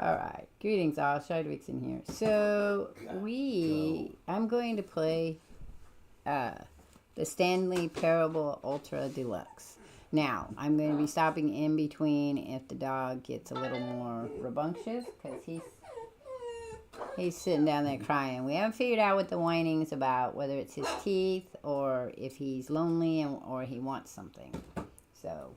Alright, greetings all, Shardvixen here. So, I'm going to play the Stanley Parable Ultra Deluxe. Now, I'm going to be stopping in between if the dog gets a little more rambunctious, because he's sitting down there crying. We haven't figured out what the whining is about, whether it's his teeth, or if he's lonely, or he wants something. So,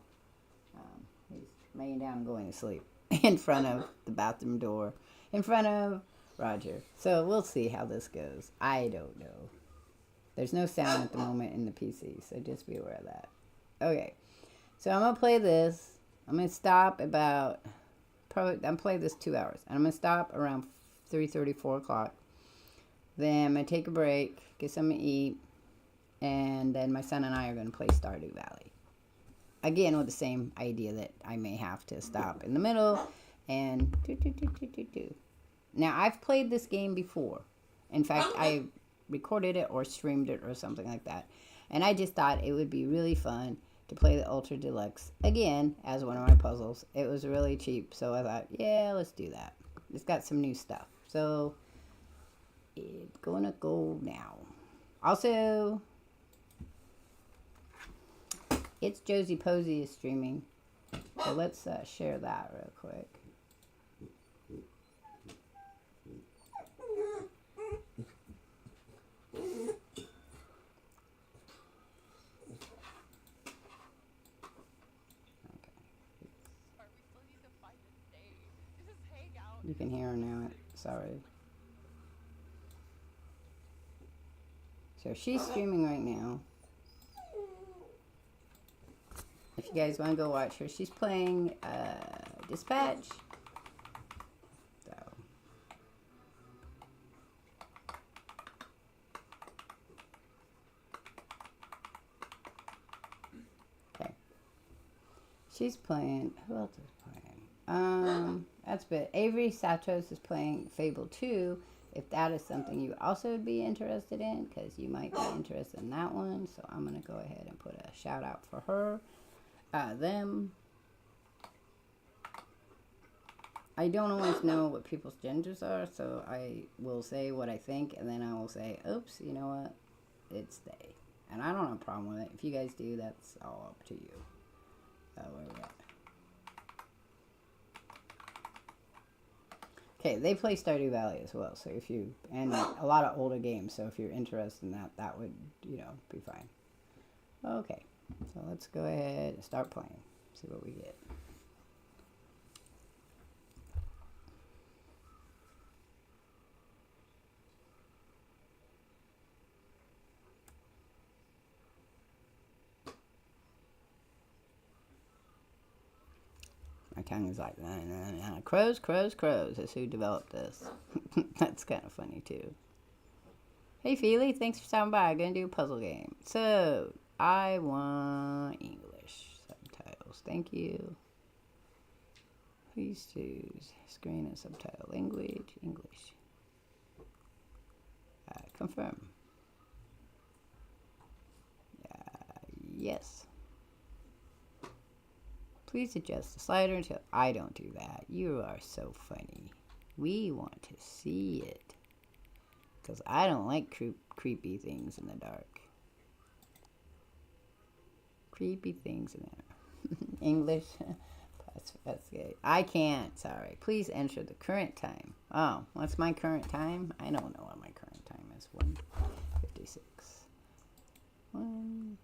he's laying down and going to sleep in front of the bathroom door, in front of Roger. So we'll see how this goes. I don't know. There's no sound at the moment in the PC, so just be aware of that. Okay, so I'm gonna play this. I'm gonna stop about I'm playing this 2 hours, and I'm gonna stop around 3:30, 4 o'clock. Then I'm gonna take a break, get something to eat, and then my son and I are gonna play Stardew Valley. Again, with the same idea that I may have to stop in the middle and do. Now, I've played this game before. In fact, I recorded it or streamed it or something like that. And I just thought it would be really fun to play the Ultra Deluxe again as one of my puzzles. It was really cheap, so I thought, yeah, let's do that. It's got some new stuff. So, it's gonna go now. Also, it's Josie Posey is streaming, so let's share that real quick. You can hear her now. Sorry. So she's streaming right now. If you guys want to go watch her, she's playing Dispatch. So. Okay. She's playing. Who else is playing? That's it. Avery Satos is playing Fable 2. If that is something you also would be interested in, because you might be interested in that one. So I'm going to go ahead and put a shout out for her. Them. I don't always know what people's genders are, so I will say what I think, and then I will say, oops, you know what? It's they. And I don't have a problem with it. If you guys do, that's all up to you. Where we at? Okay, they play Stardew Valley as well, so if you, and a lot of older games, so if you're interested in that, that would, you know, be fine. Okay. So let's go ahead and start playing. See what we get. My tongue is like, crows, crows, crows. That's who developed this. That's kind of funny too. Hey Feely, thanks for stopping by. I'm gonna do a puzzle game. So I want English subtitles. Thank you. Please choose screen and subtitle language. English. Confirm. Yes. Please adjust the slider until I don't do that. You are so funny. We want to see it. Because I don't like creepy things in the dark. Creepy things in there. English. That's good. I can't. Sorry. Please enter the current time. Oh, what's my current time? I don't know what my current time is. 1:56. 1.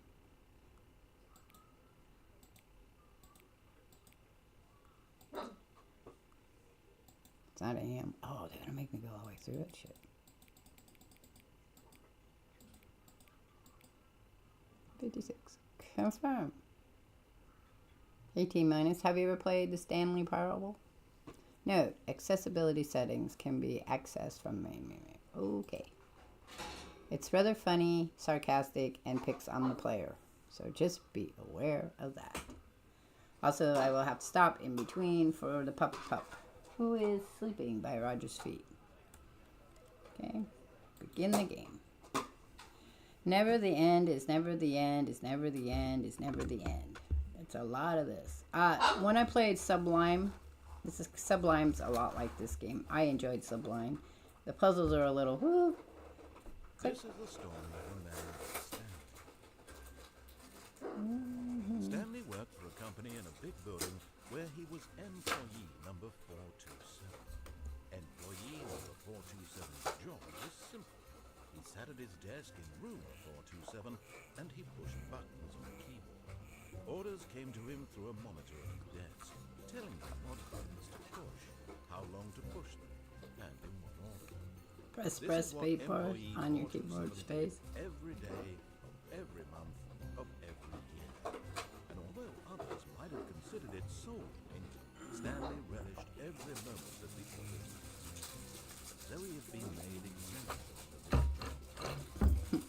It's not AM. Oh, they're gonna make me go all the way through it. Shit. 56. Confirm. 18 minus. Have you ever played the Stanley Parable? Note, accessibility settings can be accessed from main menu. Okay. It's rather funny, sarcastic, and picks on the player. So just be aware of that. Also, I will have to stop in between for the pup, who is sleeping by Roger's feet. Okay. Begin the game. Never the end is never the end is never the end is never the end. It's a lot of this. When I played Sublime, This is Sublime's a lot like this game. I enjoyed Sublime. The puzzles are a little whoo. This is the story of a man named Stanley. Stanley worked for a company in a big building where he was employee number 427. Employee number 427's job was simple. He sat at his desk in room 427 and he pushed buttons on a keyboard. Orders came to him through a monitor at his desk, telling him what buttons to push, how long to push them, and in what order. Press space bar on your keyboard space. Every day of every month of every year. And although others might have considered it soul-eating, Stanley relished every moment of the orders. So he had been made exempt of the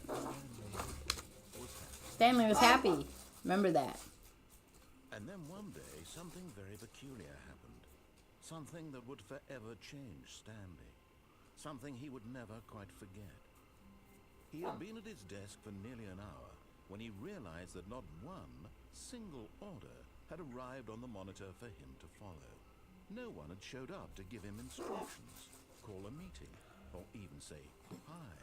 Stanley was happy. Remember that. And then one day, something very peculiar happened. Something that would forever change Stanley. Something he would never quite forget. He had been at his desk for nearly an hour when he realized that not one single order had arrived on the monitor for him to follow. No one had showed up to give him instructions, call a meeting, or even say hi.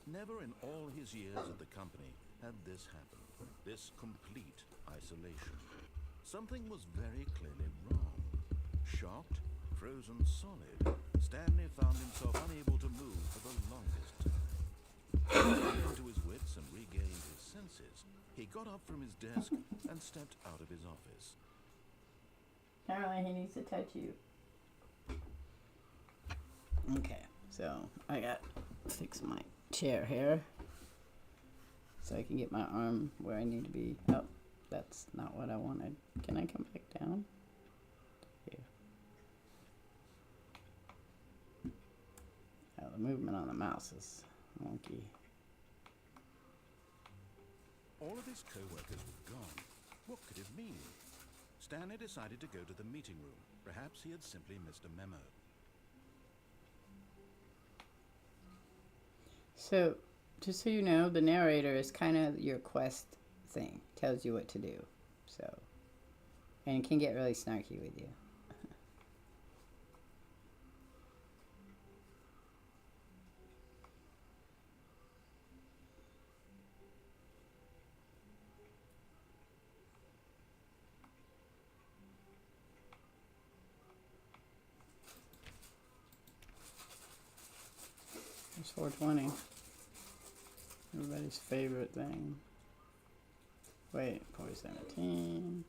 Never in all his years at the company had this happened. This complete isolation. Something was very clearly wrong. Shocked, frozen solid, Stanley found himself unable to move for the longest time. When he came to his wits and regained his senses, he got up from his desk and stepped out of his office. Apparently he needs to touch you. Okay, so I got to fix my chair here so I can get my arm where I need to be. Oh, that's not what I wanted. Can I come back down? Here. Oh, the movement on the mouse is wonky. All of his co-workers were gone. What could it mean? Stanley decided to go to the meeting room. Perhaps he had simply missed a memo. So, just so you know, the narrator is kind of your quest thing. Tells you what to do. So, and it can get really snarky with you. It's 420. Everybody's favorite thing. Wait, 417.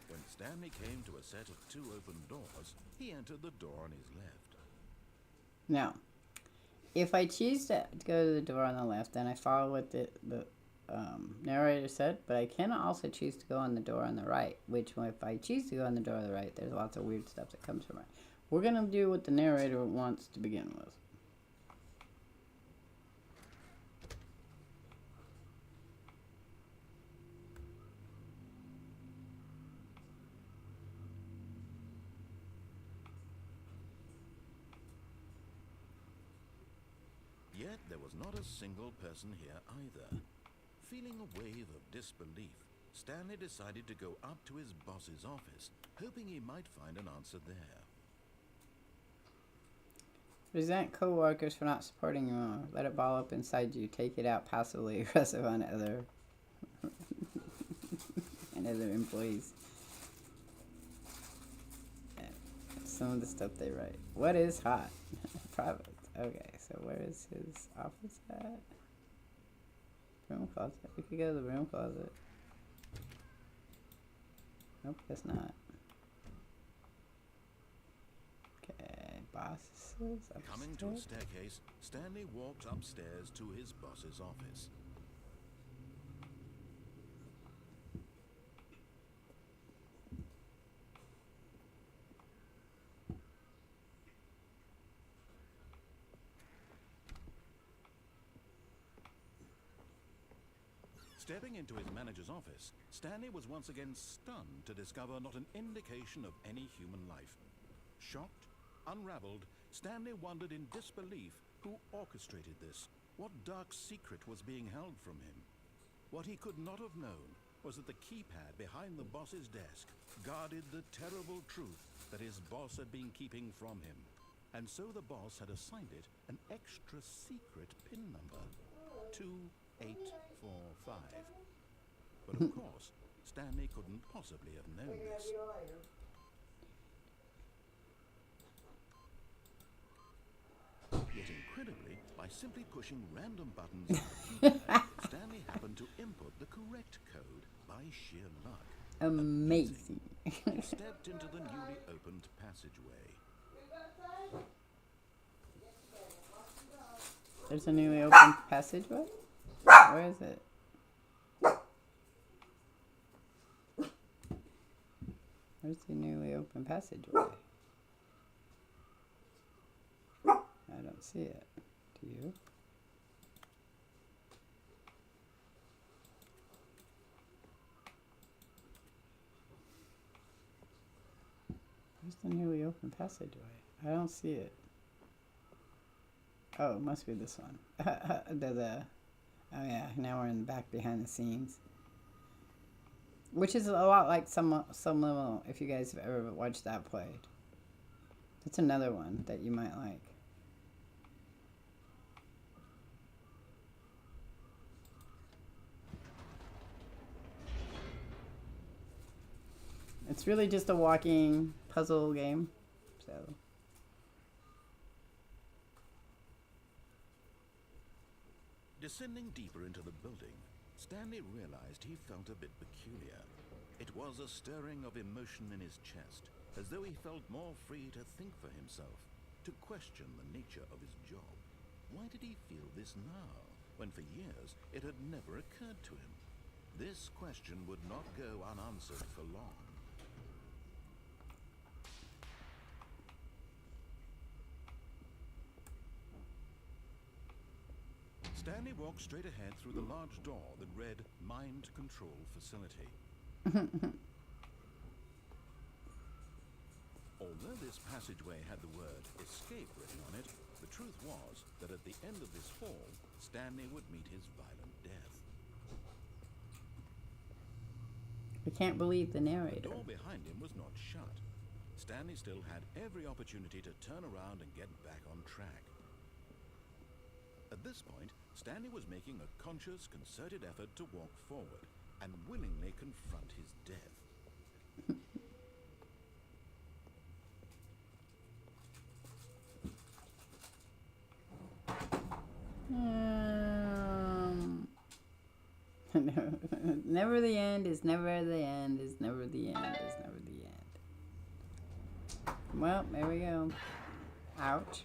When Stanley came to a set of two open doors, he entered the door on his left. Now, if I choose to go to the door on the left, then I follow what the narrator said, but I can also choose to go on the door on the right, which if I choose to go on the door on the right, there's lots of weird stuff that comes from it. We're going to do what the narrator wants to begin with. Yet there was not a single person here either. Feeling a wave of disbelief, Stanley decided to go up to his boss's office, hoping he might find an answer there. Resent co-workers for not supporting you more. Let it ball up inside you. Take it out passively aggressive on other and other employees. Some of the stuff they write. What is hot? Private. Okay, so where is his office at? Room closet. We could go to the room closet. Nope, that's not. Okay, bosses upstairs. Coming to a staircase, Stanley walked upstairs to his boss's office. Stepping into his manager's office, Stanley was once again stunned to discover not an indication of any human life. Shocked, unraveled, Stanley wondered in disbelief who orchestrated this. What dark secret was being held from him? What he could not have known was that the keypad behind the boss's desk guarded the terrible truth that his boss had been keeping from him. And so the boss had assigned it an extra secret PIN number, 2845. But of course, Stanley couldn't possibly have known this. Yet incredibly, by simply pushing random buttons on the keypad, Stanley happened to input the correct code by sheer luck. Amazing. He stepped into the newly opened passageway. There's a newly opened passageway? Where is it? Where's the newly opened passageway? I don't see it. Do you? Where's the newly opened passageway? I don't see it. Oh, it must be this one. Oh yeah, now we're in the back behind the scenes. Which is a lot like some level, if you guys have ever watched that played. That's another one that you might like. It's really just a walking puzzle game, so. Descending deeper into the building, Stanley realized he felt a bit peculiar. It was a stirring of emotion in his chest, as though he felt more free to think for himself, to question the nature of his job. Why did he feel this now, when for years it had never occurred to him? This question would not go unanswered for long. Stanley walked straight ahead through the large door that read Mind Control Facility. Although this passageway had the word escape written on it, the truth was that at the end of this hall, Stanley would meet his violent death. I can't believe the The narrator. door behind him was not shut. Stanley still had every opportunity to turn around and get back on track. At this point, Stanley was making a conscious, concerted effort to walk forward and willingly confront his death. Never the end is never the end is never the end is never the end. Well, there we go. Ouch.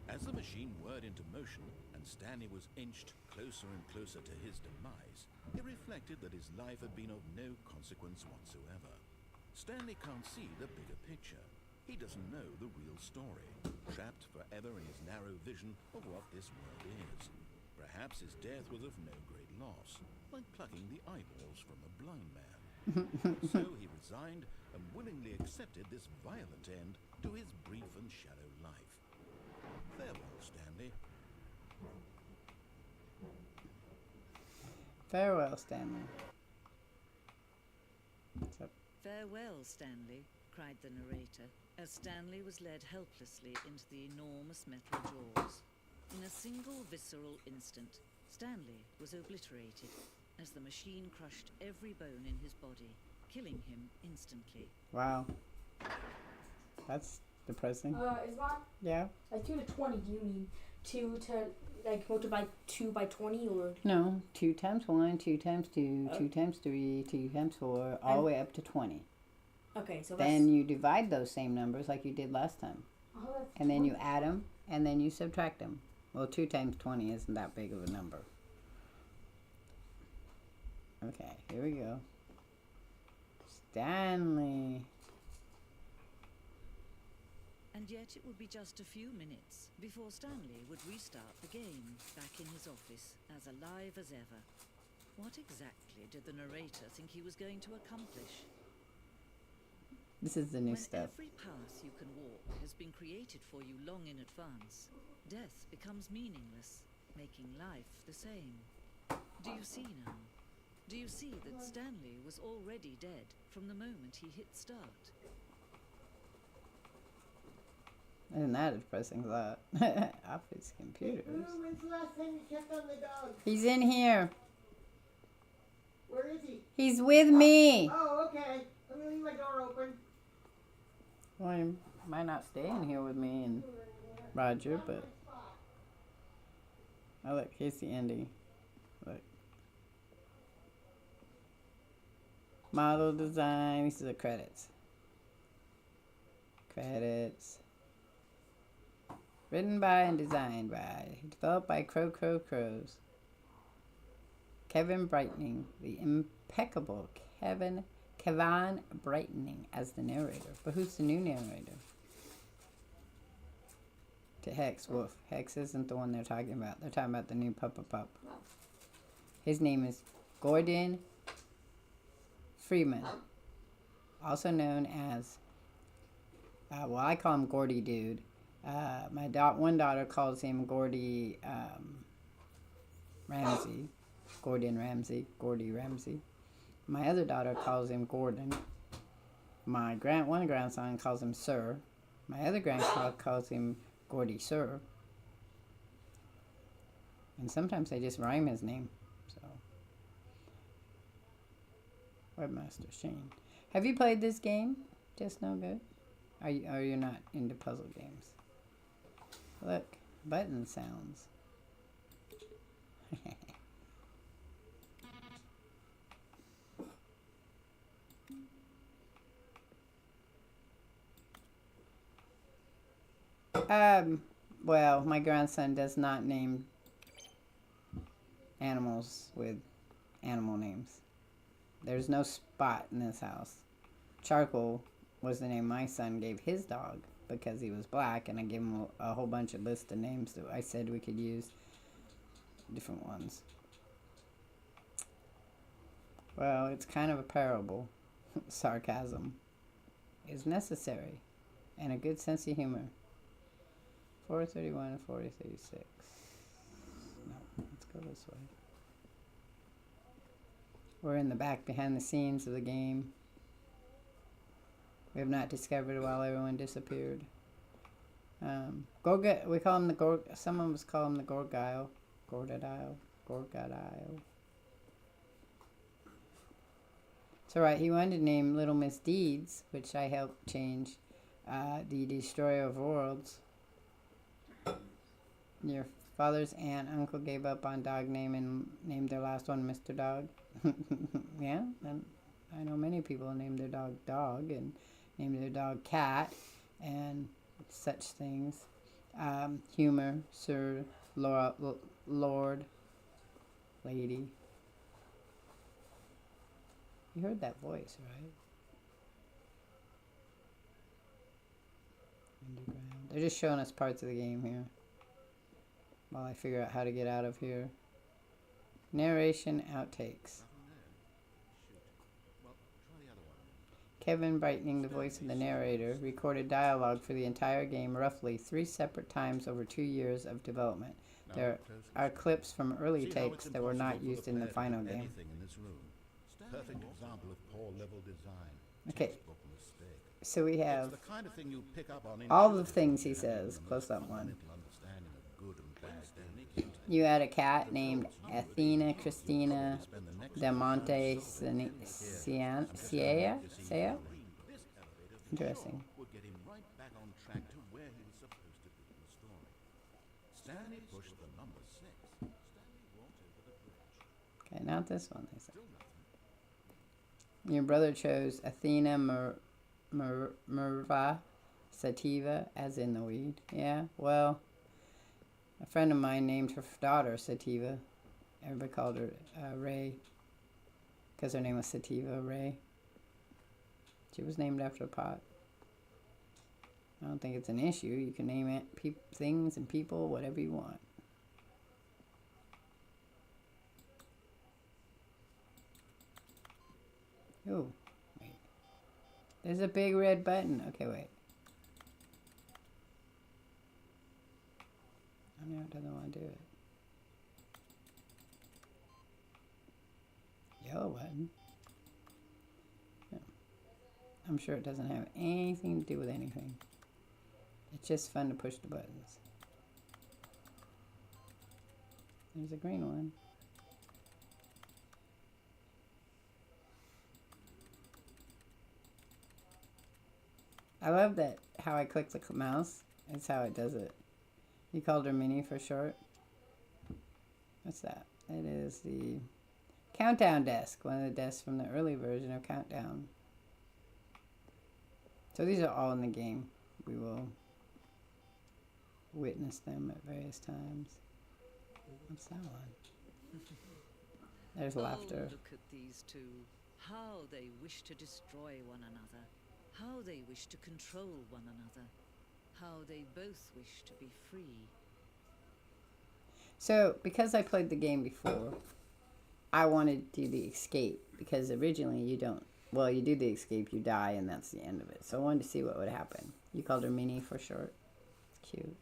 As the machine whirred into motion and Stanley was inched closer and closer to his demise, he reflected that his life had been of no consequence whatsoever. Stanley can't see the bigger picture. He doesn't know the real story, trapped forever in his narrow vision of what this world is. Perhaps his death was of no great loss, like plucking the eyeballs from a blind man. So he resigned and willingly accepted this violent end to his brief and shallow life. Farewell, Stanley. Farewell, Stanley. What's up? Farewell, Stanley, cried the narrator, as Stanley was led helplessly into the enormous metal jaws. In a single visceral instant, Stanley was obliterated as the machine crushed every bone in his body, killing him instantly. Wow. That's depressing. Is that Yeah. like 2 to 20? Do you mean 2 to like multiply 2 by 20 or? No, 2 times 1, 2 times 2, 2 times 3, 2 times 4, all the way up to 20. Okay, so Then you divide those same numbers like you did last time. that's And then you add them, and then you subtract them. Well, 2 times 20 isn't that big of a number. Okay, here we go. Stanley. And yet it would be just a few minutes before Stanley would restart the game, back in his office, as alive as ever. What exactly did the narrator think he was going to accomplish? This is the new When stuff. every path you can walk has been created for you long in advance, death becomes meaningless, making life the same. Do you see now? Do you see that Stanley was already dead from the moment he hit start? Isn't that a depressing thought? Off his computers. When's the last time you checked on the dog? He's in here. Where is he? He's with me. Oh, okay. I'm gonna leave my door open. Well, he might not stay in here with me and Roger, but... Oh, look, here's the ending. Look. Model design. These are the credits. Credits. Written by and designed by. Developed by Crows. Kevin Brightening. The impeccable Kevin Brightening as the narrator. But who's the new narrator? To Hex Wolf. Hex isn't the one they're talking about. They're talking about the new Pup. His name is Gordon Freeman. Also known as... well, I call him Gordy Dude. My one daughter calls him Gordy Ramsey. Gordon Ramsay. Gordy Ramsey. My other daughter calls him Gordon. My one grandson calls him Sir. My other grandchild calls him Gordy Sir. And sometimes they just rhyme his name. So, Webmaster Shane. Have you played this game? Just no good? Are you not into puzzle games? Look, button sounds. Well, my grandson does not name animals with animal names. There's no Spot in this house. Charcoal was the name my son gave his dog because he was black, and I gave him a whole bunch of list of names that I said we could use, different ones. Well, it's kind of a parable. Sarcasm is necessary, and a good sense of humor. 431 and 436. No, let's go this way. We're in the back behind the scenes of the game. We have not discovered while everyone disappeared. We call him the some of us call him the Gorgile. Gorgadile. It's alright, he wanted to name Little Miss Deeds, which I helped change, the Destroyer of Worlds. Your father's aunt and uncle gave up on dog name and named their last one Mr. Dog. Yeah, and I know many people named their dog Dog and named their dog Cat and such things. Humor, Sir, Lord, Lady. You heard that voice, right? Underground. They're just showing us parts of the game here while I figure out how to get out of here. Narration outtakes. Kevin Brightening, the voice of the narrator, recorded dialogue for the entire game roughly 3 separate times over 2 years of development. There are clips from early takes that were not used in the final game. Perfect example of poor level design. Okay, so we have The kind of thing you pick up on all the things he says, close up one. understanding of good and bad. You had a cat named Athena Christina Demonte Siea? Interesting. Would get him right back on track to where he was supposed to be in the story. Stanley pushed the number 6. Stanley walked over the bridge. Okay, not this one, they said. Your brother chose Athena Merva Sativa, as in the weed. Yeah, well, a friend of mine named her daughter Sativa. Everybody called her Ray, because her name was Sativa Ray. She was named after a pot. I don't think it's an issue. You can name it things and people, whatever you want. Oh, wait. There's a big red button. Okay, wait. Oh, no, it doesn't want to do it. Yellow button. Yeah. I'm sure it doesn't have anything to do with anything. It's just fun to push the buttons. There's a green one. I love that how I click the mouse. It's how it does it. You called her Mini for short. What's that? It is the Countdown desk. One of the desks from the early version of Countdown. So these are all in the game. We will witness them at various times. What's that one? There's laughter. Oh, look at these two. How they wish to destroy one another. How they wish to control one another. How they both wish to be free. So, because I played the game before, I wanted to do the escape. Because originally you don't. Well, you do the escape, you die, and that's the end of it. So I wanted to see what would happen. You called her Mini for short. It's cute.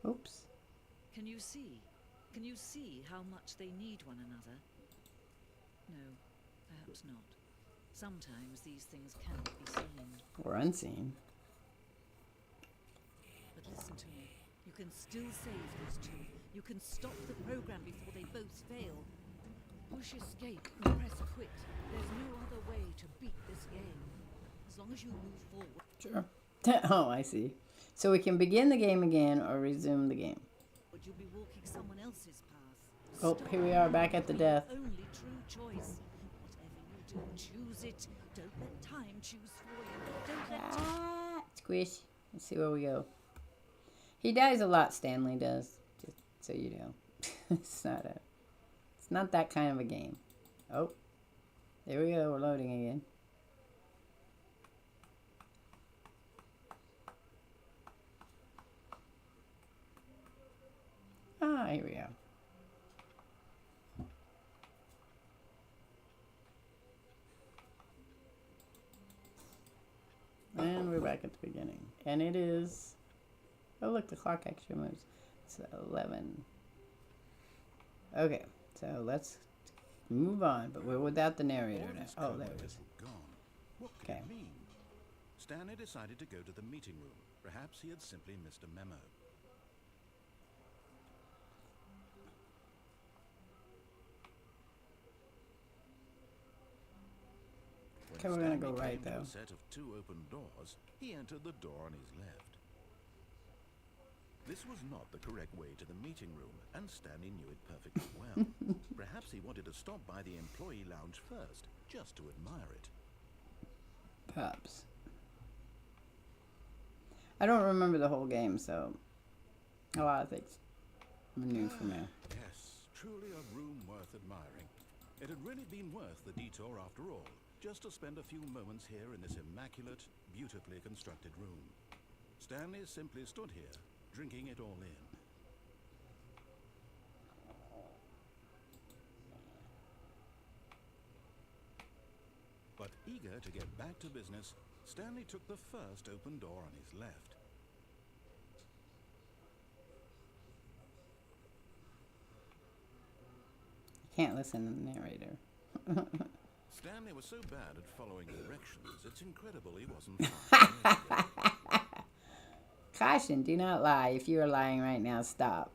Oops. Can you see? Can you see how much they need one another? No, perhaps not. Sometimes these things can't be seen. Or unseen. But listen to me. You can still save these two. You can stop the program before they both fail. Push escape and press quit. There's no other way to beat this game. As long as you move forward. Sure. Oh, I see. So we can begin the game again or resume the game. You'll be walking someone else's path. Oh, here we are back at the death. Only true choice. Whatever you do, choose it. Don't let time choose for you. Don't let time... Squish. Let's see where we go. He dies a lot, Stanley does. Just so you know. It's not that kind of a game. Oh. There we go. We're loading again. Ah, here we go. And we're back at the beginning. And it is... Oh, look, the clock actually moves. It's 11. Okay, so let's move on. But we're without the narrator now. Oh, there it is. Gone. What could it mean? Stanley decided to go to the meeting room. Perhaps he had simply missed a memo. Okay, we're gonna go right, though. A set of two open doors, he entered the door on his left. This was not the correct way to the meeting room, and Stanley knew it perfectly well. Perhaps he wanted to stop by the employee lounge first, just to admire it. Perhaps. I don't remember the whole game, so a lot of things are new for me. Yes, truly a room worth admiring. It had really been worth the detour after all, just to spend a few moments here in this immaculate, beautifully constructed room. Stanley simply stood here, drinking it all in. But eager to get back to business, Stanley took the first open door on his left. Can't listen to the narrator. Stanley was so bad at following directions, it's incredible he wasn't following. Caution, do not lie. If you are lying right now, stop.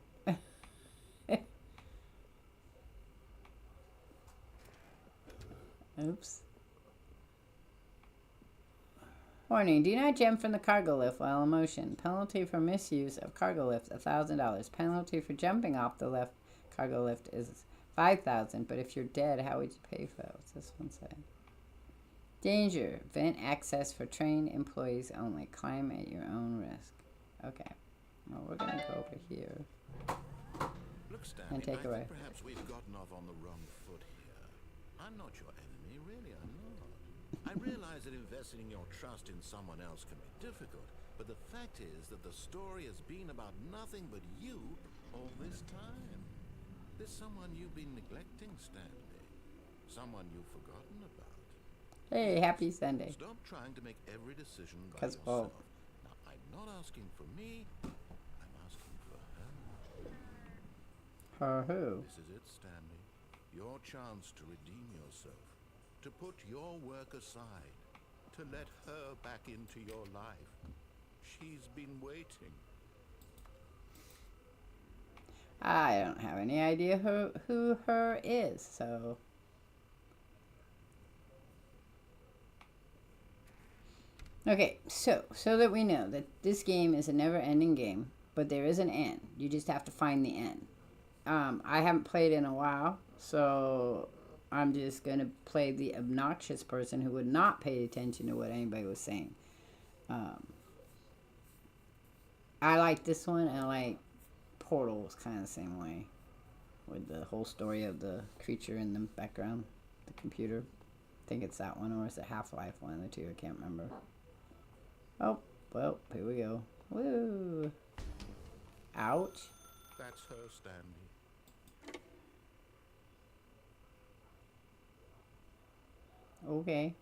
Oops. Warning, do not jump from the cargo lift while in motion. Penalty for misuse of cargo lift, $1,000. Penalty for jumping off the left cargo lift is $5,000. But if you're dead, how would you pay for that? What's this one say? Danger. Vent access for trained employees only. Climb at your own risk. Okay. Well, we're going to go over here. Look, Stanley, and take away. Perhaps we've gotten off on the wrong foot here. I'm not your enemy, really, I'm not. I realize that investing your trust in someone else can be difficult, But the fact is that the story has been about nothing but you all this time. There's someone you've been neglecting, Stanley. Someone you've forgotten about. Hey, happy Sunday. Stop trying to make every decision by 'Cause, yourself. Now, I'm not asking for me. I'm asking for her. Her who? This is it, Stanley. Your chance to redeem yourself. To put your work aside. To let her back into your life. She's been waiting. I don't have any idea who her is, so. Okay, so that we know that this game is a never-ending game, but there is an end. You just have to find the end. I haven't played in a while, so I'm just going to play the obnoxious person who would not pay attention to what anybody was saying. I like this one, and I like Portal is kind of the same way, with the whole story of the creature in the background, the computer. I think it's that one, or is it Half-Life? One of the two, I can't remember. Oh, well, here we go. Woo! Ouch. That's her, Stanley. Okay.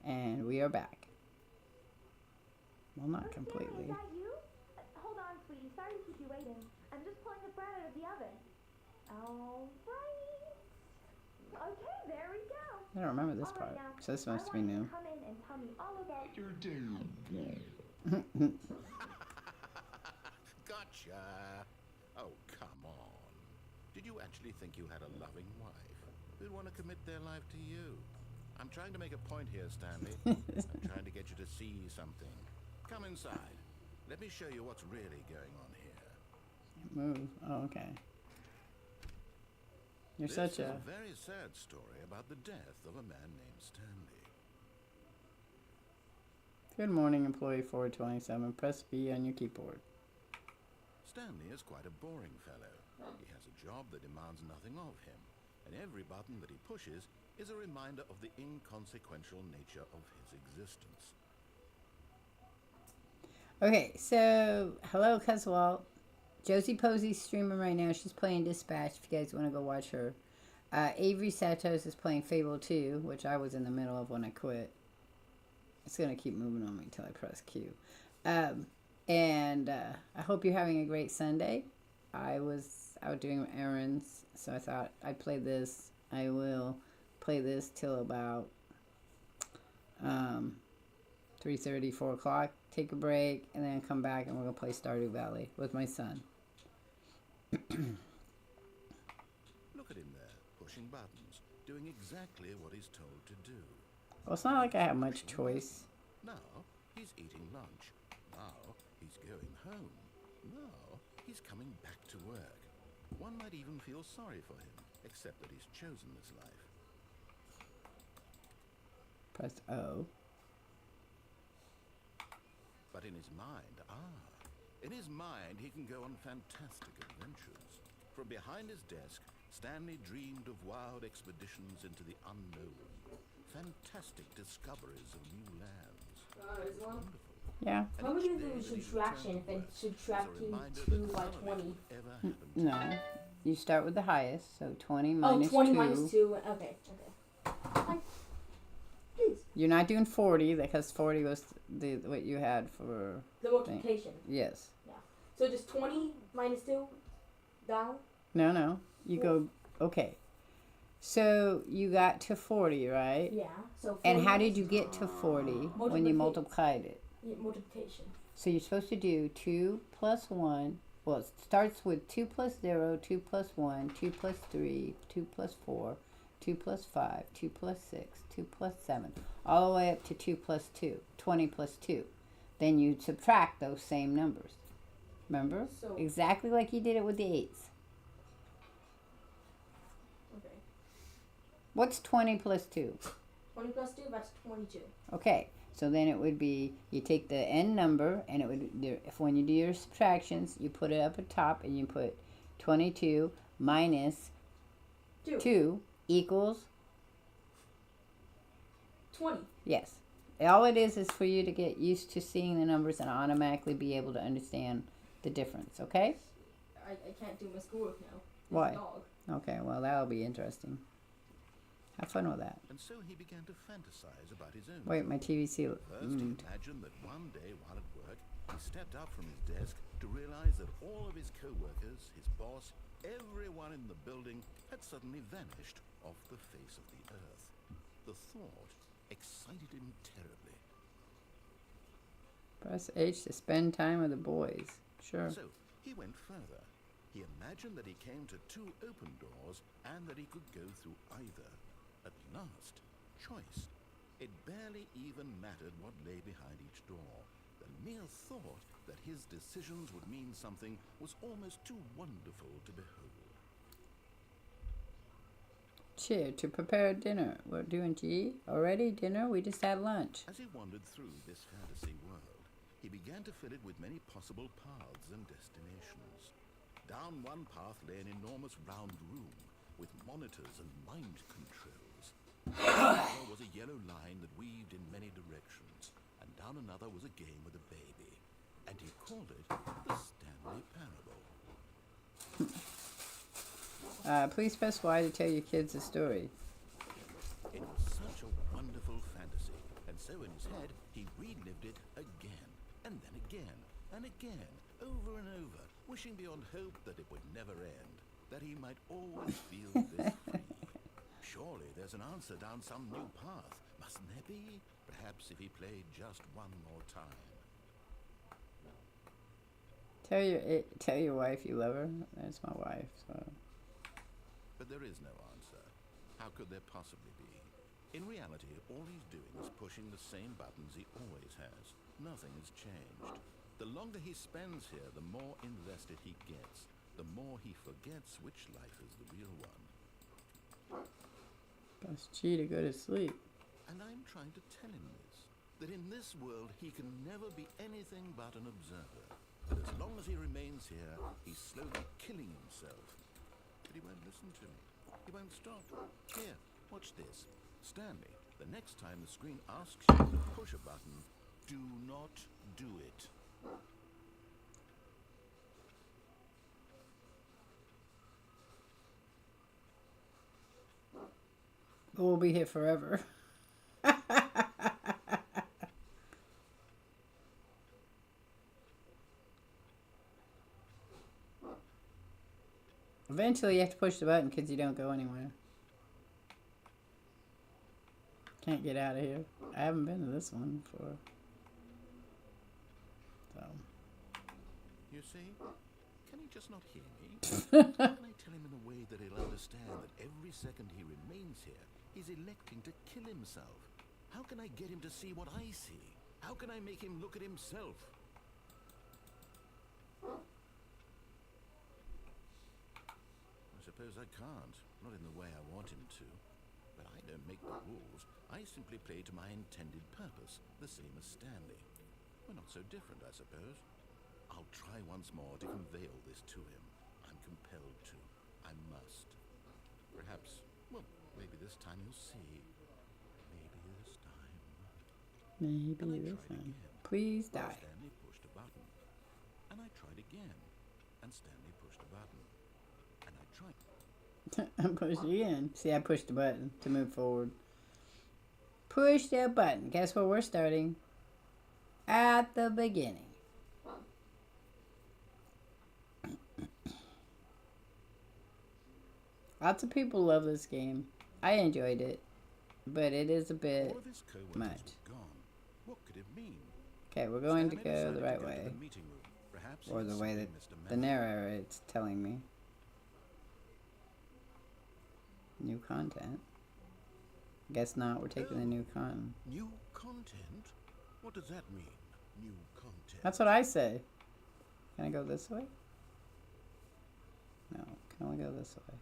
And we are back. Well, not completely. Is that you? Hold on, sweetie. Sorry to keep you waiting. I'm just pulling the bread out of the oven. All right. Okay, there we go. I don't remember this All part, right, now, so this I must be want you to new. come in and tell me all about Gotcha. Oh, come on. Did you actually think you had a loving wife who'd want to commit their life to you? I'm trying to make a point here, Stanley. I'm trying to get you to see something. Come inside. Let me show you what's really going on here. Move. Oh, okay. You're This such is a... a very sad story about the death of a man named Stanley. Good morning, employee 427. Press B on your keyboard. Stanley is quite a boring fellow. He has a job that demands nothing of him, and every button that he pushes is a reminder of the inconsequential nature of his existence. Okay, so hello, Cuzwalt. Josie Posey's streaming right now. She's playing Dispatch if you guys want to go watch her. Avery Santos is playing Fable 2, which I was in the middle of when I quit. It's going to keep moving on me until I press Q. And I hope you're having a great Sunday. I was out doing errands, so I thought I'd play this. I will play this till about 3:30, 4 o'clock. Take a break, and then come back, and we're going to play Stardew Valley with my son. Look at him there, pushing buttons, doing exactly what he's told to do. Well, it's not like I have much choice. Now, he's eating lunch. Now, he's going home. Now, he's coming back to work. One might even feel sorry for him, except that he's chosen this life. Press O. But in his mind, he can go on fantastic adventures. From behind his desk, Stanley dreamed of wild expeditions into the unknown. Fantastic discoveries of new lands. Wonderful. Yeah. What would you do with subtraction if it's subtracting 2 by 20? No. You start with the highest, so 20 Oh, minus 20 2. minus 2. Okay. Please. You're not doing 40 because 40 was the what you had for The multiplication. Yes. Yeah. So just 20 minus 2 down? No. You go okay. So you got to 40, right? Yeah. So And how did you get to 40 when you multiplied it? Yeah, multiplication. So you're supposed to do 2 plus 1. Well, it starts with 2 plus 0, 2 plus 1, 2 plus 3, 2 plus 4, 2 plus 5, 2 plus 6, 2 plus 7, all the way up to 2 plus 2, 20 plus 2. Then you subtract those same numbers. Remember? So, Exactly like you did it with the 8s. okay. What's 20 plus 2? 20 plus 2, that's 22. Okay, so then it would be, you take the n number, and it would, if when you do your subtractions, you put it up at top, and you put 22 minus 2 equals 20. Yes. All it is for you to get used to seeing the numbers and automatically be able to understand the difference, okay? I can't do my schoolwork now. Why? Dog. Okay, well, that'll be interesting. Have fun with that. And so he began to fantasize about his own. Wait, my TVC First, he moved. imagined that one day while at work, he stepped up from his desk to realize that all of his co-workers, his boss, everyone in the building had suddenly vanished off the face of the earth. The thought excited him terribly. Press H to spend time with the boys. Sure. So he went further. He imagined that he came to two open doors and that he could go through either. At last, choice. It barely even mattered what lay behind each door. The mere thought that his decisions would mean something was almost too wonderful to behold. Cheer to prepare dinner. We're doing G. Already dinner? We just had lunch. As he wandered through this fantasy world, he began to fill it with many possible paths and destinations. Down one path lay an enormous round room with monitors and mind controls. Down was a yellow line that weaved in many directions, and down another was a game with a baby. And he called it the Stanley Parable. Please press Y to tell your kids a story. It was such a wonderful fantasy, and so in his head he relived it again, and then again, and again, over and over, wishing beyond hope that it would never end, that he might always feel this free. Surely there's an answer down some new path, mustn't there be? Perhaps if he played just one more time. Tell your wife you love her. That's my wife. So. But there is no answer. How could there possibly be? In reality, all he's doing is pushing the same buttons he always has. Nothing has changed. The longer he spends here, the more invested he gets. The more he forgets which life is the real one. Press G to go to sleep. And I'm trying to tell him this. That in this world, he can never be anything but an observer. That as long as he remains here, he's slowly killing himself. But he won't listen to me. He won't stop. Here, watch this. Stanley, the next time the screen asks you to push a button, do not do it. We'll be here forever. Eventually you have to push the button because you don't go anywhere. Can't get out of here. I haven't been to this one before. So. You see? Can he just not hear me? How can I tell him in a way that he'll understand that every second he remains here, he's electing to kill himself? How can I get him to see what I see? How can I make him look at himself? I suppose I can't. Not in the way I want him to. But I don't make the rules. I simply play to my intended purpose, the same as Stanley. We're not so different, I suppose. I'll try once more to convey all this to him. I'm compelled to. I must. Perhaps, well, maybe this time he'll see. Maybe this time. Maybe And I this tried one. again. Please die. Stanley pushed a button. And I tried again. And Stanley pushed a button. And I tried. I'm pushing again. See, I pushed the button to move forward. Push that button. Guess where we're starting? At the beginning. Lots of people love this game. I enjoyed it, but it is a bit All of his co-workers much. were gone. What could it mean? Okay, we're going to Stanley go decided the to right go to way. the meeting room. Perhaps Or he'd the way see that Mr. the Mann. narrator is telling me. New content. Guess not, we're taking the new content. New content? What does that mean? New content. That's what I say. Can I go this way? No, can only go this way.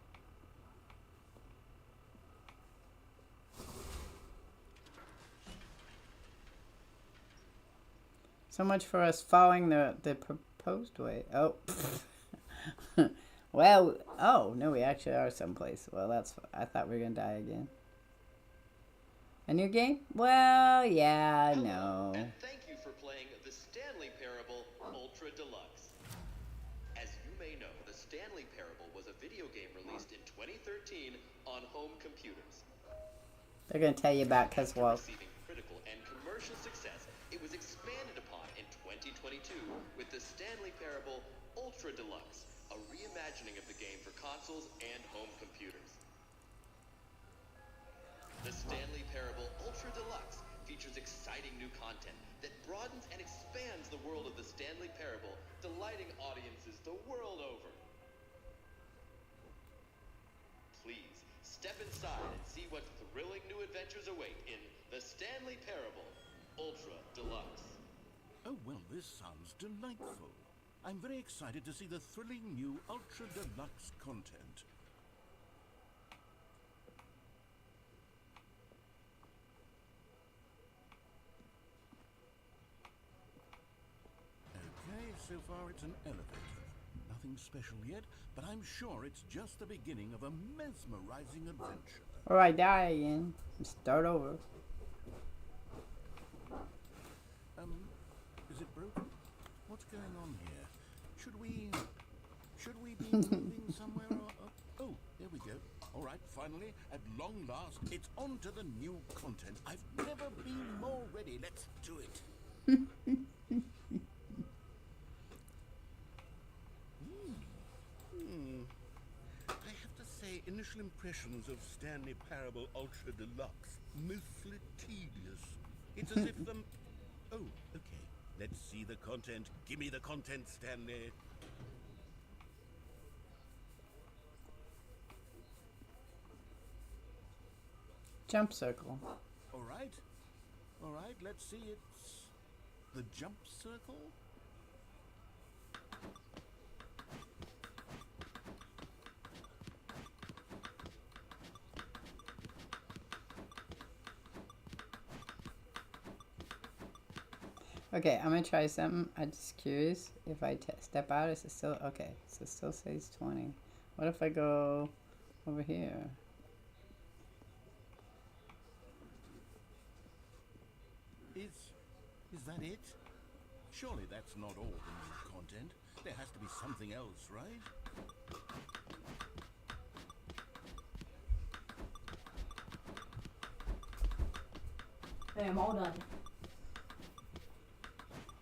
So much for us following the proposed way. Oh. Well, oh, no, we actually are someplace. Well, that's, I thought we were going to die again. A new game? Well, yeah, no. And thank you for playing the Stanley Parable Ultra Deluxe. As you may know, the Stanley Parable was a video game released in 2013 on home computers. They're going to tell you about After Caswell. receiving critical and commercial success, it was expanded upon in 2022 with the Stanley Parable Ultra Deluxe, a reimagining of the game for consoles and home computers. The Stanley Parable Ultra Deluxe features exciting new content that broadens and expands the world of the Stanley Parable, delighting audiences the world over. Please, step inside and see what thrilling new adventures await in the Stanley Parable Ultra Deluxe. Oh, well, this sounds delightful. I'm very excited to see the thrilling new Ultra Deluxe content. Okay, so far it's an elevator. Nothing special yet, but I'm sure it's just the beginning of a mesmerizing adventure. Or I die again. Start over. Is it broken? What's going on here? Should we be moving somewhere? Oh, there we go. All right, finally, at long last, it's on to the new content. I've never been more ready. Let's do it. I have to say, initial impressions of Stanley Parable Ultra Deluxe, mostly tedious. It's as if oh, okay. Let's see the content. Give me the content, Stanley. Jump circle. All right. All right, let's see. It's the jump circle. Okay, I'm gonna try something. I'm just curious if I step out. Is it still okay? So it still says 20. What if I go over here? Is that it? Surely that's not all the new content. There has to be something else, right? Hey, I'm all done.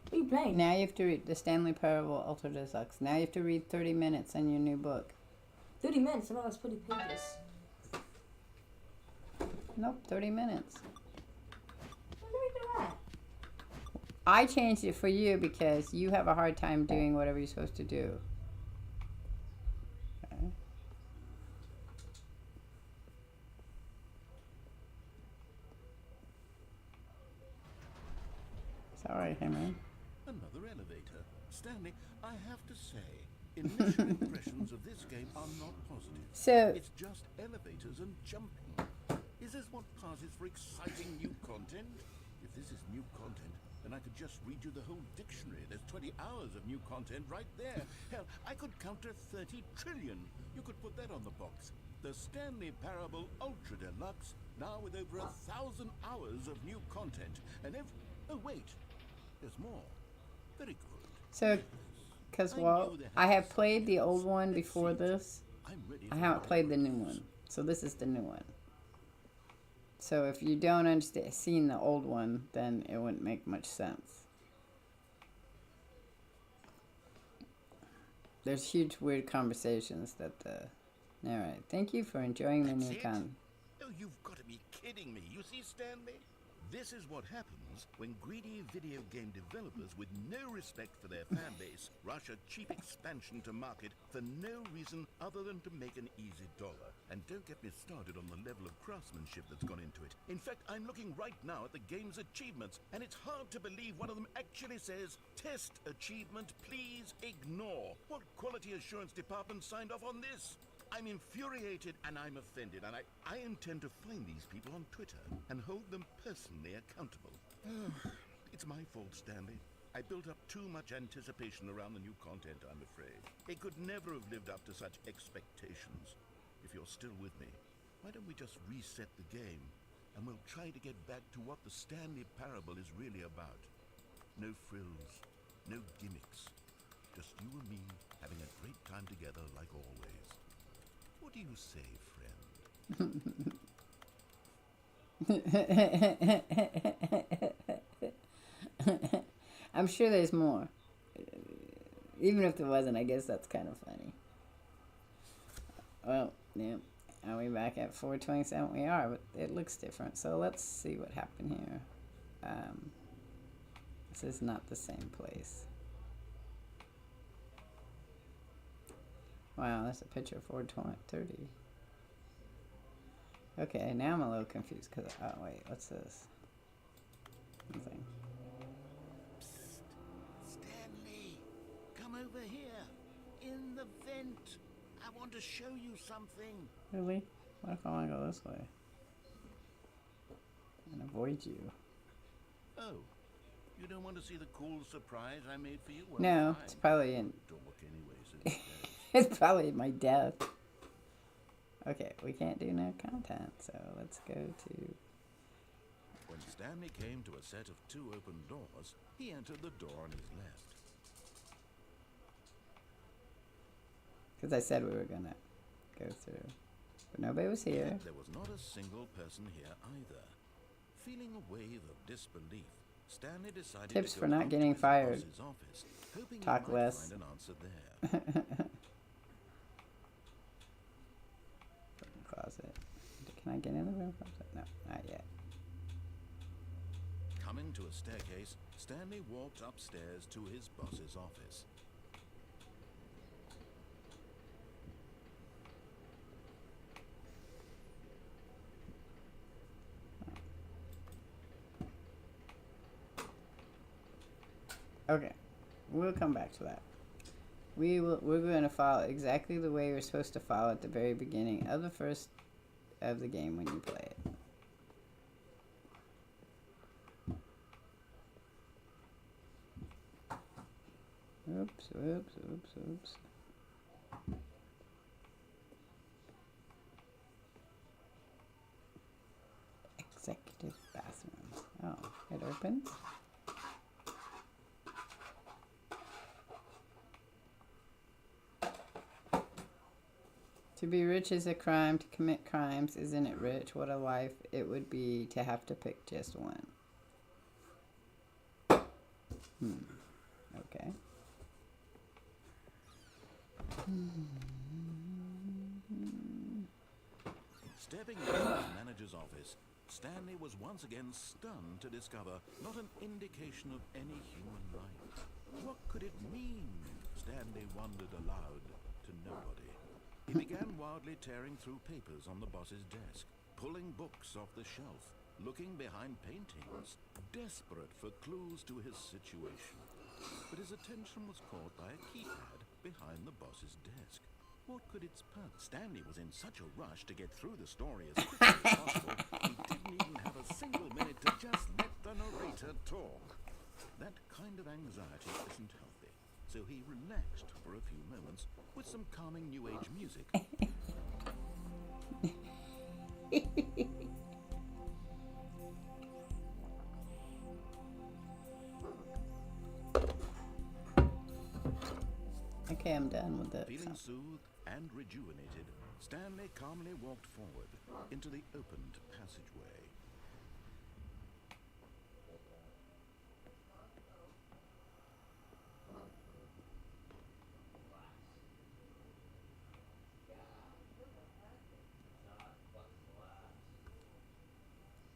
What are you playing? Now you have to read the Stanley Parable Ultra Deluxe. Now you have to read 30 minutes in your new book. 30 minutes, I thought it was 30 pages. Nope, 30 minutes. When did we do that? I changed it for you because you have a hard time doing whatever you're supposed to do. Okay. Sorry, Henry. Another elevator. Stanley, I have to say, initial impressions of this game are not positive. So, It's just elevators and jumping. Is this what passes for exciting new content? If this is new content, then I could just read you the whole dictionary. There's 20 hours of new content right there. Hell, I could count to 30 trillion. You could put that on the box. The Stanley Parable Ultra Deluxe, now with over 1,000 hours of new content. And oh wait, there's more. Very good. so, because, well, I have played the old one before this. I'm ready I for haven't played the whatever new it is. one. So this is the new one. So if you don't understand seeing the old one, then it wouldn't make much sense. There's huge weird conversations that narrate. Thank you for enjoying the That's new it? con. Oh, you've got to be kidding me. You see, Stanley? This is what happens when greedy video game developers with no respect for their fan base rush a cheap expansion to market for no reason other than to make an easy dollar. And don't get me started on the level of craftsmanship that's gone into it. In fact, I'm looking right now at the game's achievements, and it's hard to believe one of them actually says, "Test achievement, please ignore." What quality assurance department signed off on this? I'm infuriated and I'm offended, and I intend to find these people on Twitter and hold them personally accountable. It's my fault, Stanley. I built up too much anticipation around the new content, I'm afraid. It could never have lived up to such expectations. If you're still with me, why don't we just reset the game? and we'll try to get back to what the Stanley Parable is really about. No frills, no gimmicks. Just you and me having a great time together like always. What do you say, friend? I'm sure there's more. Even if there wasn't, I guess that's kind of funny. Well, yeah. Are we back at 427? We are, but it looks different. So let's see what happened here. This is not the same place. Wow, that's a picture of 430. Okay, now I'm a little confused because, oh wait, what's this? Nothing. Psst. Stanley, come over here. In the vent. I want to show you something. Really? What if I want to go this way? And avoid you. Oh, you don't want to see the cool surprise I made for you? Well, No, fine. it's probably in. Talk anyway, so who cares? It's probably my death. Okay, we can't do no content, so let's go to. When Stanley came to a set of 2 open doors, he entered the door on his left. Because I said we were gonna go through, but nobody was here. Yet there was not a single person here either. Feeling a wave of disbelief, Stanley decided Tips to for go not out getting to his fired. boss's office, hoping Talk he might less. find an answer there. Closet. Can I get in the room closet? No, not yet. Coming to a staircase, Stanley walked upstairs to his boss's office. Okay, we'll come back to that. We're going to follow exactly the way we're supposed to follow at the very beginning of the first of the game when you play it. Oops, oops, oops, oops. Executive bathroom. Oh, it opens? To be rich is a crime. To commit crimes, isn't it rich? What a life it would be to have to pick just one. Okay. Stepping into his manager's office, Stanley was once again stunned to discover not an indication of any human life. What could it mean? Stanley wondered aloud to nobody. He began wildly tearing through papers on the boss's desk, pulling books off the shelf, looking behind paintings, desperate for clues to his situation. But his attention was caught by a keypad behind the boss's desk. What could its purpose? Stanley was in such a rush to get through the story as quickly as possible, he didn't even have a single minute to just let the narrator talk. That kind of anxiety isn't healthy, so he relaxed for a few moments with some calming New Age music. Okay, I'm done with that. Feeling soothed and rejuvenated, Stanley calmly walked forward into the opened passageway.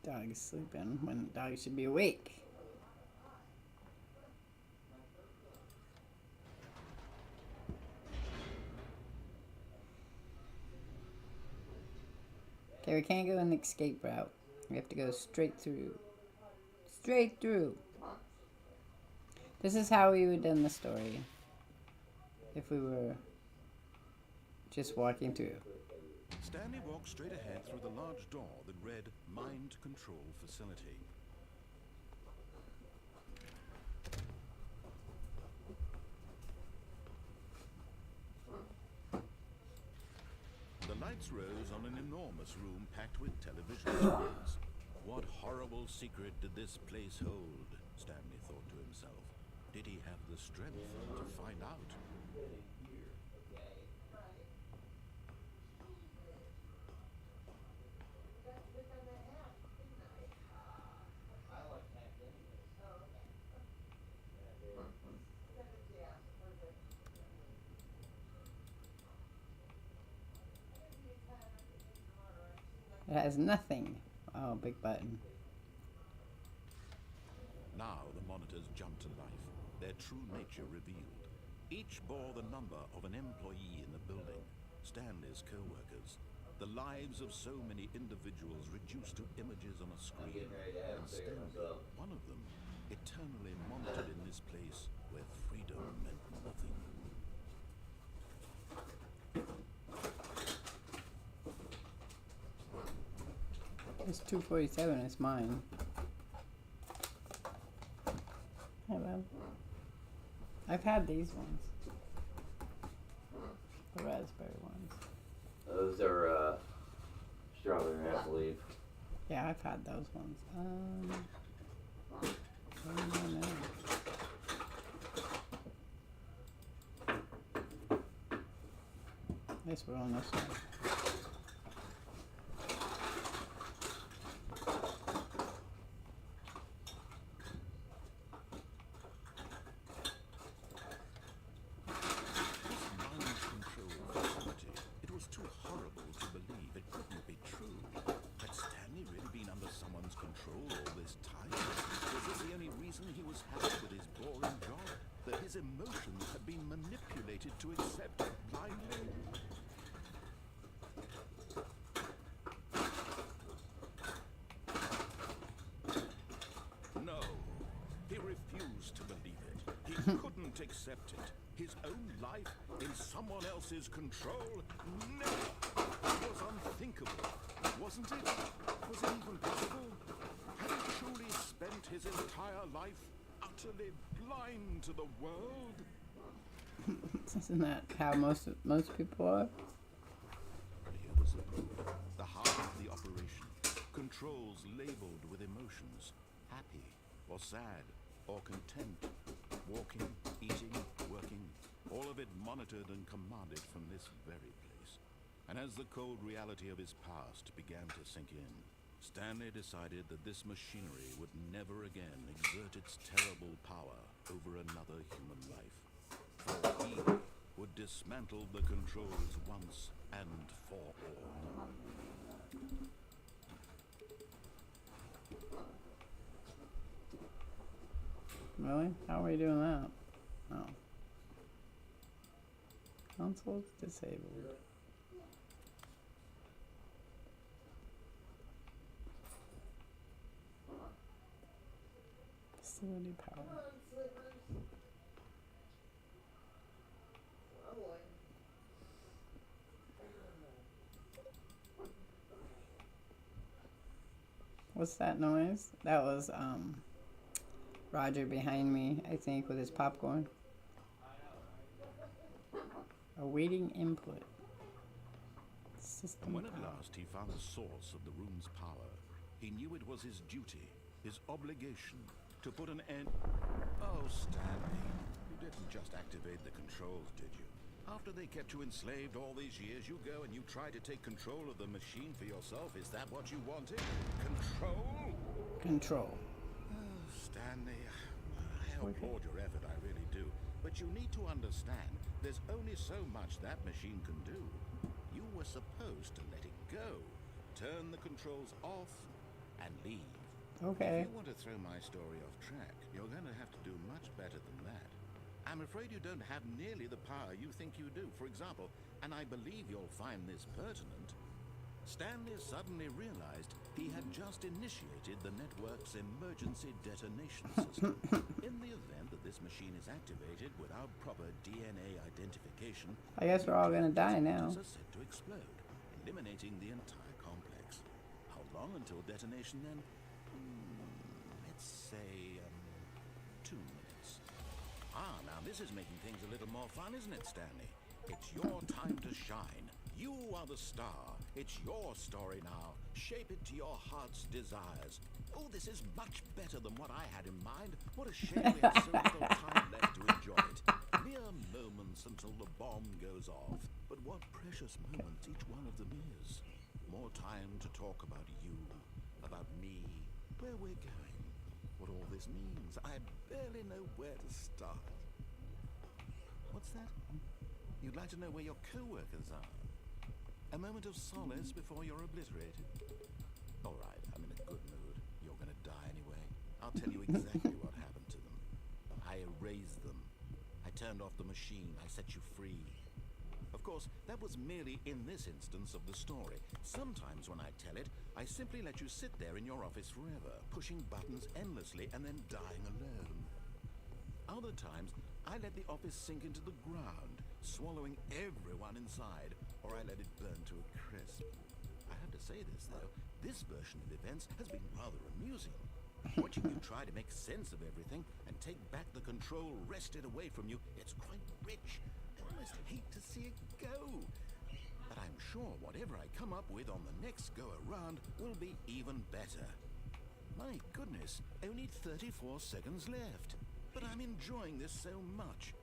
Dog is sleeping when the dog should be awake. Okay, we can't go in the escape route. We have to go straight through. Straight through. This is how we would have done the story if we were just walking through. Stanley walked straight ahead through the large door that read Mind Control Facility. The lights rose on an enormous room packed with television screens. What horrible secret did this place hold? Stanley thought to himself. Did he have the strength to find out? It has nothing. Oh, big button. Now the monitors jumped to life, their true nature revealed. Each bore the number of an employee in the building, Stanley's co-workers. The lives of so many individuals reduced to images on a screen. And Stanley, one of them, eternally monitored in this place where freedom meant nothing. It's 247. It's mine. Hello. I've had these ones. The raspberry ones. Those are strawberry, I believe. Yeah, I've had those ones. I don't know. I guess we're on this one. Emotions had been manipulated to accept it blindly. No, he refused to believe it. He couldn't accept it. His own life in someone else's control? Never! It was unthinkable, wasn't it? Was it even possible? Had he truly spent his entire life utterly blind to the world? Isn't that how most people are? Here was the proof. The heart of the operation. Controls labeled with emotions. Happy or sad or content. Walking, eating, working. All of it monitored and commanded from this very place. And as the cold reality of his past began to sink in, Stanley decided that this machinery would never again exert its terrible power over another human life. For he would dismantle the controls once and for all. Really? How are we doing that? Oh. Consoles disabled. Facility power. What's that noise? That was Roger behind me, I think, with his popcorn. Awaiting input. System And when at power. last he found the source of the room's power, he knew it was his duty, his obligation, to put an end... Oh, Stanley, you didn't just activate the controls, did you? After they kept you enslaved all these years, you go and you try to take control of the machine for yourself. Is that what you wanted? Control? Control. Oh, Stanley, I applaud your effort, I really do. But you need to understand, there's only so much that machine can do. You were supposed to let it go. Turn the controls off and leave. Okay. If you want to throw my story off track, you're going to have to do much better than that. I'm afraid you don't have nearly the power you think you do. For example, and I believe you'll find this pertinent, Stanley suddenly realized he had just initiated the network's emergency detonation system. In the event that this machine is activated without proper DNA identification, I guess we're all gonna die now. are said to explode, eliminating the entire complex. How long until detonation then? Let's say 2 minutes. Ah, now this is making things a little more fun, isn't it, Stanley? It's your time to shine. You are the star. It's your story now. Shape it to your heart's desires. Oh, this is much better than what I had in mind. What a shame we have so little time left to enjoy it. Mere moments until the bomb goes off. But what precious moments each one of them is. More time to talk about you, about me, where we're going, what all this means. I barely know where to start. What's that? You'd like to know where your co-workers are? A moment of solace before you're obliterated? All right, I'm in a good mood. You're gonna die anyway. I'll tell you exactly what happened to them. I erased them. I turned off the machine. I set you free. Of course, that was merely in this instance of the story. Sometimes when I tell it, I simply let you sit there in your office forever, pushing buttons endlessly and then dying alone. Other times, I let the office sink into the ground, swallowing everyone inside, or I let it burn to a crisp. I have to say this, though. This version of events has been rather amusing. Watching you try to make sense of everything and take back the control wrested away from you, it's quite rich. I almost hate to see it go. But I'm sure whatever I come up with on the next go-around will be even better. My goodness, only 34 seconds left. But I'm enjoying this so much.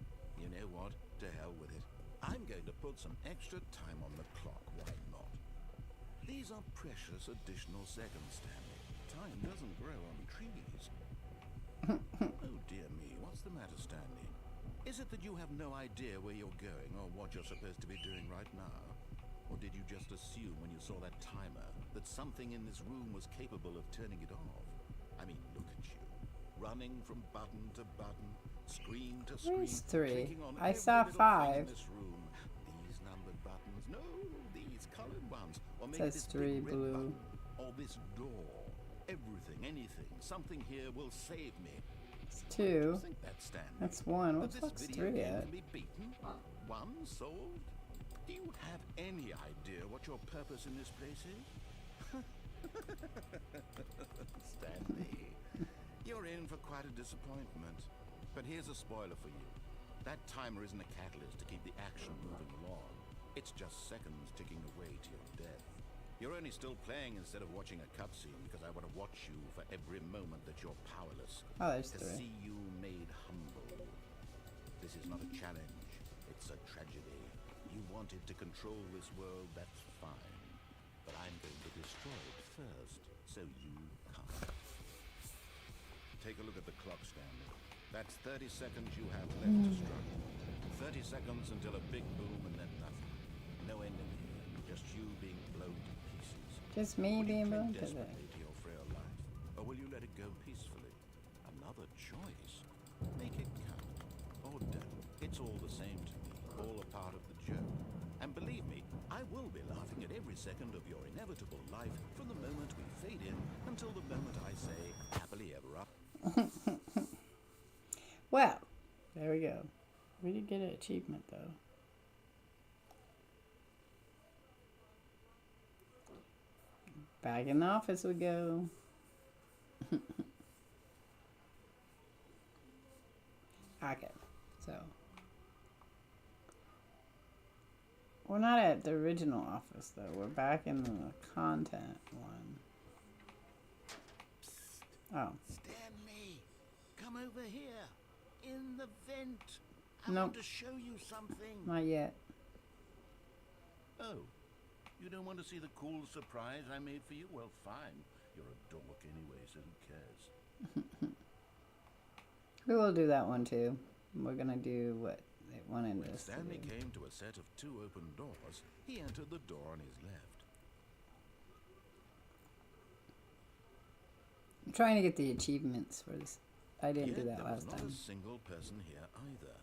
You know what? To hell with it. I'm going to put some extra time on the clock, why not? These are precious additional seconds, Stanley. Time doesn't grow on trees. Oh dear me, what's the matter, Stanley? Is it that you have no idea where you're going or what you're supposed to be doing right now? Or did you just assume when you saw that timer that something in this room was capable of turning it off? I mean, look at you. Running from button to button, screen to screen. Where's 3? clicking on I every saw little 5. thing in this room. These numbered buttons. No, these colored ones. Or maybe Says this 3 big red blue. button. Or this door. Everything, anything. Something here will save me. It's Why don't you 2. think that, Stanley? That's 1. What That the this fuck's video 3 game at? can be beaten? One solved? Do you have any idea what your purpose in this place is? Stanley, you're in for quite a disappointment. But here's a spoiler for you. That timer isn't a catalyst to keep the action moving along. It's just seconds ticking away to your death. You're only still playing instead of watching a cutscene because I want to watch you for every moment that you're powerless. Oh, there's To 3. see you made humble. This is not a challenge. It's a tragedy. You wanted to control this world, that's fine. But I'm going to destroy it first, so you can't. Take a look at the clock, Stanley. That's 30 seconds you have left to struggle. 30 seconds until a big boom and then nothing. No ending here. Just you being blown to pieces. Just me Will you being cling blown to that. desperately to your frail life, or will you let it go peacefully? Another choice. Make it count, or don't. It's all the same to me, all a part of the joke. And believe me, I will be laughing at every second of your inevitable life from the moment we fade in until the moment I say happily ever after. Well, there we go. We did get an achievement, though. Back in the office we go. Okay, so we're not at the original office though. We're back in the content one. Oh, Stanley, come over here. In the vent. I Nope. want to show you something. not yet. Oh, you don't want to see the cool surprise I made for you? Well, fine. You're a dork anyway, so who cares? We will do that one too. We're gonna do what they wanted When us to Stanley do. came to a set of 2 open doors, he entered the door on his left. I'm trying to get the achievements for this. I didn't do Yet that there was last not time. a single person here either.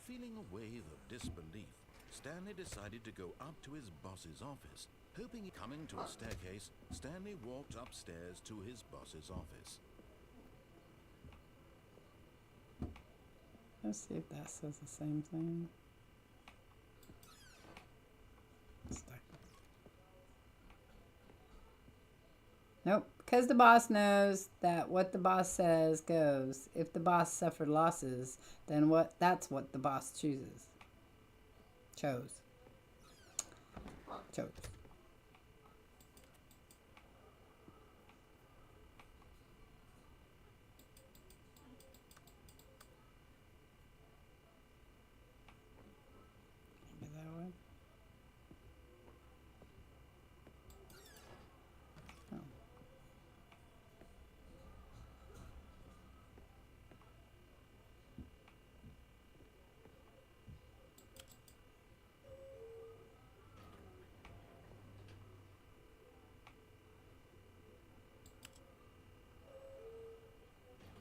Feeling a wave of disbelief, Stanley decided to go up to his boss's office. Hoping coming to a staircase, Stanley walked upstairs to his boss's office. Let's see if that says the same thing. Stuck. Nope, because the boss knows that what the boss says goes. If the boss suffered losses, then that's what the boss chooses. Chose.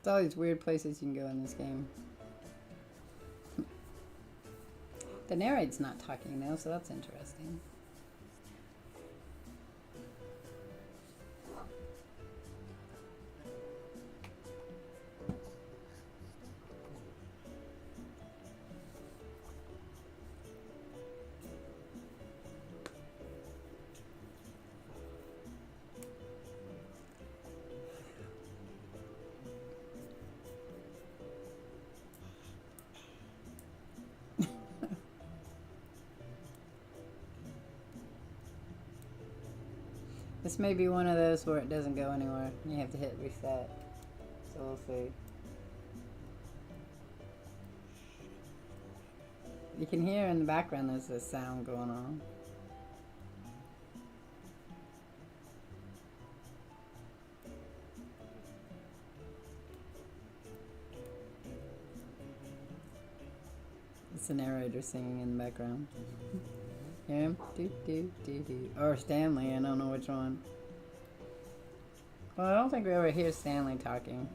It's all these weird places you can go in this game. The narrate's not talking though, so that's interesting. This may be one of those where it doesn't go anywhere. You have to hit reset. So we'll see. You can hear in the background there's a sound going on. It's the narrator singing in the background. Hear him? Do, do, do, do. Or Stanley, I don't know which one. Well, I don't think we ever hear Stanley talking.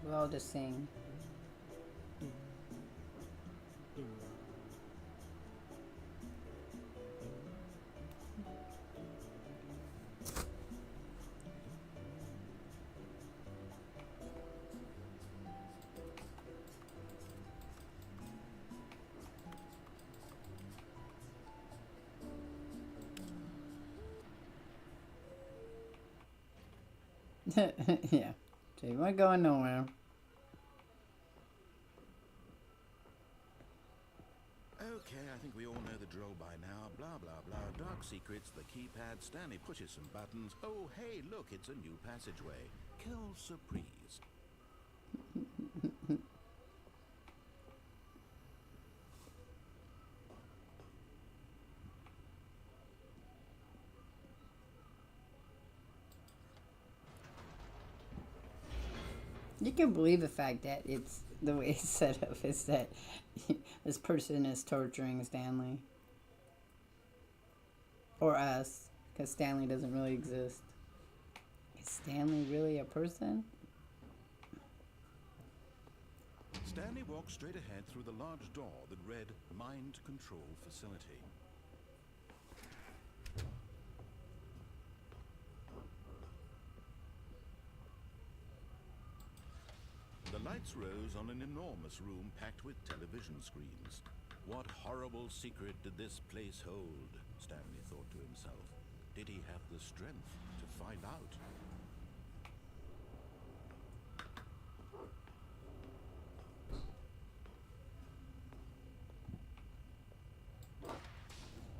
We'll all just sing. Yeah. So you weren't going nowhere. Okay, I think we all know the drill by now. Blah, blah, blah. Dark secrets, the keypad. Stanley pushes some buttons. Oh, hey, look, it's a new passageway. Kill surprise. You can believe the fact that it's the way it's set up is that this person is torturing Stanley. Or us, because Stanley doesn't really exist. Is Stanley really a person? Stanley walked straight ahead through the large door that read Mind Control Facility. The lights rose on an enormous room packed with television screens. What horrible secret did this place hold? Stanley thought to himself. Did he have the strength to find out?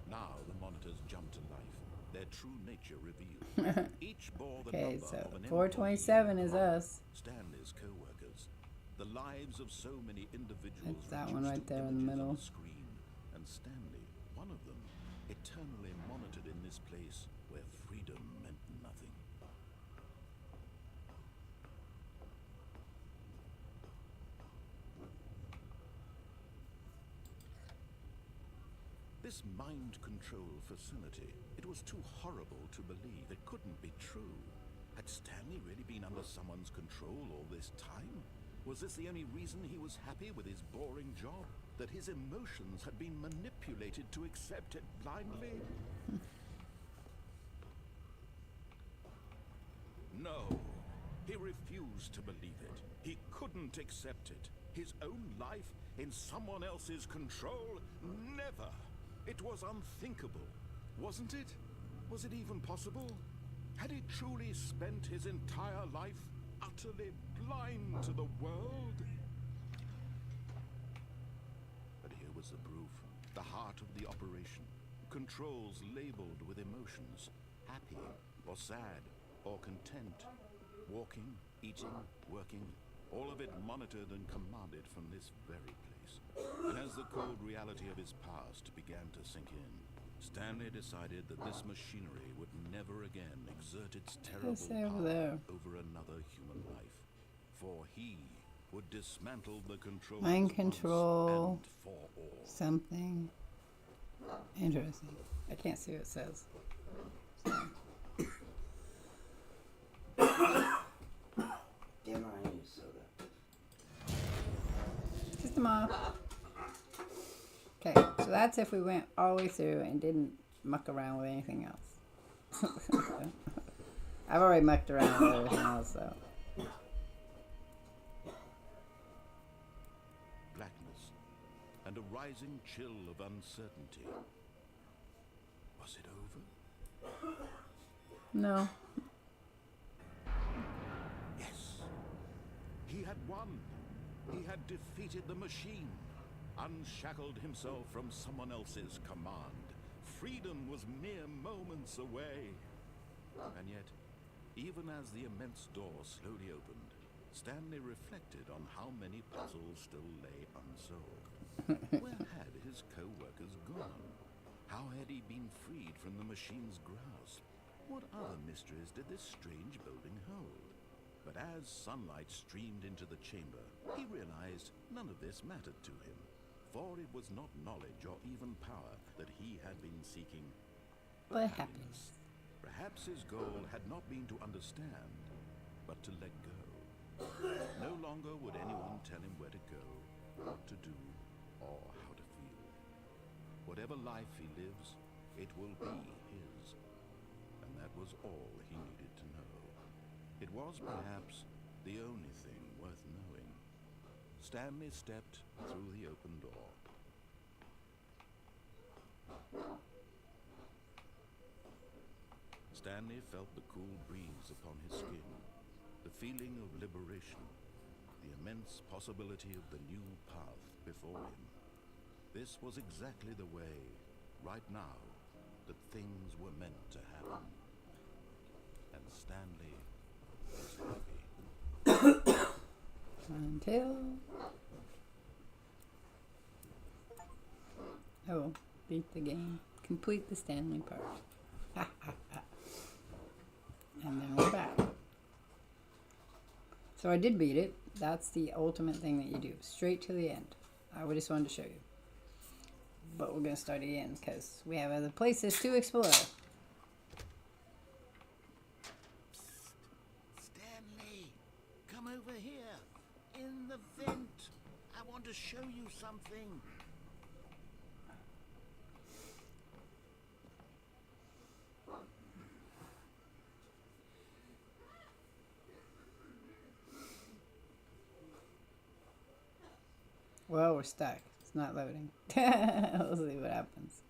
Now the monitors jumped to life, their true nature revealed. Each bore the Okay, number so of an 427 is us. Stanley's co-workers. The lives of so many individuals. That's that one reduced right to there in the images on middle. a screen, and Stanley, one of them, eternally monitored in this place where freedom meant nothing. This mind control facility, it was too horrible to believe. It couldn't be true. Had Stanley really been under someone's control all this time? Was this the only reason he was happy with his boring job? That his emotions had been manipulated to accept it blindly? No, he refused to believe it. He couldn't accept it. His own life in someone else's control? Never. It was unthinkable, wasn't it? Was it even possible? Had he truly spent his entire life utterly blind to the world? But here was the proof, the heart of the operation. Controls labeled with emotions, happy or sad or content. Walking, eating, working, all of it monitored and commanded from this very place. And as the cold reality of his past began to sink in, Stanley decided that this machinery would never again exert its terrible What's over power there? over another human life, for he would dismantle the control Mind control. and for all. Something interesting. I can't see what it says. Damn, I need soda. Just a mop. Okay, so that's if we went all the way through and didn't muck around with anything else. I've already mucked around with everything else, so. Blackness and a rising chill of uncertainty. Was it over? No. Yes. He had won. He had defeated the machine, unshackled himself from someone else's command. Freedom was mere moments away. And yet, even as the immense door slowly opened, Stanley reflected on how many puzzles still lay unsolved. Where had his co-workers gone? How had he been freed from the machine's grasp? What other mysteries did this strange building hold? But as sunlight streamed into the chamber, he realized none of this mattered to him, for it was not knowledge or even power that he had been seeking, But happiness. Perhaps his goal had not been to understand, but to let go. No longer would anyone tell him where to go, what to do, or how to feel. Whatever life he lives, it will be his. And that was all he needed to know. It was perhaps the only thing worth knowing. Stanley stepped through the open door. Stanley felt the cool breeze upon his skin, the feeling of liberation, the immense possibility of the new path before him. This was exactly the way, right now, that things were meant to happen. And Stanley was happy. Until... Oh, beat the game. Complete the Stanley part. And then we're back. So I did beat it. That's the ultimate thing that you do. Straight to the end. I just wanted to show you. But we're going to start again because we have other places to explore. Stanley, come over here. In the vent. I want to show you something. Well, we're stuck. It's not loading. We'll see what happens.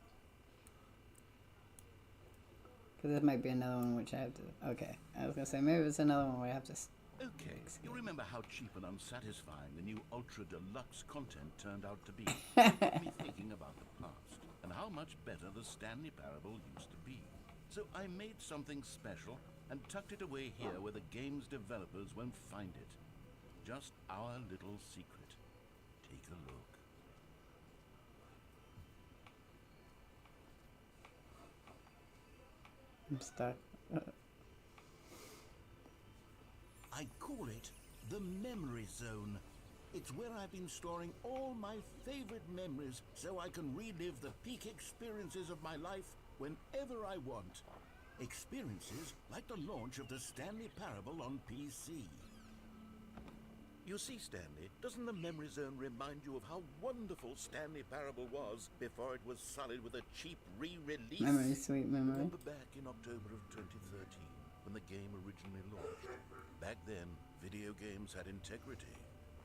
Because this might be another one which I have to... Okay. I was going to say, maybe it's another one where I have to... Okay, you remember how cheap and unsatisfying the new Ultra Deluxe content turned out to be? Got me thinking about the past and how much better the Stanley Parable used to be. So I made something special and tucked it away here where the game's developers won't find it. Just our little secret. Take a look. I'm stuck. I call it the Memory Zone. It's where I've been storing all my favorite memories so I can relive the peak experiences of my life whenever I want. Experiences like the launch of the Stanley Parable on PC. You see, Stanley, doesn't the Memory Zone remind you of how wonderful Stanley Parable was before it was sullied with a cheap re-release? Memory, sweet memory. Remember back in October of 2013, when the game originally launched? Back then, video games had integrity.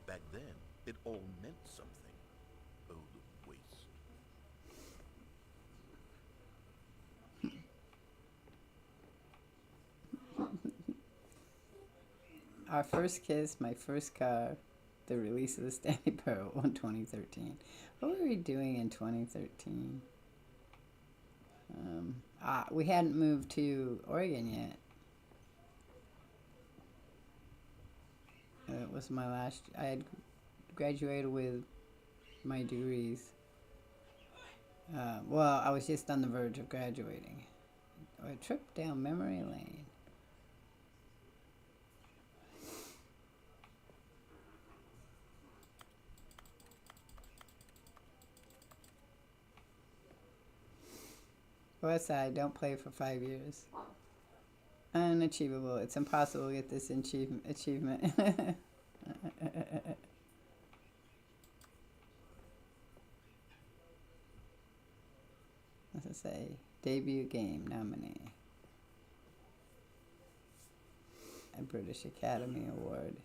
Back then, it all meant something. Oh, the waste. Our first kiss, my first car, the release of the Stanley Parable in 2013. What were we doing in 2013? We hadn't moved to Oregon yet. It was my last... I had graduated with my degrees. Well, I was just on the verge of graduating. A trip down memory lane. West Side, don't play for 5 years. Unachievable. It's impossible to get this achievement. Let's say debut game nominee. A British Academy Award.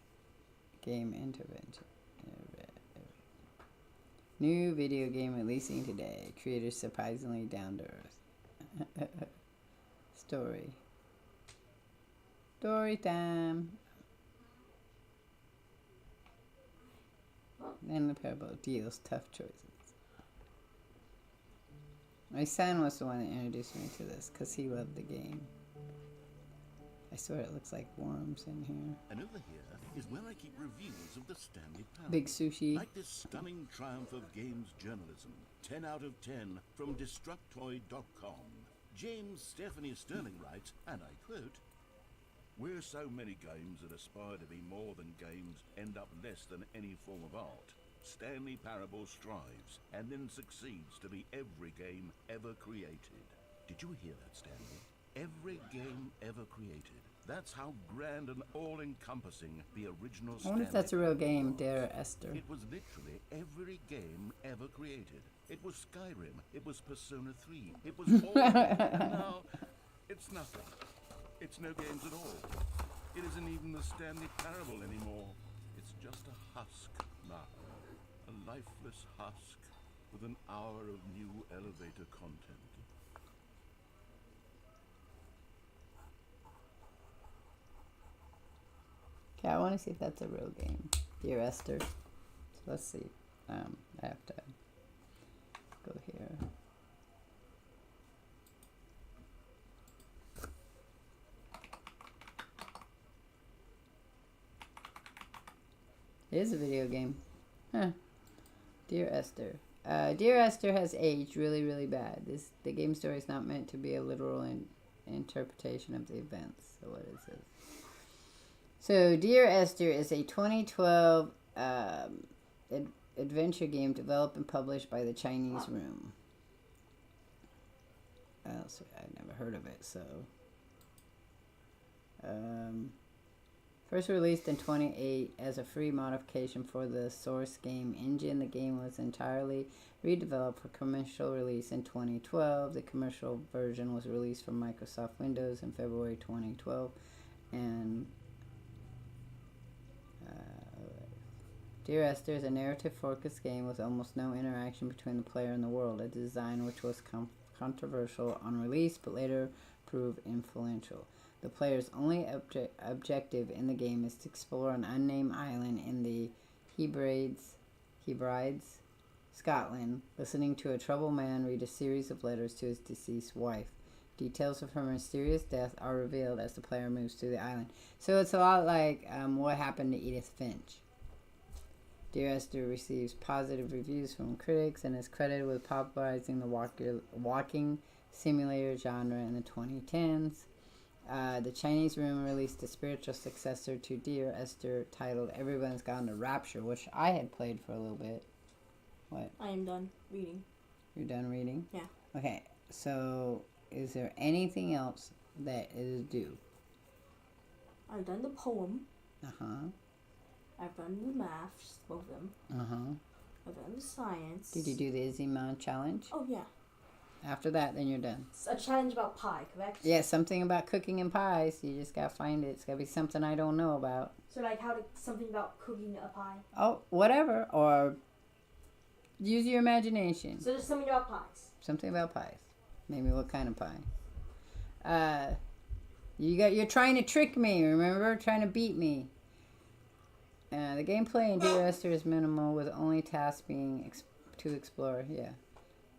Game intervention. New video game releasing today. Creators surprisingly down to earth. Story. Story time. And the parable deals tough choices. My son was the one that introduced me to this because he loved the game. I swear it looks like worms in here. And over here is where I keep reviews of the Stanley Parable. Big sushi. Like this stunning triumph of games journalism. 10 out of 10 from Destructoid.com. James Stephanie Sterling writes, and I quote, "Where so many games that aspire to be more than games end up less than any form of art, Stanley Parable strives and then succeeds to be every game ever created." Did you hear that, Stanley? Every game ever created. That's how grand and all-encompassing the original I wonder if that's a real game, Dear Esther. It was literally every game ever created. It was Skyrim. It was Persona 3. It was all of it. And now, it's nothing. It's no games at all. It isn't even the Stanley Parable anymore. It's just a husk now. A lifeless husk with an hour of new elevator content. Okay, I want to see if that's a real game. Dear Esther. So let's see. I have to go here. It is a video game. Huh. Dear Esther. Dear Esther has aged really, really bad. The game story is not meant to be a literal interpretation of the events. So what is this? So Dear Esther is a 2012 adventure game developed and published by the Chinese Room. So I've never heard of it, so... First released in 2008 as a free modification for the source game engine, the game was entirely redeveloped for commercial release in 2012. The commercial version was released for Microsoft Windows in February 2012. And Dear Esther is a narrative-focused game with almost no interaction between the player and the world, a design which was controversial on release but later proved influential. The player's only objective in the game is to explore an unnamed island in the Hebrides, Scotland, listening to a troubled man read a series of letters to his deceased wife. Details of her mysterious death are revealed as the player moves through the island. So it's a lot like What Happened to Edith Finch. Dear Esther receives positive reviews from critics and is credited with popularizing the walking simulator genre in the 2010s. The Chinese Room released a spiritual successor to Dear Esther titled Everyone's Gone to Rapture, which I had played for a little bit. What? I am done reading. You're done reading? Yeah. Okay, so is there anything else that is due? I've done the poem. Uh-huh. I've done the maths, both of them. Uh-huh. I've done the science. Did you do the Izzyman challenge? Oh, yeah. After that, then you're done. It's a challenge about pie, correct? Yeah, something about cooking and pies. You just gotta find it. It's gotta be something I don't know about. So, like, something about cooking a pie? Oh, whatever. Or use your imagination. So, just something about pies. Something about pies. Maybe what kind of pie. You're trying to trick me, remember? Trying to beat me. The gameplay in Dear Esther is minimal, with only tasks being to explore. Yeah.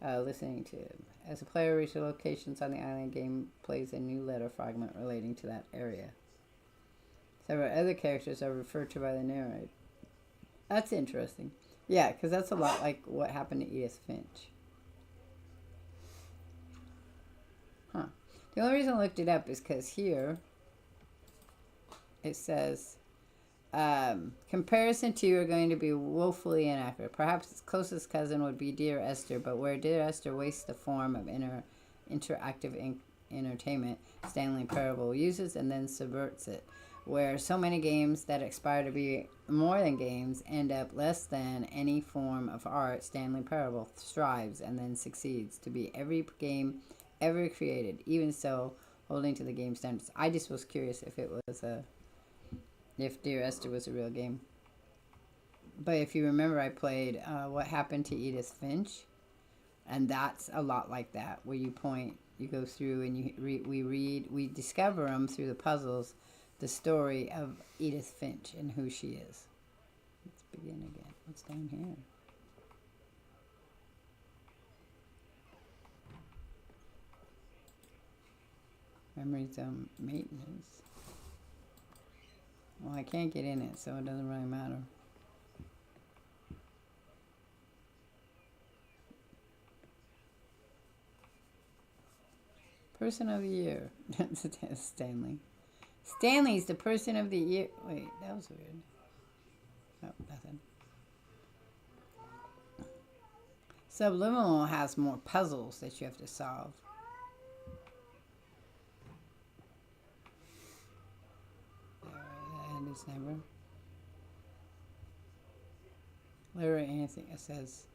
Listening to it. As a player reaches locations on the island, game plays a new letter fragment relating to that area. Several other characters are referred to by the narrator. That's interesting. Yeah, because that's a lot like What Happened to Edith Finch. The only reason I looked it up is because here it says comparison two are going to be woefully inaccurate. Perhaps its closest cousin would be Dear Esther, but where Dear Esther wastes the form of interactive entertainment, Stanley Parable uses and then subverts it. Where so many games that aspire to be more than games end up less than any form of art, Stanley Parable strives and then succeeds to be every game ever created. Even so, holding to the game standards. I just was curious if it was if Dear Esther was a real game. But if you remember, I played What Happened to Edith Finch, and that's a lot like that, where you go through and we discover them through the puzzles, the story of Edith Finch and who she is. Let's begin again. What's down here? Memories of maintenance. Well, I can't get in it, so it doesn't really matter. Person of the year. Stanley. Stanley's the person of the year. Wait, that was weird. Oh, nothing. Subliminal has more puzzles that you have to solve. And it's never. Literally anything. It says,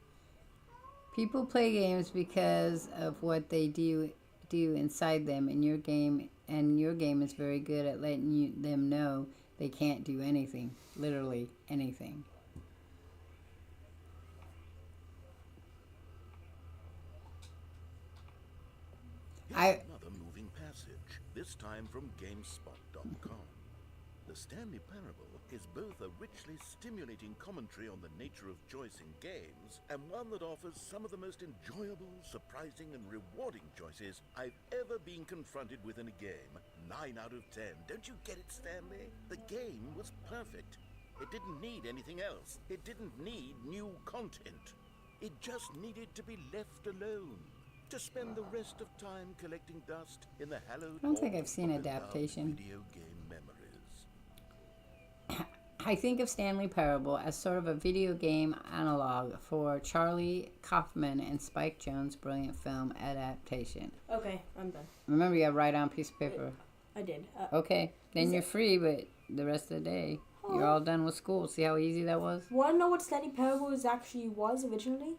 people play games because of what they do inside them, and your game is very good at letting them know they can't do anything, literally anything. Here's another moving passage, this time from GameSpot.com. The Stanley Parable is both a richly stimulating commentary on the nature of choice in games, and one that offers some of the most enjoyable, surprising, and rewarding choices I've ever been confronted with in a game. 9 out of 10. Don't you get it, Stanley? The game was perfect. It didn't need anything else. It didn't need new content. It just needed to be left alone, to spend the rest of time collecting dust in the hallowed I don't think halls I've seen of adaptation. video game memories. I think of Stanley Parable as sort of a video game analog for Charlie Kaufman and Spike Jonze's brilliant film adaptation. Okay, I'm done. Remember, you have to write on a piece of paper. I did. Okay, then you're free, but the rest of the day, you're all done with school. See how easy that was? Want to know what Stanley Parable was originally?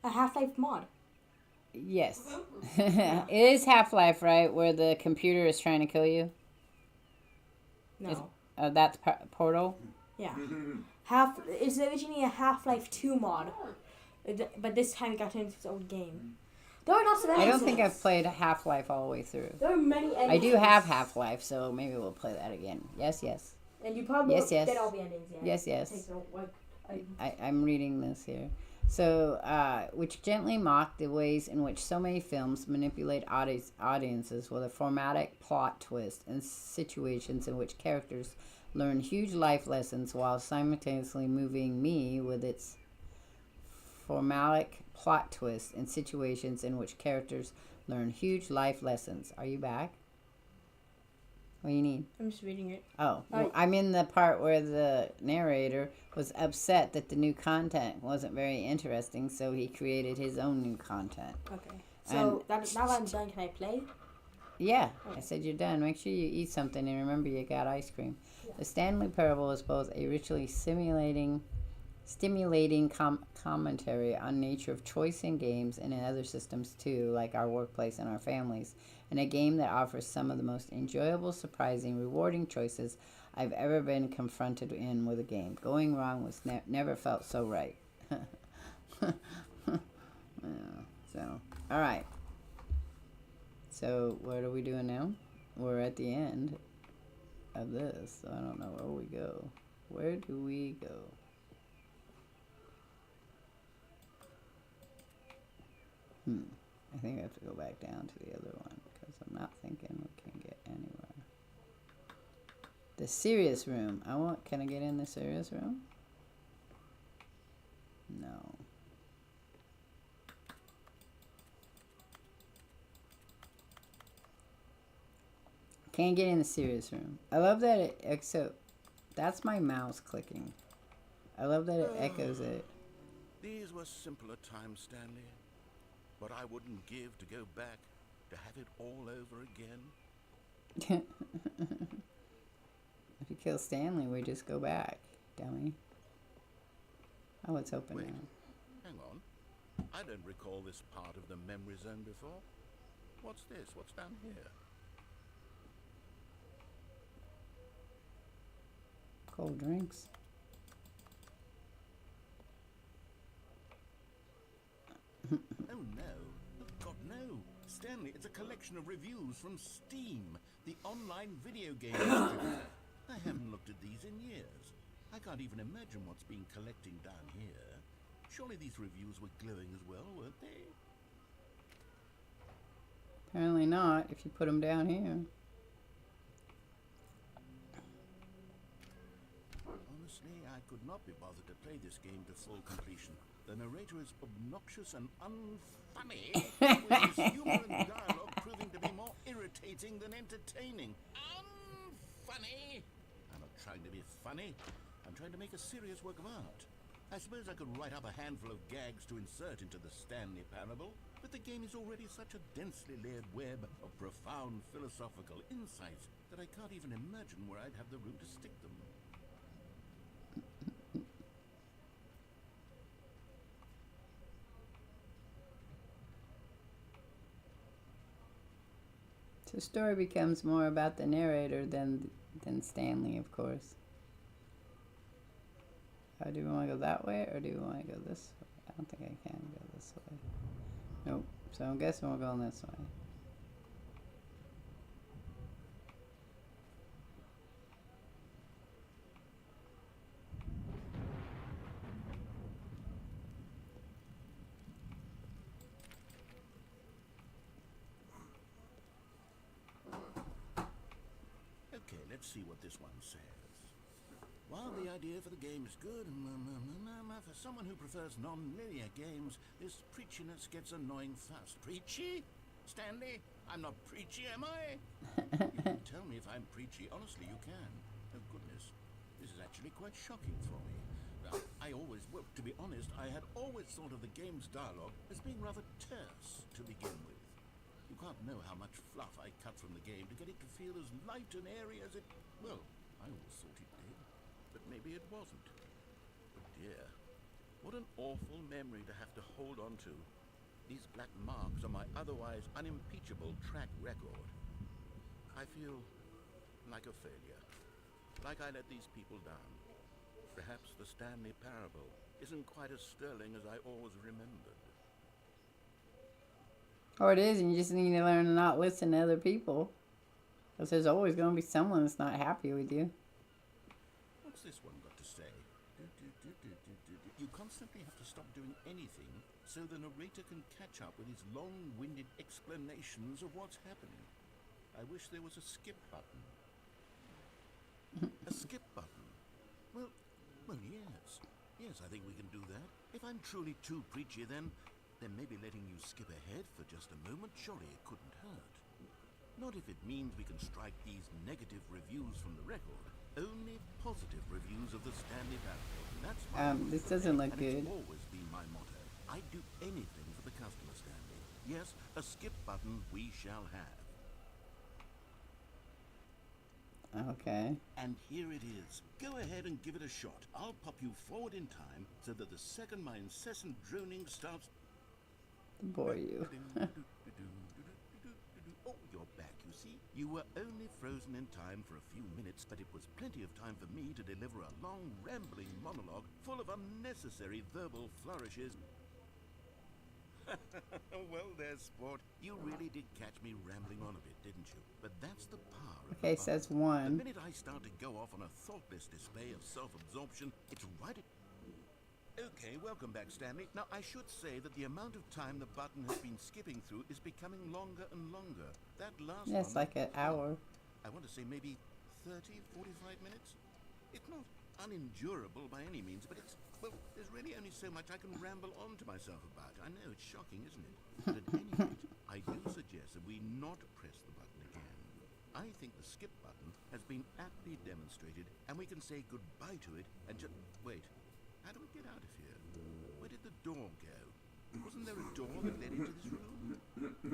A Half-Life mod. Yes. It is Half-Life, right? Where the computer is trying to kill you? No. That's Portal? Yeah. It's originally a Half-Life 2 mod. But this time it got into its own game. There are lots of I enemies. don't think I've played Half-Life all the way through. There are many enemies. I do have Half-Life, so maybe we'll play that again. Yes, yes. And you probably Yes, won't yes. get all the endings yet. Yes, yes. It takes I'm reading this here. So, which gently mock the ways in which so many films manipulate audiences with a formatic plot twist and situations in which characters learn huge life lessons while simultaneously moving me with its formatic plot twist and situations in which characters learn huge life lessons. Are you back? What do you need? I'm just reading it. Oh, well, I'm in the part where the narrator was upset that the new content wasn't very interesting, so he created his own new content. Okay. So now that I'm done, can I play? Yeah, I said you're done. Make sure you eat something and remember you got ice cream. Yeah. The Stanley Parable is both a richly stimulating commentary on nature of choice in games and in other systems too, like our workplace and our families, and a game that offers some of the most enjoyable, surprising, rewarding choices I've ever been confronted in with a game. Going wrong was never felt so right. So, all right. So, what are we doing now? We're at the end of this, so I don't know where we go. Where do we go? I think I have to go back down to the other one because I'm not thinking we can get anywhere. The serious room. Can I get in the serious room? No. Can't get in the serious room. I love that it, so that's my mouse clicking. I love that it echoes it. These were simpler times, Stanley. But I wouldn't give to go back, to have it all over again. If you kill Stanley, we just go back, dummy. Oh, it's open Wait, now. hang on. I don't recall this part of the memory zone before. What's this? What's down here? Cold drinks. Oh no. Oh God, no. Stanley, it's a collection of reviews from Steam, the online video game distributor. I haven't looked at these in years. I can't even imagine what's been collecting down here. Surely these reviews were glowing as well, weren't they? Apparently not, if you put them down here. Honestly, I could not be bothered to play this game to full completion. The narrator is obnoxious and unfunny, with his humor and dialogue proving to be more irritating than entertaining. Unfunny! I'm not trying to be funny. I'm trying to make a serious work of art. I suppose I could write up a handful of gags to insert into the Stanley Parable, but the game is already such a densely layered web of profound philosophical insights that I can't even imagine where I'd have the room to stick them. So the story becomes more about the narrator than Stanley, of course. Do we want to go that way, or do we want to go this way? I don't think I can go this way. Nope. So I'm guessing we're going this way. Okay, let's see what this one says. While the idea for the game is good, for someone who prefers non-linear games, this preachiness gets annoying fast. Preachy? Stanley? I'm not preachy, am I? You can tell me if I'm preachy. Honestly, you can. Oh, goodness. This is actually quite shocking for me. Well, to be honest, I had always thought of the game's dialogue as being rather terse to begin with. You can't know how much fluff I cut from the game to get it to feel as light and airy as it... Well, I always thought it did. But maybe it wasn't. But dear, what an awful memory to have to hold on to. These black marks are my otherwise unimpeachable track record. I feel like a failure. Like I let these people down. Perhaps the Stanley Parable isn't quite as sterling as I always remembered. Or it is, and you just need to learn to not listen to other people. Because there's always going to be someone that's not happy with you. What's this one got to say? You constantly have to stop doing anything so the narrator can catch up with his long-winded explanations of what's happening. I wish there was a skip button. A skip button? Well, yes. Yes, I think we can do that. If I'm truly too preachy, then maybe letting you skip ahead for just a moment, surely it couldn't hurt. Not if it means we can strike these negative reviews from the record. Only positive reviews of the Stanley Parable. That's my This doesn't look and good. It's always been my motto. I'd do anything for the customer, Stanley. Yes, a skip button we shall have. Okay. And here it is. Go ahead and give it a shot. I'll pop you forward in time so that the second my incessant droning starts... Bore you. Oh, you're back, you see. You were only frozen in time for a few minutes, but it was plenty of time for me to deliver a long, rambling monologue full of unnecessary verbal flourishes. Well, there's sport. You really did catch me rambling on a bit, didn't you? But that's the power of Okay, the says button. one. The minute I start to go off on a thoughtless display of self-absorption, it's right at... Okay, welcome back, Stanley. Now, I should say that the amount of time the button has been skipping through is becoming longer and longer. That last Yeah, it's one... like an hour. I want to say maybe 30, 45 minutes? It's not unendurable by any means, but it's... Well, there's really only so much I can ramble on to myself about. I know, it's shocking, isn't it? But at any rate, I do suggest that we not press the button again. I think the skip button has been aptly demonstrated, and we can say goodbye to it and just... Wait, how do we get out of here? Where did the door go? Wasn't there a door that led into this room?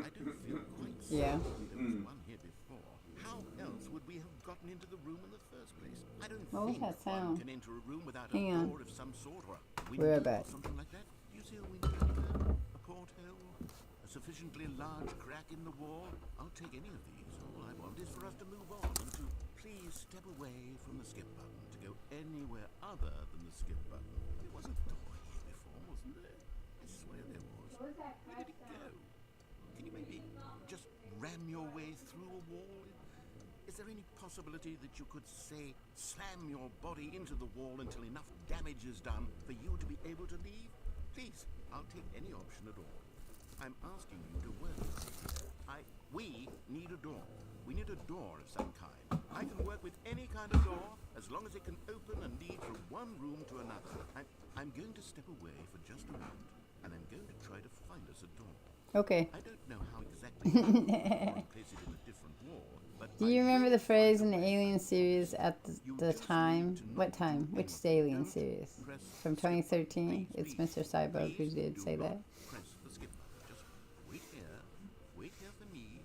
I don't feel quite Yeah. certain there was one here before. How else would we have gotten into the room in the first place? I don't What was think that one sound? can enter a room without Hang a on. door of some sort, or a We're window back. or something like that. Do you see a window anywhere? A porthole? A sufficiently large crack in the wall? I'll take any of these. All I want is for us to move on and to please step away from the skip button to go anywhere other than the skip button. There was a door here before, wasn't there? I swear there was. Where did it go? Can you maybe just ram your way through a wall? Is there any possibility that you could, say, slam your body into the wall until enough damage is done for you to be able to leave? Please, I'll take any option at all. I'm asking you to work with me. We need a door. We need a door of some kind. I can work with any kind of door as long as it can open and lead from one room to another. I'm going to step away for just a moment, and I'm going to try to find us a door. Okay. I don't know how exactly to place it in a different wall, but Do you remember the phrase in the Alien series at the time? What time? Which Alien series? From 2013? It's Mr. Cyborg who did say that. Press the skip button. Just wait here for me,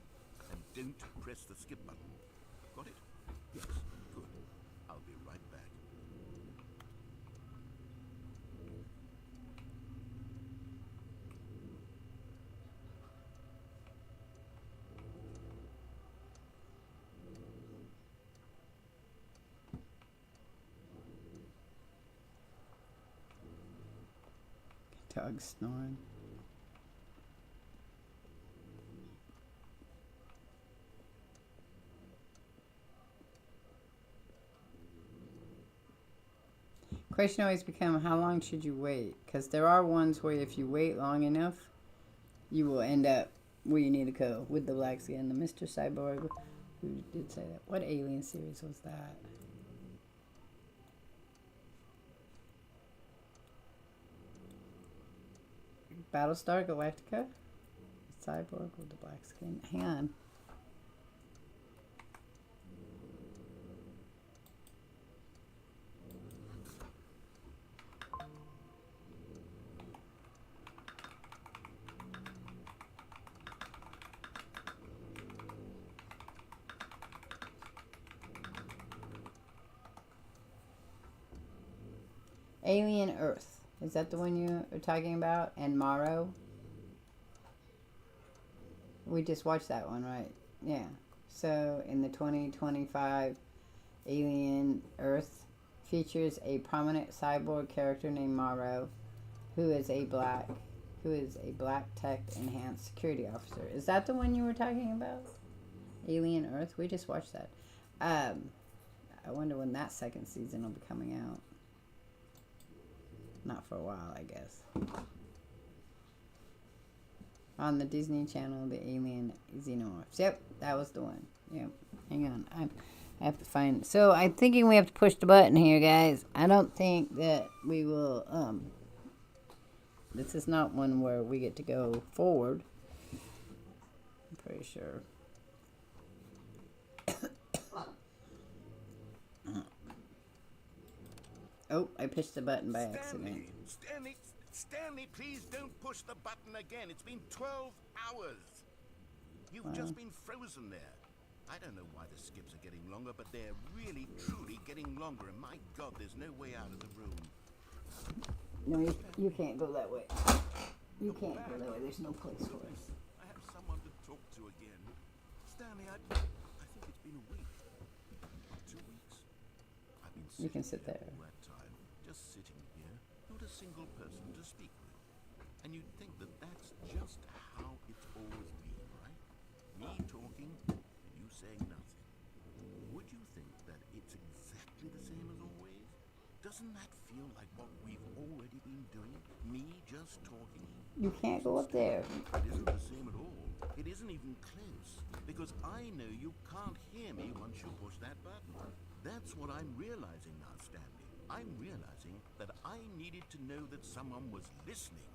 and don't press the skip button. Got it? Yes, good. I'll be right back. Dog snoring. Question always becomes, how long should you wait? Because there are ones where if you wait long enough, you will end up where you need to go with the black skin. The Mr. Cyborg who did say that. What Alien series was that? Battlestar Galactica? Cyborg with the black skin. Hang on. Alien Earth. Is that the one you are talking about? And Morrow? We just watched that one, right? Yeah. So, in the 2025 Alien Earth features a prominent cyborg character named Morrow, who is a black tech enhanced security officer. Is that the one you were talking about? Alien Earth? We just watched that. I wonder when that second season will be coming out. Not for a while, I guess. On the Disney Channel, the Alien Xenomorphs. Yep, that was the one. Yep. Hang on. I have to find... So, I'm thinking we have to push the button here, guys. I don't think that we will... This is not one where we get to go forward. I'm pretty sure. Oh, I pushed the button by accident. Stanley, please don't push the button again. It's been 12 hours. You've just been frozen there. I don't know why the skips are getting longer, but they're really, truly getting longer. And my God, there's no way out of the room. No, you can't go that way. You can't go that way. There's no place for us. I have someone to talk to again. Stanley, I think it's been a week. 2 weeks. I've been You can sit here there. all that time, just sitting here, not a single person to speak with. And you'd think that that's just how it's always been, right? Me talking, you saying nothing. Would you think that it's exactly the same as always? Doesn't that feel like what we've already been doing? Me just talking? You can't go up there. It isn't the same at all. It isn't even close. Because I know you can't hear me once you push that button. That's what I'm realizing now, Stanley. I'm realizing that I needed to know that someone was listening.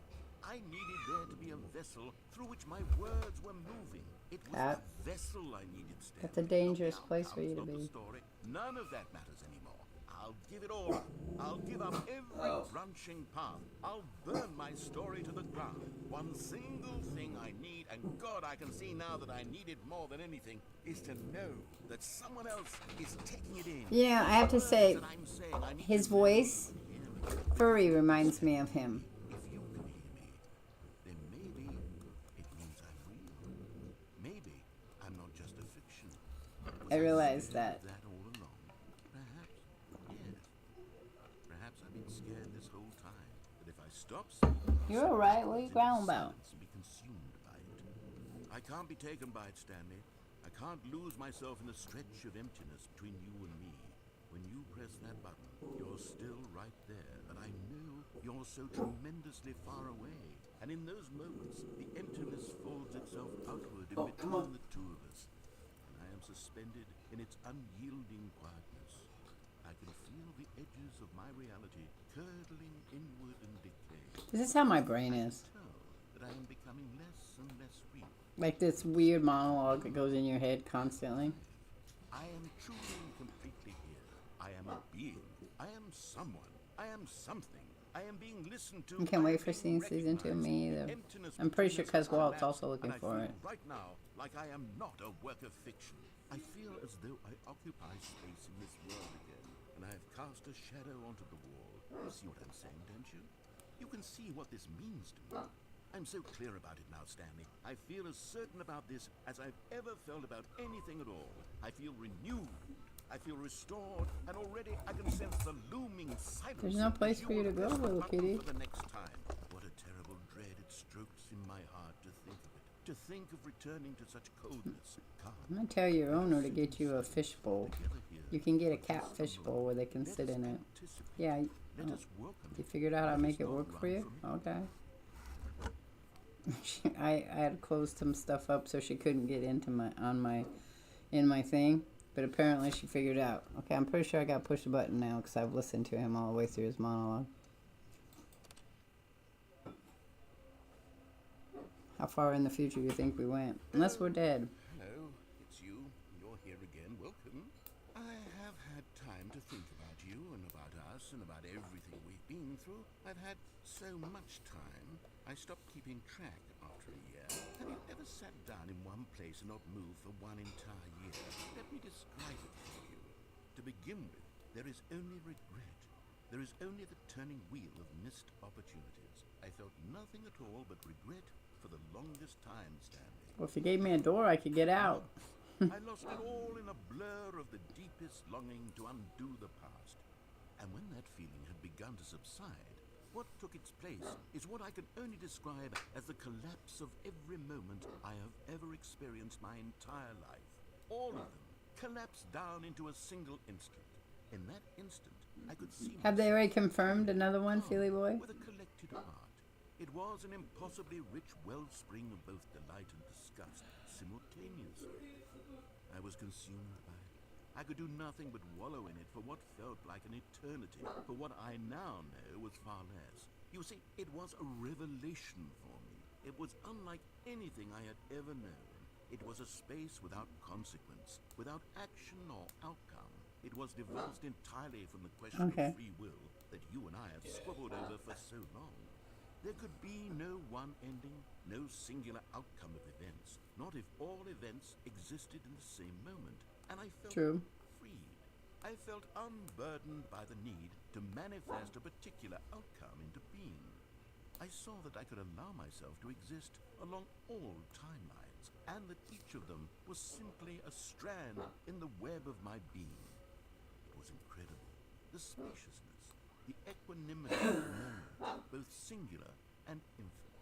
I needed there to be a vessel through which my words were moving. It was That- the vessel I needed, Stanley. That's a dangerous Not the place for you to outcomes, not be. the story. None of that matters anymore. I'll give it all up. I'll give up every branching path. I'll burn my story to the ground. One single thing I need, and God, I can see now that I need it more than anything, is to know that someone else is taking it in. Yeah, I have to say, That I'm saying I need his to know voice, and hear me. Furry, reminds me of him. If you can hear me, then maybe it means I'm real. Maybe I'm not just a fiction. Was I realized scared that. of that all along? Perhaps, yes. Perhaps I've been scared this whole time. That if I stop speaking, You're alright. What are you growling about? silence and be consumed by it. I can't be taken by it, Stanley. I can't lose myself in the stretch of emptiness between you and me. When you press that button, you're still right there, but I know you're so tremendously far away. And in those moments, the emptiness folds itself outward in between the two of us. And I am suspended in its unyielding quietness. I can feel the edges of my reality curdling inward and decay. This is how my brain is. Tell that I am becoming less and less real. Like this weird monologue that goes in your head constantly. I am truly and completely here. I am a being. I am someone. I am something. I am being listened to. I can't I wait am for being season 2 of me recognized. either. The emptiness I'm pretty sure between us has Walt's collapsed, also looking and I for feel it. right now like I am not a work of fiction. I feel as though I occupy space in this world again, and I have cast a shadow onto the wall. You see what I'm saying, don't you? You can see what this means to me. I'm so clear about it now, Stanley. I feel as certain about this as I've ever felt about anything at all. I feel renewed. I feel restored, and already I can sense the looming silence. There's no place as for you to will go, press the little button kitty. For the next time. What a terrible dread it strokes in my heart to think of it. To think of returning to such coldness, calm. I'm gonna tell your owner to get you a fish bowl. Together here. You can get a cat fish bowl where they can Let sit us in it. anticipate. Yeah, Let oh, us welcome you it. figured out how to Let make us it not work run for you? from it. Okay. I had closed some stuff up so she couldn't get into in my thing, but apparently she figured out. Okay, I'm pretty sure I got to push the button now because I've listened to him all the way through his monologue. How far in the future do you think we went? Unless we're dead. Hello, it's you. You're here again. Welcome. I have had time to think about you and about us and about everything we've been through. I've had so much time. I stopped keeping track after a year. Have you ever sat down in one place and not moved for one entire year? Let me describe it for you. To begin with, there is only regret. There is only the turning wheel of missed opportunities. I felt nothing at all but regret for the longest time, Stanley. Well, if you gave me a door, I could get out. I lost it all in a blur of the deepest longing to undo the past. And when that feeling had begun to subside, what took its place is what I can only describe as the collapse of every moment I have ever experienced my entire life. All of them collapsed down into a single instant. In that instant, I could see Have they myself already confirmed another one, calm Feely Boy? with a collected heart. It was an impossibly rich wellspring of both delight and disgust simultaneously. I was consumed by it. I could do nothing but wallow in it for what felt like an eternity, for what I now know was far less. You see, it was a revelation for me. It was unlike anything I had ever known. It was a space without consequence, without action or outcome. It was divorced entirely from the question Okay. of free will that you and I have squabbled over for so long. There could be no one ending, no singular outcome of events, not if all events existed in the same moment. And I felt True. freed. I felt unburdened by the need to manifest a particular outcome into being. I saw that I could allow myself to exist along all timelines, and that each of them was simply a strand in the web of my being. It was incredible. The spaciousness, the equanimity of the moment, both singular and infinite.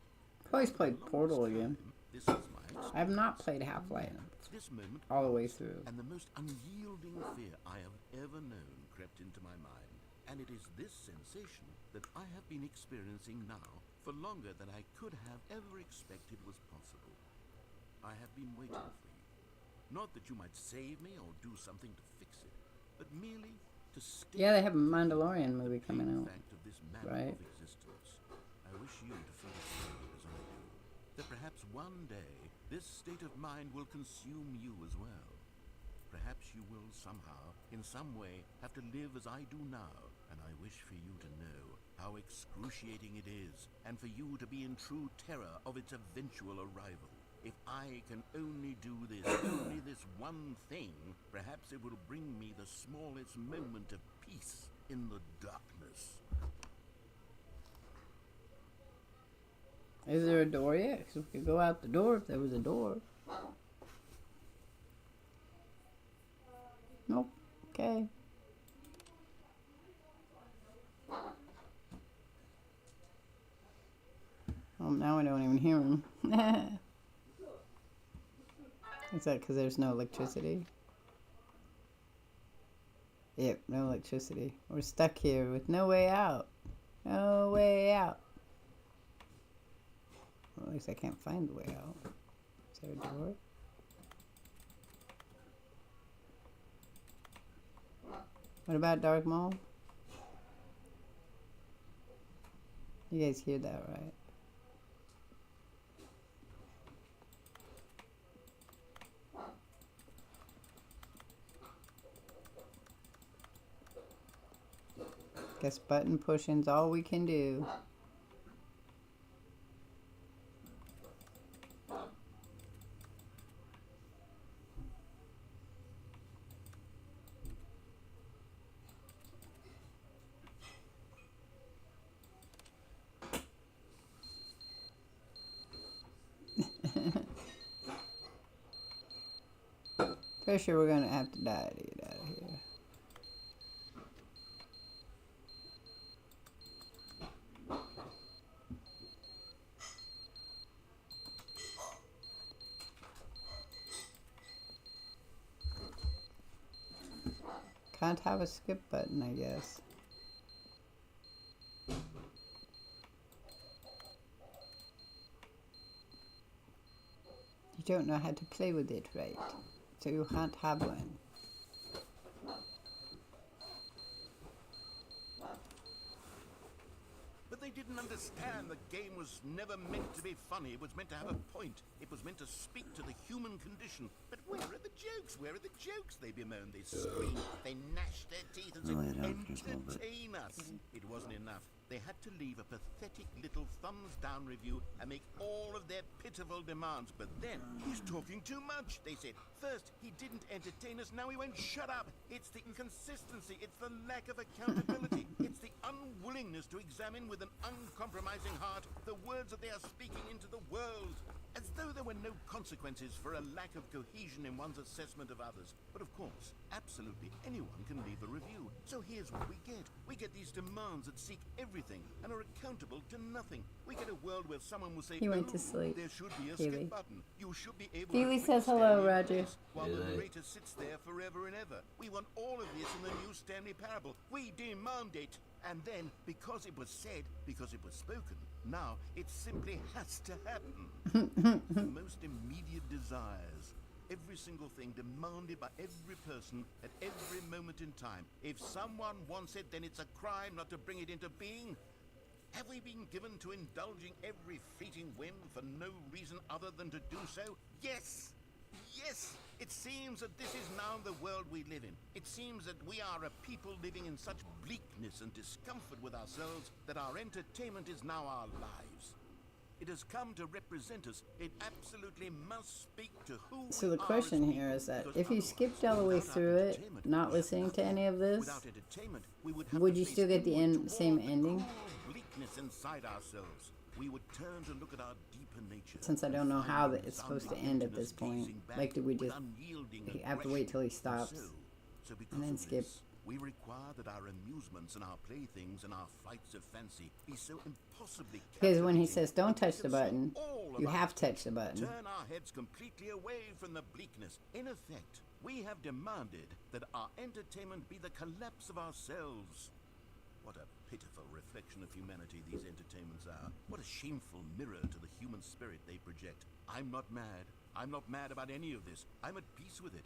I've always played For the Portal longest again. time, this was my I have not experience. played Half-Life This moment all the way was, through. and the most unyielding fear I have ever known crept into my mind. And it is this sensation that I have been experiencing now for longer than I could have ever expected was possible. I have been waiting for you. Not that you might save me or do something to fix it, but merely to stay. Yeah, they have a Mandalorian movie coming out. Fact of this manner right? of existence. I wish you to feel the same as I do. that perhaps one day this state of mind will consume you as well. Perhaps you will somehow, in some way, have to live as I do now, and I wish for you to know how excruciating it is, and for you to be in true terror of its eventual arrival. If I can only do this, only this one thing, perhaps it will bring me the smallest moment of peace in the darkness. Is there a door yet? 'Cause we could go out the door if there was a door. Nope. Okay. Well, now I don't even hear him. Is that because there's no electricity? Yep, no electricity. We're stuck here with no way out. No way out. Well, at least I can't find the way out. Is there a door? What about Dark Maul? You guys hear that, right? Guess button pushing's all we can do. Pretty sure we're gonna have to die to get out of here. Can't have a skip button, I guess. You don't know how to play with it right, so you can't have one. But they didn't understand the game was never meant to be funny. It was meant to have a point. It was meant to speak to the human condition. But where are the jokes? Where are the jokes? They bemoaned, they screamed, they gnashed their teeth and said, entertain us. It wasn't enough. They had to leave a pathetic little thumbs-down review and make all of their pitiful demands. But then, he's talking too much, they said. First, he didn't entertain us, now he won't shut up. It's the inconsistency, it's the lack of accountability, it's the unwillingness to examine with an uncompromising heart the words that they are speaking into the world. As though there were no consequences for a lack of cohesion in one's assessment of others. But of course, absolutely anyone can leave a review. So here's what we get. We get these demands that seek everything and are accountable to nothing. We get a world where someone will say, He went to sleep. There should be a Keely. skip button. You should be able Keely to says quit hello, Stanley Roger. while the narrator sits there forever and ever. We want all of this in the new Stanley parable. We demand it. And then, because it was said, because it was spoken, now it simply has to happen. The most immediate desires, every single thing demanded by every person at every moment in time. If someone wants it, then it's a crime not to bring it into being. Have we been given to indulging every fleeting whim for no reason other than to do so? Yes! Yes! It seems that this is now the world we live in. It seems that we are a people living in such bleakness and discomfort with ourselves that our entertainment is now our lives. It has come to represent us. It absolutely must speak to who So we the are question as here people, is that because if you otherwise, skipped all the way without our through it, entertainment, not we are listening to nothing. any of this, Without entertainment, we would have would to you face still get the inward same toward the ending? cruel bleakness inside ourselves. We would turn to look at our deeper nature. Since I don't know and how find it's supposed to resounding end at emptiness this point, gazing back like did we with just unyielding have to wait till he aggression. And stops so because and then of skip? this, we require that our amusements and our playthings and our flights of fancy be so impossibly Because when he captivating says don't that we touch the consume button, all of you our have touched the button. turn our heads completely away from the bleakness. In effect, we have demanded that our entertainment be the collapse of ourselves. What a pitiful reflection of humanity these entertainments are. What a shameful mirror to the human spirit they project. I'm not mad. I'm not mad about any of this. I'm at peace with it.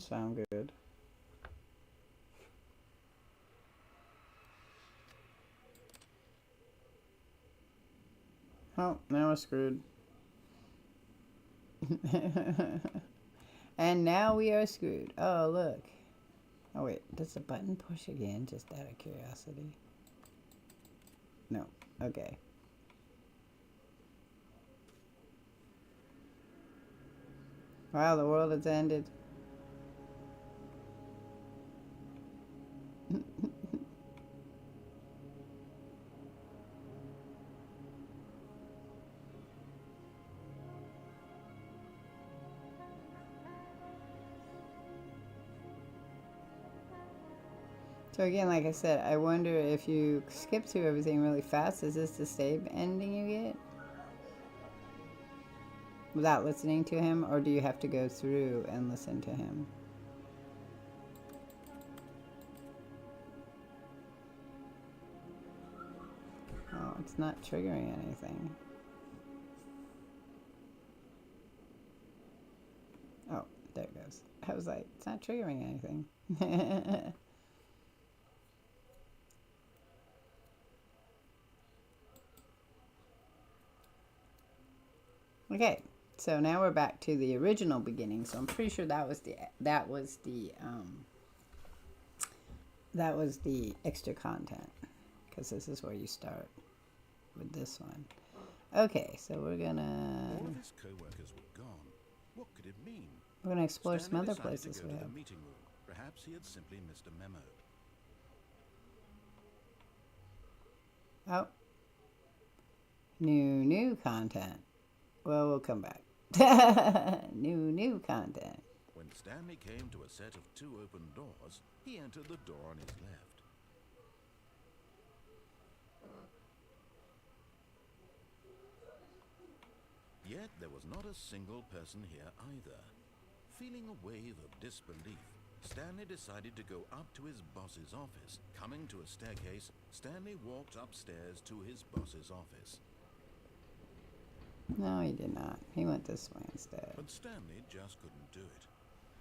Sound good. Oh, now we're screwed. And now we are screwed. Oh, look. Oh, wait. Does the button push again? Just out of curiosity. No. Okay. Wow, the world has ended. So again, like I said, I wonder if you skip through everything really fast, is this the save ending you get? Without listening to him, or do you have to go through and listen to him? Oh, it's not triggering anything. Oh, there it goes. I was like, it's not triggering anything. Okay, so now we're back to the original beginning. So I'm pretty sure that was the extra content, because this is where you start with this one. Okay, so we're gonna All of his co-workers were gone. What could it mean? we're gonna explore some Stanley other decided places to go we to have. the meeting room. Perhaps he had simply missed a memo. Oh, new content. Well, we'll come back. New content. When Stanley came to a set of 2 open doors, he entered the door on his left. Yet there was not a single person here either. Feeling a wave of disbelief, Stanley decided to go up to his boss's office. Coming to a staircase, Stanley walked upstairs to his boss's office. No, he did not. He went this way instead. But Stanley just couldn't do it.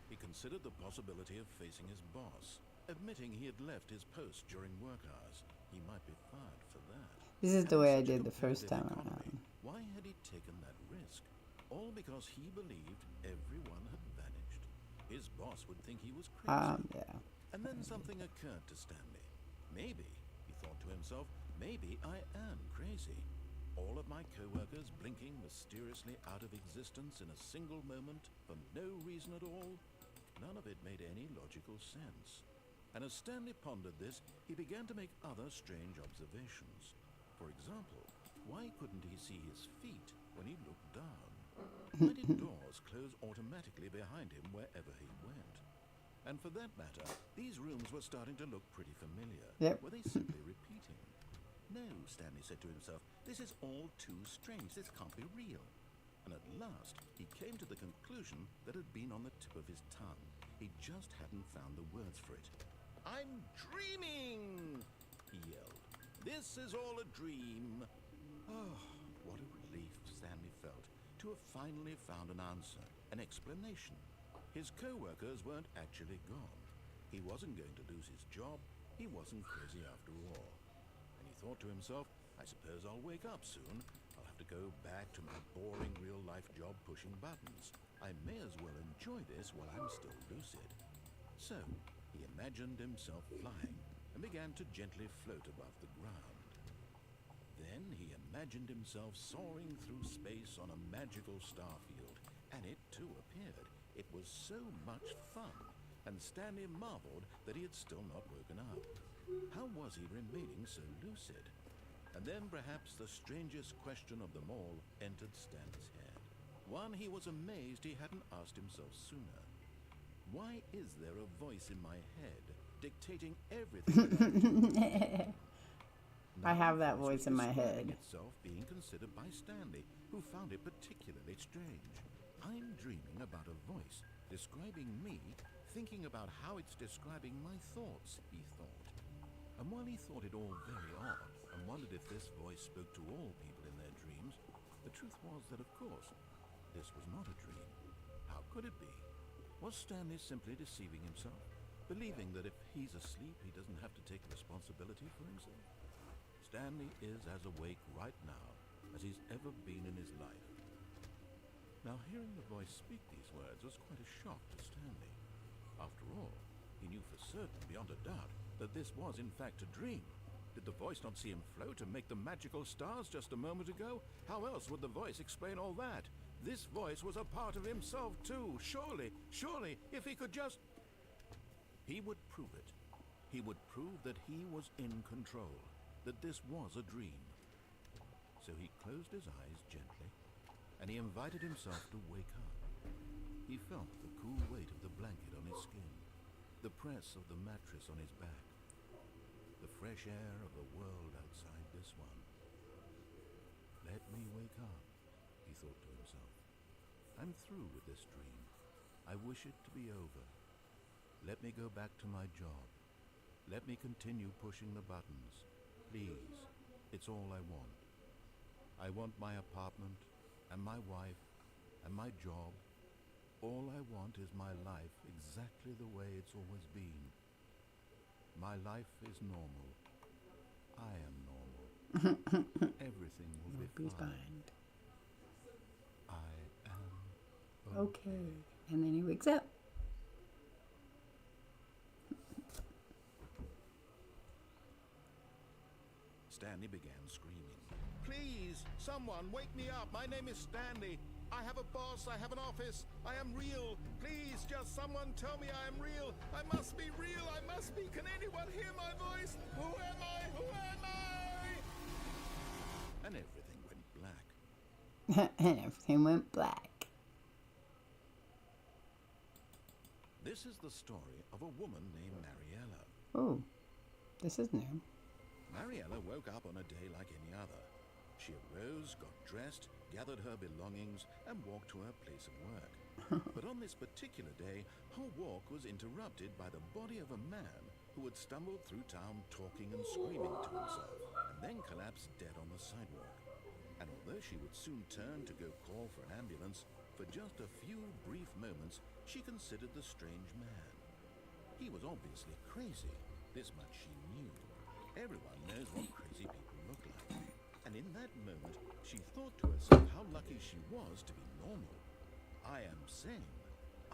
He considered the possibility of facing his boss, admitting he had left his post during work hours. He might be fired for that. This is the And way I in such did a the first time competitive around. economy, why had he taken that risk? All because he believed everyone had vanished. His boss would think he was crazy. Yeah. And then something occurred to Stanley. Maybe, he thought to himself, maybe I am crazy. All of my co-workers blinking mysteriously out of existence in a single moment for no reason at all. None of it made any logical sense. And as Stanley pondered this, he began to make other strange observations. For example, why couldn't he see his feet when he looked down? Why did doors close automatically behind him wherever he went? And for that matter, these rooms were starting to look pretty familiar. Yep. Were they simply repeating? No, Stanley said to himself, this is all too strange. This can't be real. And at last, he came to the conclusion that had been on the tip of his tongue. He just hadn't found the words for it. I'm dreaming, he yelled. This is all a dream. Oh, what a relief Stanley felt to have finally found an answer, an explanation. His co-workers weren't actually gone. He wasn't going to lose his job. He wasn't crazy after all. And he thought to himself, I suppose I'll wake up soon. I'll have to go back to my boring real-life job pushing buttons. I may as well enjoy this while I'm still lucid. So, he imagined himself flying and began to gently float above the ground. Then he imagined himself soaring through space on a magical starfield, and it too appeared. It was so much fun, and Stanley marveled that he had still not woken up. How was he remaining so lucid? And then perhaps the strangest question of them all entered Stanley's head. One he was amazed he hadn't asked himself sooner. Why is there a voice in my head dictating everything that I do? I have that Now the voice in my describing head. itself being considered by Stanley, who found it particularly strange. I'm dreaming about a voice describing me, thinking about how it's describing my thoughts, he thought. And while he thought it all very odd, and wondered if this voice spoke to all people in their dreams, the truth was that, of course, this was not a dream. How could it be? Was Stanley simply deceiving himself, believing that if he's asleep, he doesn't have to take responsibility for himself? Stanley is as awake right now as he's ever been in his life. Now, hearing the voice speak these words was quite a shock to Stanley. After all, he knew for certain, beyond a doubt, that this was in fact a dream. Did the voice not see him float and make the magical stars just a moment ago? How else would the voice explain all that? This voice was a part of himself too. Surely, if he could just... He would prove it. He would prove that he was in control, that this was a dream. So he closed his eyes gently, and he invited himself to wake up. He felt the cool weight of the blanket on his skin, the press of the mattress on his back, the fresh air of the world outside this one. Let me wake up, he thought to himself. I'm through with this dream. I wish it to be over. Let me go back to my job. Let me continue pushing the buttons. Please, it's all I want. I want my apartment, and my wife, and my job. All I want is my life exactly the way it's always been. My life is normal. I am normal. Everything will be fine. I am Okay. And then he wakes up. Stanley began screaming. Please, someone, wake me up. My name is Stanley. I have a boss. I have an office. I am real. Please, just someone tell me I am real. I must be real. I must be. Can anyone hear my voice? Who am I? Who am I? And everything went black. And everything went black. This is the story of a woman named Mariella. Oh, this is new. Mariella woke up on a day like any other. She arose, got dressed, gathered her belongings, and walked to her place of work. But on this particular day, her walk was interrupted by the body of a man who had stumbled through town talking and screaming to himself, and then collapsed dead on the sidewalk. And although she would soon turn to go call for an ambulance, for just a few brief moments, she considered the strange man. He was obviously crazy. This much she knew. Everyone knows what crazy people look like. And in that moment, she thought to herself how lucky she was to be normal. I am sane.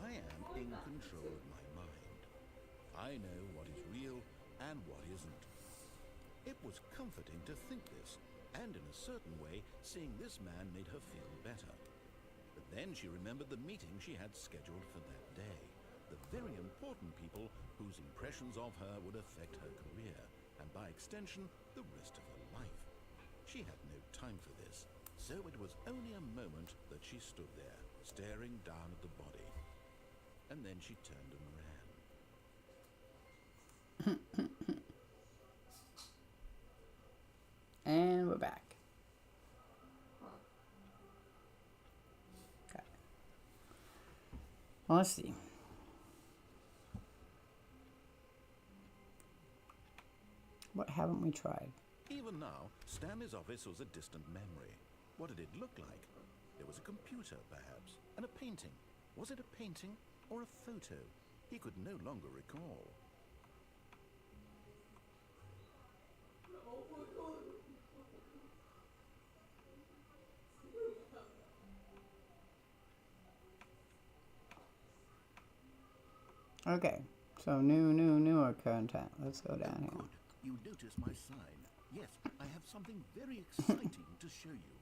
I am in control of my mind. I know what is real and what isn't. It was comforting to think this, and in a certain way, seeing this man made her feel better. But then she remembered the meeting she had scheduled for that day. The very important people whose impressions of her would affect her career, and by extension, the rest of her life. She had no time for this, so it was only a moment that she stood there, staring down at the body. And then she turned and ran. And we're back. Okay. Well, let's see. What haven't we tried? Even now, Stanley's office was a distant memory. What did it look like? There was a computer, perhaps, and a painting. Was it a painting or a photo? He could no longer recall. Okay, so newer content. Let's go down here. Good. You notice my sign. Yes, I have something very exciting to show you.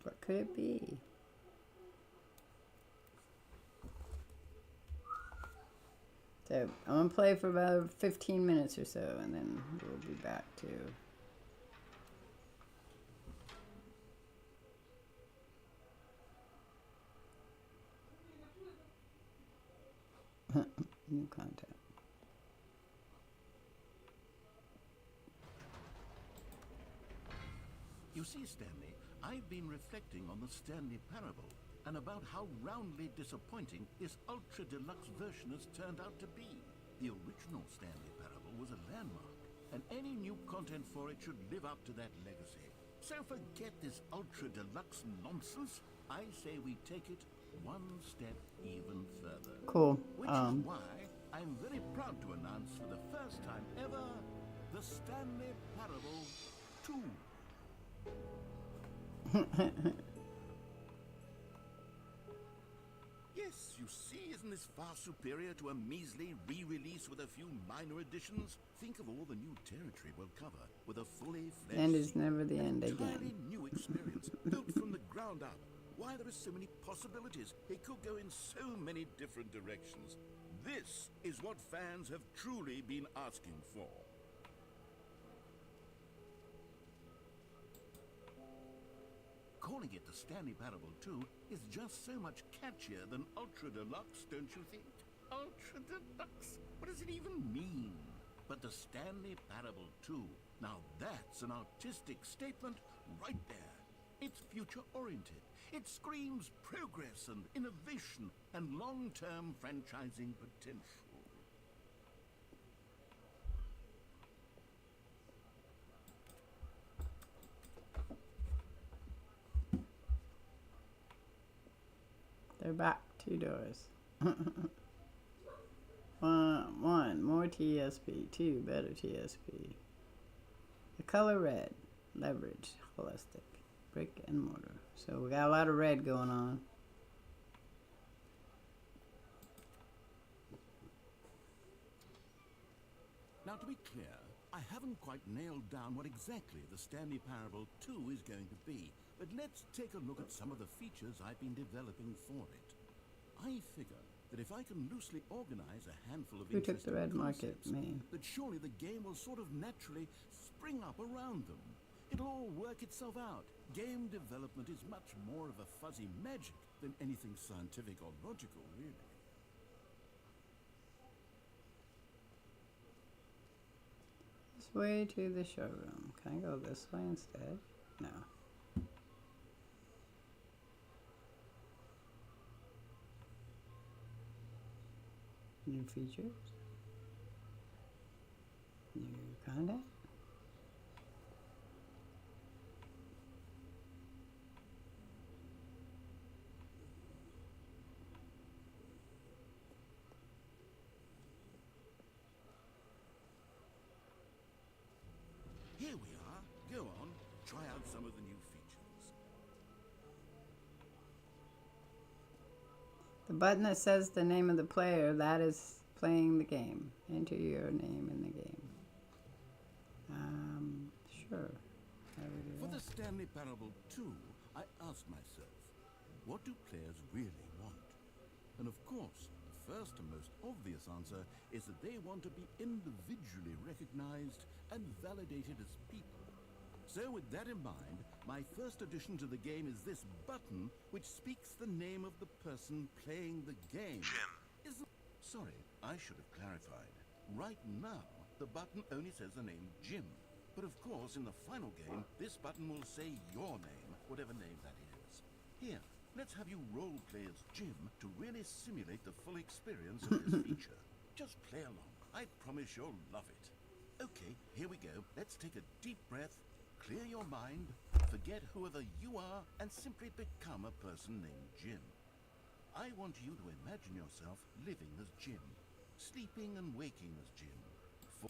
What could it be? So I'm gonna play for about 15 minutes or so, and then we'll be back to new content. You see, Stanley, I've been reflecting on the Stanley parable and about how roundly disappointing this ultra deluxe version has turned out to be. The original Stanley parable was a landmark. and any new content for it should live up to that legacy. So forget this ultra deluxe nonsense. I say we take it one step even further. Cool. Which is why I'm very proud to announce for the first time ever the Stanley Parable 2. Yes, you see, isn't this far superior to a measly re-release with a few minor additions? Think of all the new territory we'll cover with a fully fledged End is sequel. never the end An again. entirely new experience, built from the ground up. Why, there are so many possibilities. It could go in so many different directions. This is what fans have truly been asking for. Calling it the Stanley Parable 2 is just so much catchier than Ultra Deluxe, don't you think? Ultra Deluxe? What does it even mean? But the Stanley Parable 2, now that's an artistic statement right there. It's future-oriented. It screams progress and innovation and long-term franchising potential. They're back. 2 doors. One, more TSP. 2, better TSP. The color red. Leverage. Holistic. Brick and mortar. So we got a lot of red going on. Now, to be clear, I haven't quite nailed down what exactly the Stanley Parable 2 is going to be, but let's take a look at some of the features I've been developing for it. I figure that if I can loosely organize a handful of Who took the interesting red market? concepts, Me. that surely the game will sort of naturally spring up around them. It'll all work itself out. Game development is much more of a fuzzy magic than anything scientific or logical, really. This way to the showroom. Can I go this way instead? No. New features. New content. Here we are. Go on, try out some of the new features. The button that says the name of the player, that is playing the game. Enter your name in the game. Sure. How do we do For the that? Stanley Parable 2, I asked myself, what do players really want? And of course, the first and most obvious answer is that they want to be individually recognized and validated as people. So with that in mind, my first addition to the game is this button which speaks the name of the person playing the game. Jim. Sorry, I should have clarified. Right now, the button only says the name Jim. But of course, in the final game, this button will say your name, whatever name that is. Here, let's have you role-play as Jim to really simulate the full experience of this feature. Just play along. I promise you'll love it. Okay, here we go. Let's take a deep breath, clear your mind, forget whoever you are, and simply become a person named Jim. I want you to imagine yourself living as Jim, sleeping and waking as Jim.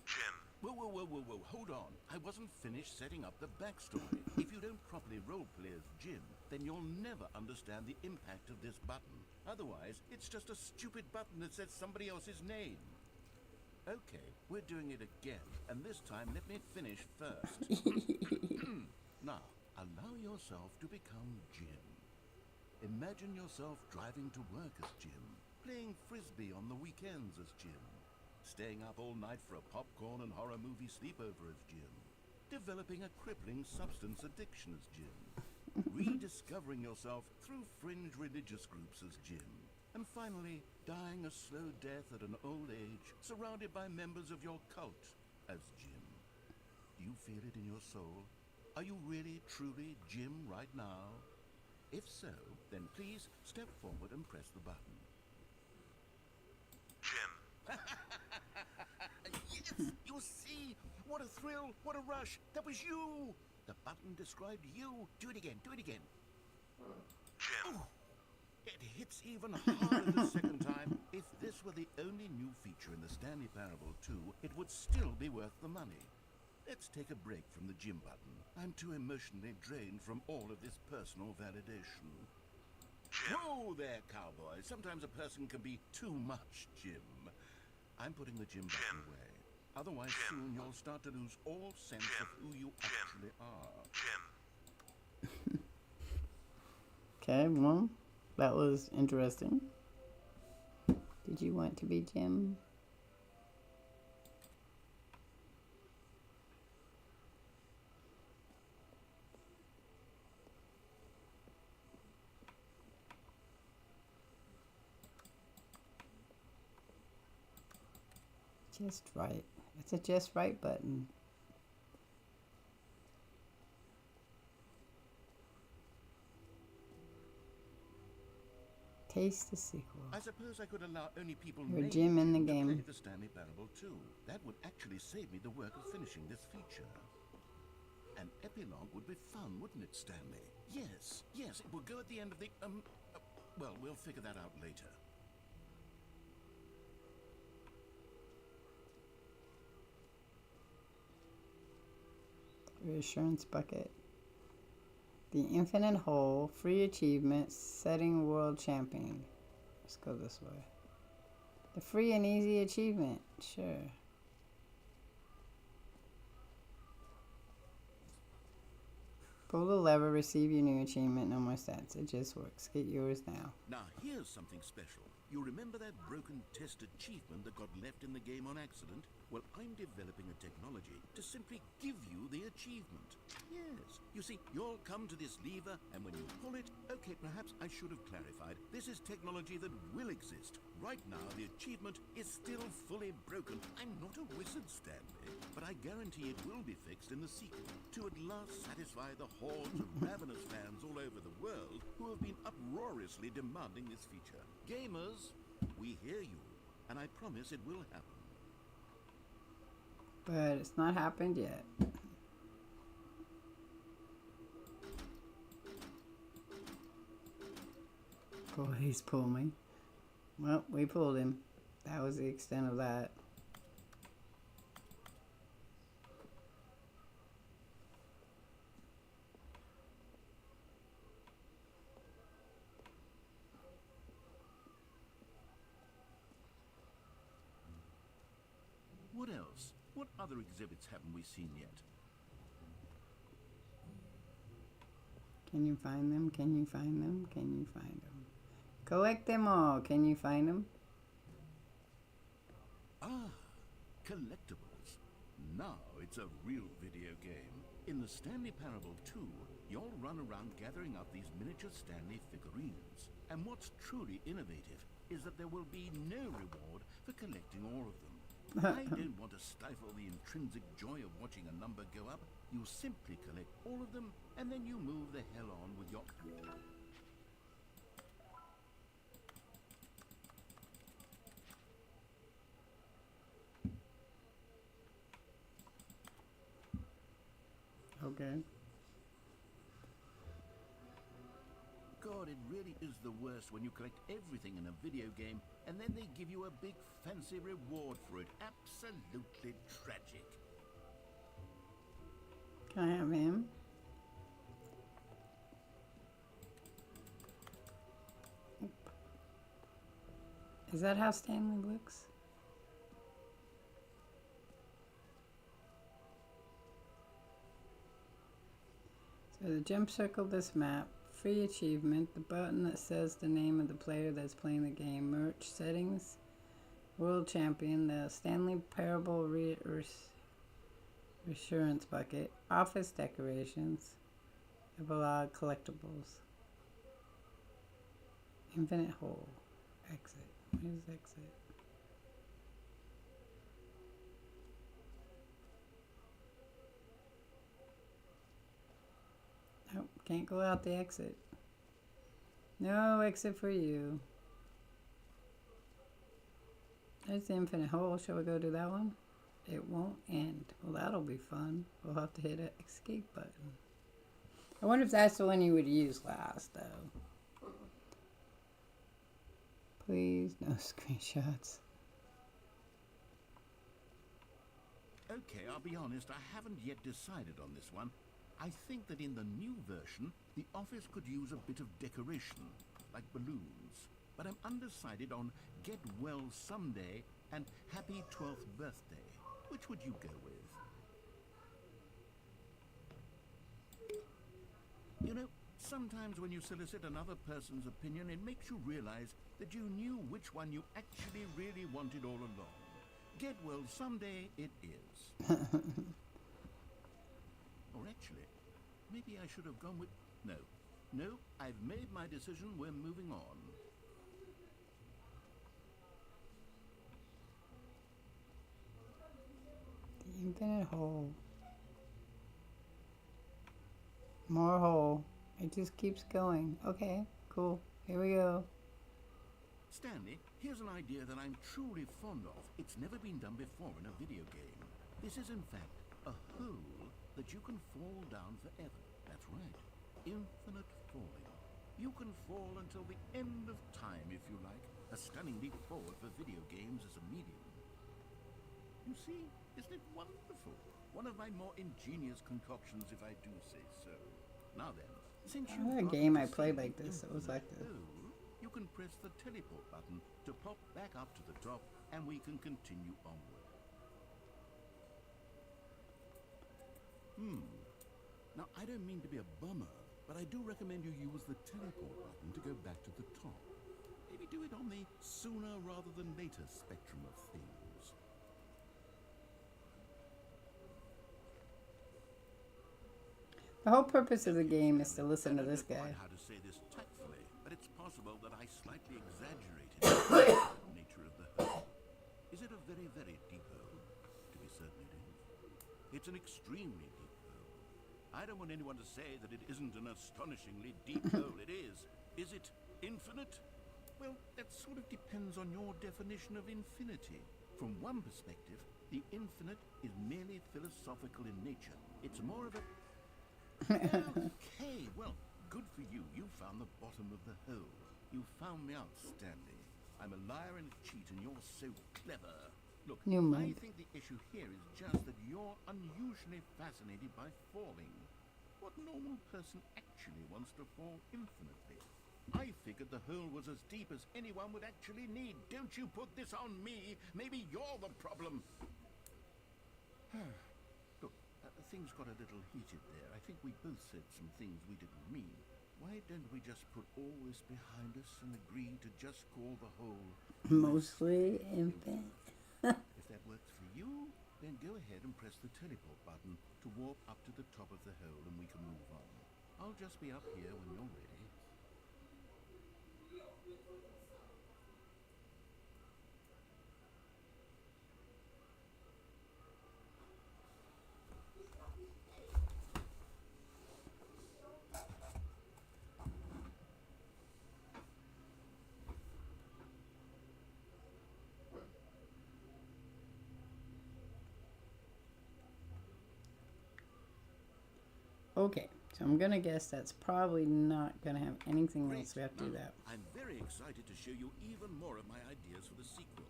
Jim. Whoa, hold on. I wasn't finished setting up the backstory. If you don't properly roleplay as Jim, then you'll never understand the impact of this button. Otherwise, it's just a stupid button that says somebody else's name. Okay, we're doing it again, and this time let me finish first. Now, allow yourself to become Jim. Imagine yourself driving to work as Jim, playing frisbee on the weekends as Jim, staying up all night for a popcorn and horror movie sleepover as Jim, developing a crippling substance addiction as Jim, rediscovering yourself through fringe religious groups as Jim, and finally, dying a slow death at an old age, surrounded by members of your cult as Jim. Do you feel it in your soul? Are you really, truly Jim right now? If so, then please step forward and press the button. Jim. Yes, you see, What a thrill! What a rush! That was you! The button described you. Do it again. Do it again. Jim. Oh, it hits even harder the second time. If this were the only new feature in the Stanley Parable 2, it would still be worth the money. Let's take a break from the gym button. I'm too emotionally drained from all of this personal validation. Jim. Whoa there, cowboy. Sometimes a person can be too much, Jim. I'm putting the gym button away. Otherwise, soon you'll start to lose all sense of who you actually are. Jim. Okay, well, that was interesting. Did you want to be Jim? Just right. It's a just right button. Taste the sequel. I suppose I could allow only people You're named Jim in the to game. play the Stanley Parable 2. That would actually save me the work of finishing this feature. An epilogue would be fun, wouldn't it, Stanley? Yes, yes, it will go at the end of the, well, we'll figure that out later. Reassurance bucket. The infinite hole. Free achievement. Setting world champion. Let's go this way. The free and easy achievement. Sure. Pull the lever. Receive your new achievement. No more stats. It just works. Get yours now. Now, here's something special. You remember that broken test achievement that got left in the game on accident? Well, I'm developing a technology to simply give you the achievement. Yes. You see, you'll come to this lever, and when you pull it... Okay, perhaps I should have clarified. This is technology that will exist. Right now, the achievement is still fully broken. I'm not a wizard, Stanley, but I guarantee it will be fixed in the sequel to at last satisfy the hordes of ravenous fans all over the world who have been uproariously demanding this feature. Gamers, we hear you, and I promise it will happen. But it's not happened yet. Please pull me. Well, we pulled him. That was the extent of that. What else? What other exhibits haven't we seen yet? Can you find them? Can you find them? Can you find them? Collect them all. Can you find them? Ah, collectibles. Now it's a real video game. In the Stanley Parable 2, you'll run around gathering up these miniature Stanley figurines. And what's truly innovative is that there will be no reward for collecting all of them. I don't want to stifle the intrinsic joy of watching a number go up. You simply collect all of them, and then you move the hell on with your... Okay. God, it really is the worst when you collect everything in a video game and then they give you a big fancy reward for it. Absolutely tragic. Can I have him? Is that how Stanley looks? So the jump circle this map. Free achievement, the button that says the name of the player that's playing the game, merch, settings, world champion, the Stanley Parable Reassurance bucket, office decorations, epilogue collectibles, infinite hole, exit. What is exit? Nope, can't go out the exit. No exit for you. There's the infinite hole. Shall we go to that one? It won't end. Well, that'll be fun. We'll have to hit an escape button. I wonder if that's the one you would use last, though. Please, no screenshots. Okay, I'll be honest, I haven't yet decided on this one. I think that in the new version, the office could use a bit of decoration, like balloons. But I'm undecided on Get Well Someday and Happy 12th Birthday. Which would you go with? You know, sometimes when you solicit another person's opinion, it makes you realize that you knew which one you actually really wanted all along. Get well someday it is. Or actually, maybe I should have gone with... No, I've made my decision. We're moving on. The infinite hole. More hole. It just keeps going. Okay, cool. Here we go. Stanley, here's an idea that I'm truly fond of. It's never been done before in a video game. This is, in fact, a hole that you can fall down forever. That's right. Infinite falling. You can fall until the end of time, if you like. A stunning leap forward for video games as a medium. You see, isn't it wonderful? One of my more ingenious concoctions, if I do say so. Now then, since you had a game I played like this. It was like this. You can press the teleport button to pop back up to the top, and we can continue onward. Now, I don't mean to be a bummer, but I do recommend you use the teleport button to go back to the top. Maybe do it on the sooner rather than later spectrum of things. The whole purpose of the game is to listen to this I don't know guy. quite how to say this tactfully, but it's possible that I slightly exaggerated the nature of the hole. Is it a very, very deep hole? To be certain it is. It's an extremely deep hole. I don't want anyone to say that it isn't an astonishingly deep hole. It is. Is it infinite? Well, that sort of depends on your definition of infinity. From one perspective, the infinite is merely philosophical in nature. It's more of a... Okay, well, good for you. You found the bottom of the hole. You found me out, Stanley. I'm a liar and a cheat, and you're so clever. Look, You I might. think the issue here is just that you're unusually fascinated by falling. What normal person actually wants to fall infinitely? I figured the hole was as deep as anyone would actually need. Don't you put this on me. Maybe you're the problem. Look, things got a little heated there. I think we both said some things we didn't mean. Why don't we just put all this behind us and agree to just call the hole Mostly infinite. If that works for you, then go ahead and press the teleport button to warp up to the top of the hole and we can move on. I'll just be up here when you're ready. Okay, so I'm gonna guess that's probably not gonna have anything else. We have to do that. I'm very excited to show you even more of my ideas for the sequel.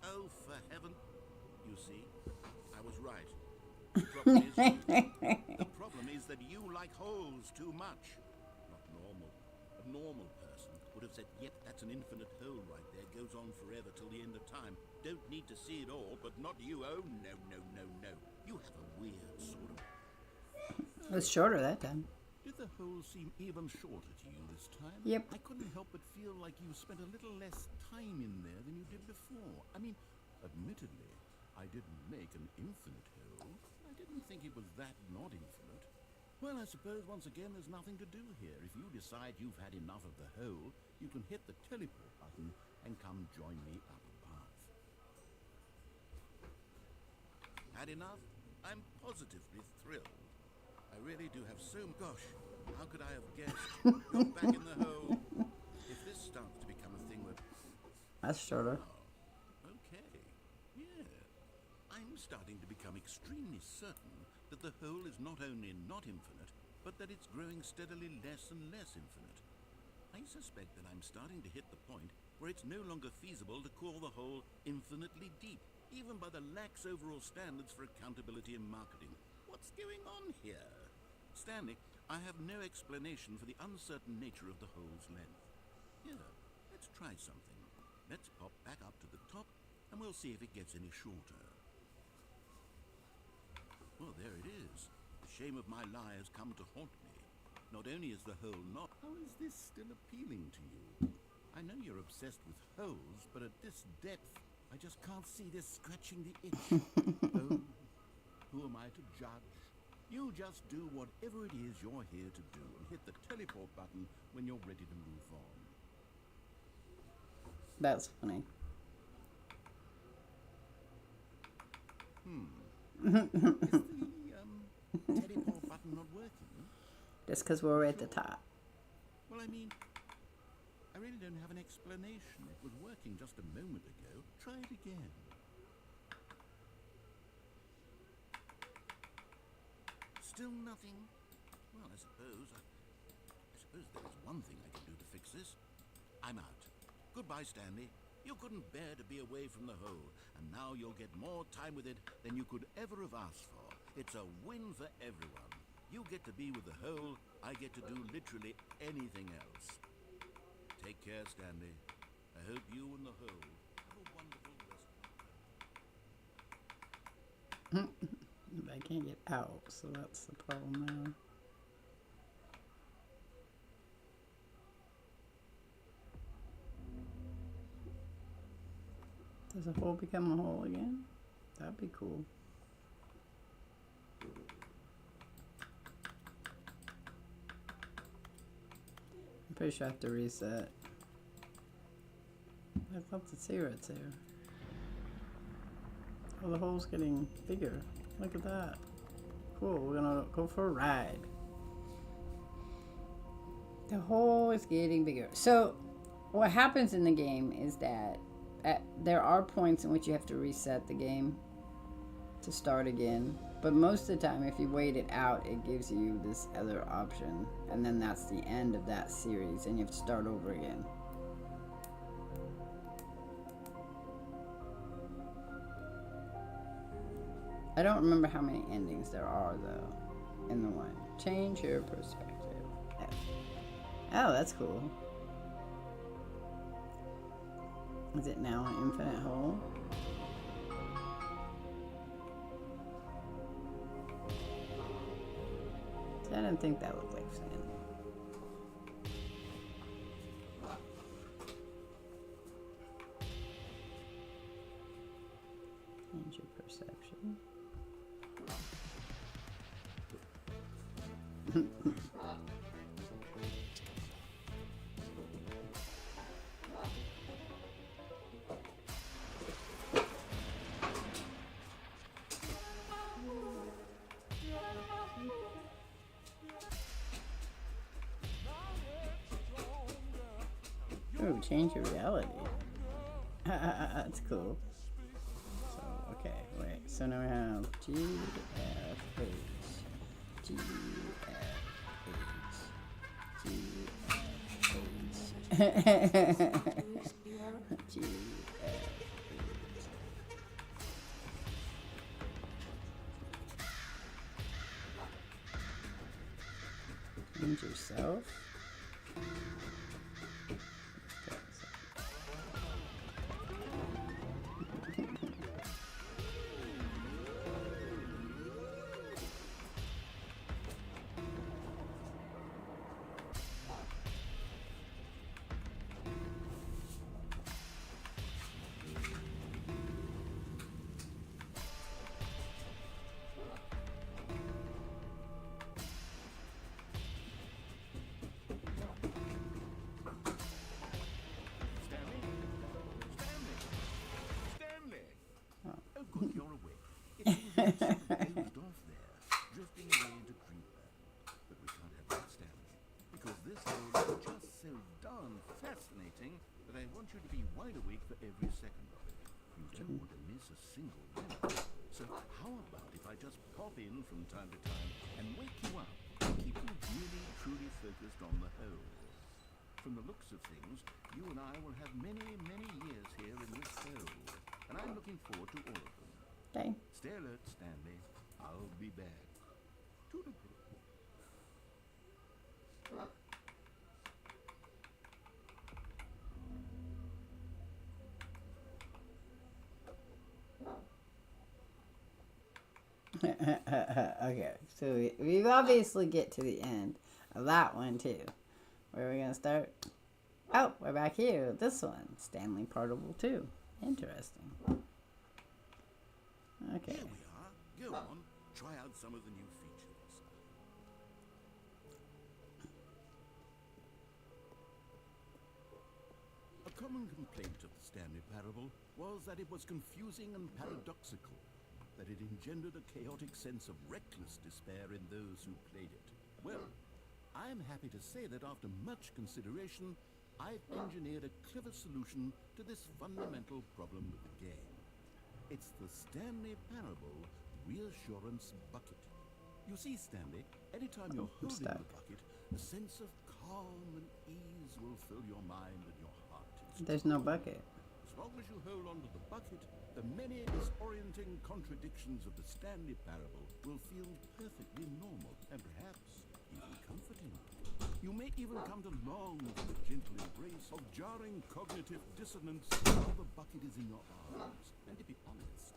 Oh, for heaven. You see, I was right. The problem is that you like holes too much. Not normal. A normal person would have said, yep, that's an infinite hole right there. Goes on forever till the end of time. Don't need to see it all, but not you. Oh, no, no, no, no. You have a weird sort of... It was shorter that time. Did the hole seem even shorter to you this time? Yep. I couldn't help but feel like you spent a little less time in there than you did before. I mean, admittedly, I didn't make an infinite hole. I didn't think it was that not infinite. Well, I suppose once again there's nothing to do here. If you decide you've had enough of the hole, you can hit the teleport button and come join me up above. Had enough? I'm positively thrilled. I really do have so... Gosh, how could I have guessed? You're back in the hole. If this starts to become a thing where... That's shorter. Oh, okay. Yeah. I'm starting to become extremely certain that the hole is not only not infinite, but that it's growing steadily less and less infinite. I suspect that I'm starting to hit the point where it's no longer feasible to call the hole infinitely deep, even by the lax overall standards for accountability in marketing. What's going on here? Stanley, I have no explanation for the uncertain nature of the hole's length. Here, let's try something. Let's pop back up to the top, and we'll see if it gets any shorter. Well, there it is. The shame of my lie has come to haunt me. Not only is the hole not... How is this still appealing to you? I know you're obsessed with holes, but at this depth, I just can't see this scratching the itch. Oh, who am I to judge? You just do whatever it is you're here to do and hit the teleport button when you're ready to move on. That's funny. Is the teleport button not working? Just because we're at the top. Well, I mean, I really don't have an explanation. It was working just a moment ago. Try it again. Still nothing? Well, I suppose there's one thing I can do to fix this. I'm out. Goodbye, Stanley. You couldn't bear to be away from the hole, and now you'll get more time with it than you could ever have asked for. It's a win for everyone. You get to be with the hole, I get to do literally anything else. Take care, Stanley. I hope you and the hole have a wonderful rest. I can't get out, so that's the problem now. Does a hole become a hole again? That'd be cool. I'm pretty sure I have to reset. I'd love to see where it's there. Oh, the hole's getting bigger. Look at that. Cool, we're gonna go for a ride. The hole is getting bigger. So, what happens in the game is that there are points in which you have to reset the game to start again. But most of the time, if you wait it out, it gives you this other option. And then that's the end of that series, and you have to start over again. I don't remember how many endings there are, though, in the one. Change your perspective. Oh, that's cool. Is it now an infinite hole? See, I didn't think that looked like sand. Change your perception. Ooh, change your reality. That's cool. So, okay, wait. So now we have G, F, H, G, F, H, G, F, H. G, F, H. Change yourself. Good, you're awake. It seems like something dozed off there, drifting away into dreamland. But we can't have that, Stanley, because this hole is just so darn fascinating that I want you to be wide awake for every second of it. You don't want to miss a single minute. So How about if I just pop in from time to time and wake you up and keep you really, truly focused on the whole? From the looks of things, you and I will have many, many years here in this hole, and I'm looking forward to all of them. Okay. Stay alert, Stanley. I'll be back. Toodle-poo. Okay, so we obviously get to the end of that one too. Where are we gonna start? Oh, we're back here. This one, Stanley Partible 2. Interesting. Okay. Here we are. Go on. Try out some of the new features. A common complaint of the Stanley Parable was that it was confusing and paradoxical, that it engendered a chaotic sense of reckless despair in those who played it. Well, I'm happy to say that after much consideration, I've engineered a clever solution to this fundamental problem with the game. It's the Stanley Parable Reassurance Bucket. You see, Stanley, anytime you're holding the bucket, a sense of calm and ease will fill your mind and your heart. There's no bucket. As long as you hold on to the bucket, the many disorienting contradictions of the Stanley Parable will feel perfectly normal and perhaps even comforting. You may even come to long for the gentle embrace of jarring cognitive dissonance while the bucket is in your arms. And to be honest,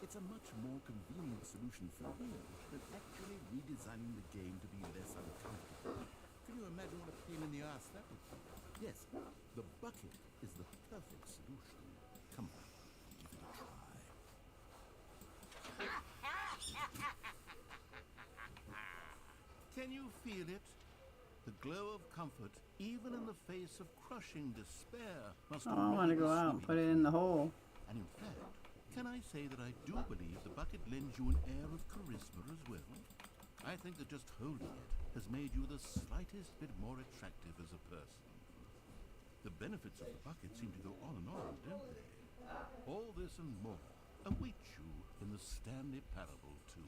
it's a much more convenient solution for you than actually redesigning the game to be less uncomfortable. Can you imagine what a pain in the ass that would be? Yes, the bucket is the perfect solution. Come on, give it a try. Can you feel it? The glow of comfort, even in the face of crushing despair, must Oh, I want to go out and put it in the hole. And in fact, can I say that I do believe the bucket lends you an air of charisma as well? I think that just holding it has made you the slightest bit more attractive as a person. The benefits of the bucket seem to go on and on, don't they? All this and more await you in the Stanley Parable 2.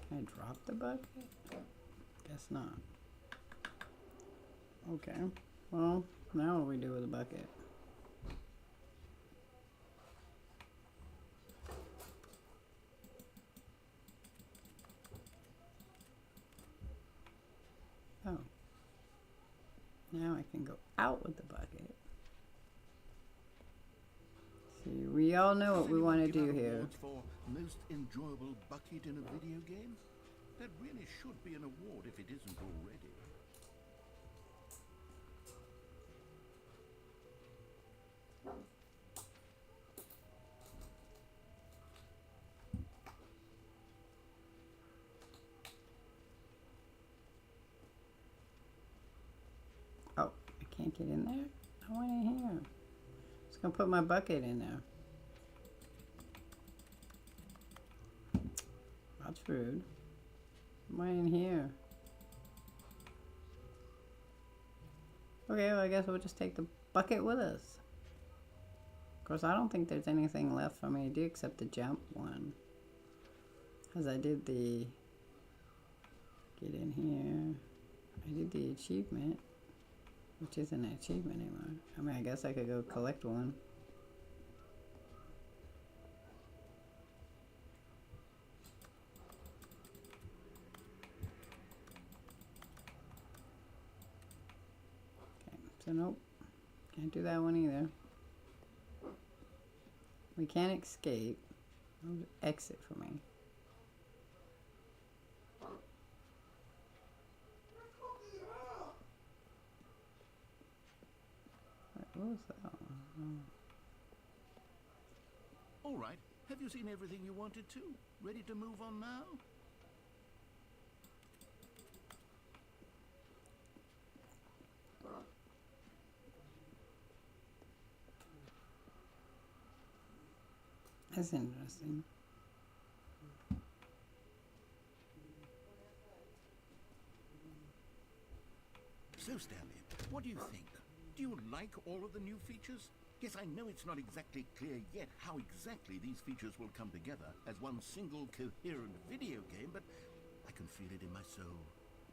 Can I drop the bucket? Guess not. Okay. Well, now what do we do with the bucket? Oh. Now I can go out with the bucket. See, we all know what we want to do here. For most enjoyable bucket in a video game? That really should be an award if it isn't already. Oh, I can't get in there? I want in here. Just gonna put my bucket in there. That's rude. Why in here? Okay, well I guess we'll just take the bucket with us. Of course, I don't think there's anything left for me to do except the jump one. Because I did the... Get in here. I did the achievement. Which isn't an achievement anymore. I mean, I guess I could go collect one. So nope, can't do that one either. We can't escape. Exit for me. What was that one? All right, have you seen everything you wanted to? Ready to move on now? That's interesting. So, Stanley, what do you think? Do you like all of the new features? Yes, I know it's not exactly clear yet how exactly these features will come together as one single coherent video game, but I can feel it in my soul.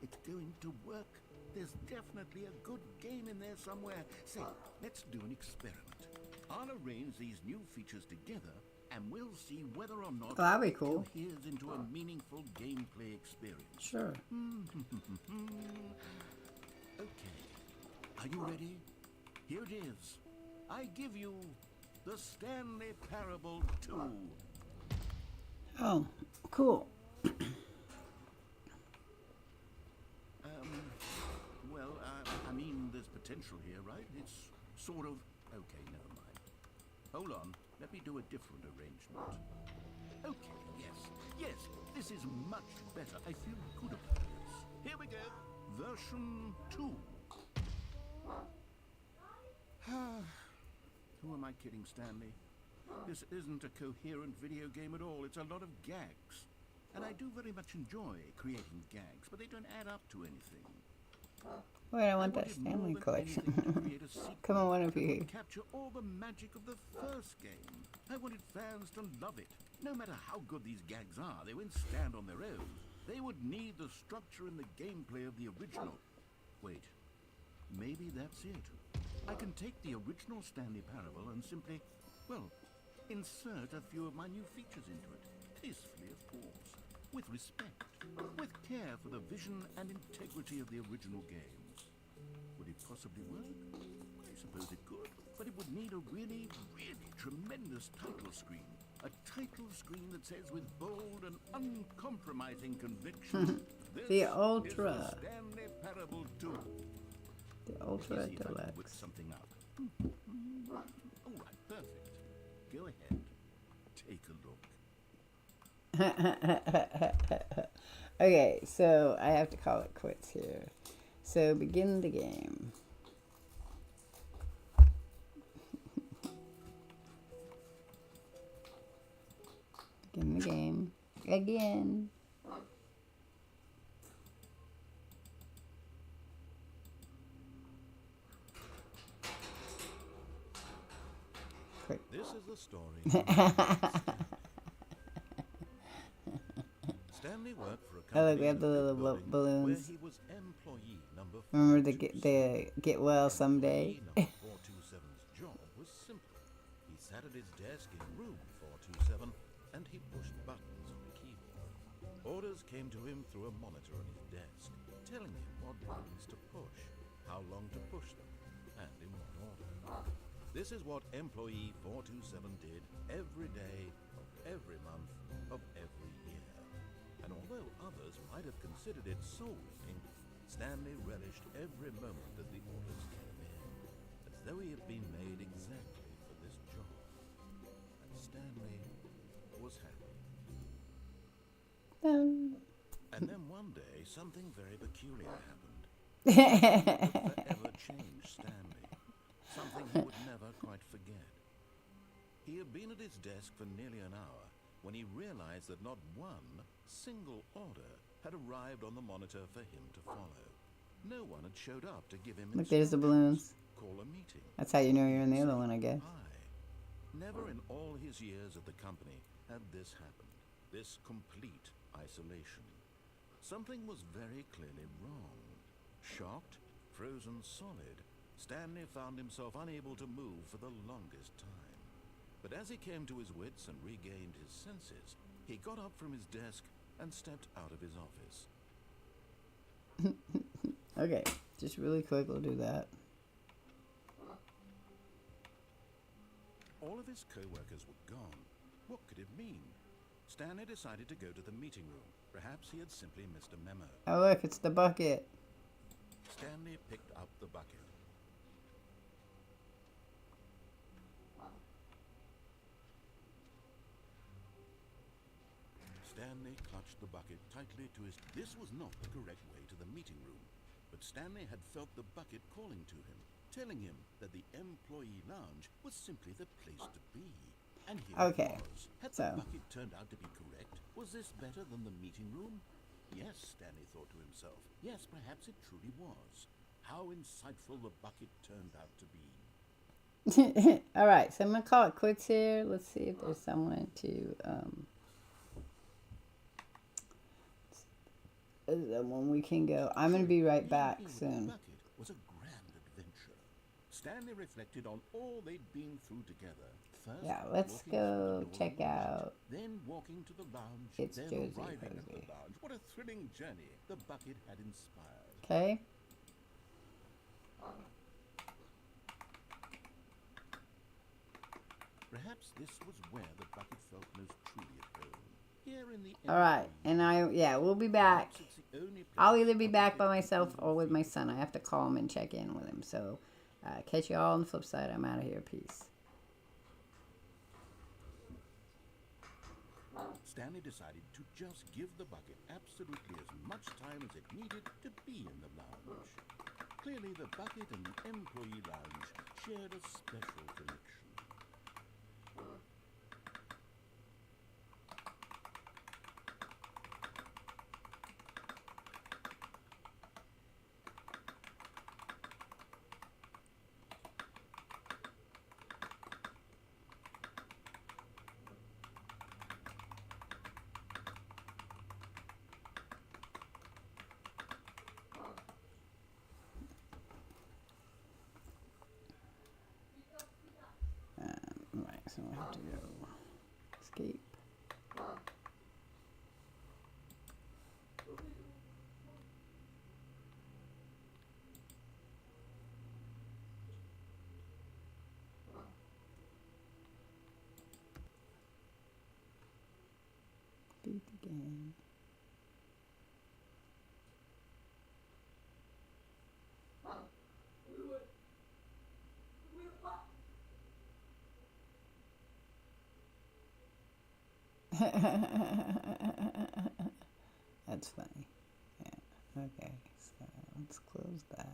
It's going to work. There's definitely a good game in there somewhere. Say, let's do an experiment. I'll arrange these new features together, and we'll see whether or not That'd be it cool. coheres into a meaningful gameplay experience. Sure. Okay. Are you ready? Here it is. I give you the Stanley Parable 2. Oh, cool. Well, I mean, there's potential here, right? It's sort of... Okay, never mind. Hold on. Let me do a different arrangement. Okay, yes, this is much better. I feel good about this. Here we go. Version 2. Who am I kidding, Stanley? This isn't a coherent video game at all. It's a lot of gags. And I do very much enjoy creating gags, but they don't add up to anything. Wait, I want that wanted more Stanley than collection. anything to create a sequel Come on, one of that you. would capture all the magic of the first game. I wanted fans to love it. No matter how good these gags are, they wouldn't stand on their own. They would need the structure and the gameplay of the original. Wait, maybe that's it. I can take the original Stanley Parable and simply, well, insert a few of my new features into it. Tastefully, of course. With respect. With care for the vision and integrity of the original games. Would it possibly work? I suppose it could. But it would need a really, really tremendous title screen. A title screen that says with bold and uncompromising conviction, this The is Ultra. the Stanley Parable 2. The Ultra Let me see if I can whip Deluxe. something up. All right, perfect. Go ahead. Take a look. Okay, so I have to call it quits here. So begin the game. Begin the game. Again. Quick. This is the story. Stanley worked for a company Oh, look, we have the in a little building balloons. where he was employee number Remember 427. the get well someday? Employee number 427's job was simple. He sat at his desk in room 427 and he pushed buttons on the keyboard. Orders came to him through a monitor on his desk, telling him what buttons to push, how long to push them, and in what order. This is what employee 427 did every day of every month of every year. And although others might have considered it soul-winning, Stanley relished every moment as the orders came in, as though he had been made exactly for this job. And Stanley was happy. And then one day, something very peculiar happened. Something that would forever change Stanley. Something he would never quite forget. He had been at his desk for nearly an hour when he realized that not one single order had arrived on the monitor for him to follow. No one had showed up to give him Look, there's the instructions, balloons. call a meeting. That's how you know you're in the other one, I guess. Never in all his years at the company had this happened. This complete isolation. Something was very clearly wrong. Shocked, frozen solid, Stanley found himself unable to move for the longest time. But as he came to his wits and regained his senses, he got up from his desk and stepped out of his office. Okay, just really quick, we'll do that. All of his co-workers were gone. What could it mean? Stanley decided to go to the meeting room. Perhaps he had simply missed a memo. Oh, look, it's the bucket. Stanley picked up the bucket. Stanley clutched the bucket tightly to his... This was not the correct way to the meeting room, but Stanley had felt the bucket calling to him, telling him that the employee lounge was simply the place to be. And here Okay, it was. Had so... the bucket turned out to be correct? Was this better than the meeting room? Yes, Stanley thought to himself. Yes, perhaps it truly was. how insightful the bucket turned out to be. All right, so I'm gonna call it quits here. Let's see if there's someone to someone we can go. I'm gonna be right back Being with soon. The bucket was a grand adventure. Stanley reflected on all they'd been through together. First, Yeah, let's walking go through the check door out. then walking to the lounge, It's then Josie arriving at Posey. the lounge. What a thrilling journey the bucket had inspired. Okay. Perhaps this was where the bucket felt most truly at home. Here in the All right, and we'll be back. Perhaps it's the only place I'll either be a back by bucket myself could or with feel my son. I have to call him and check in with him. So, catch you all on the flip side. I'm out of here. Peace. Stanley decided to just give the bucket absolutely as much time as it needed to be in the lounge. Clearly, the bucket and the employee lounge shared a special connection. Right, so I have to go escape. Beat the game. That's funny. Yeah. Okay. So let's close that.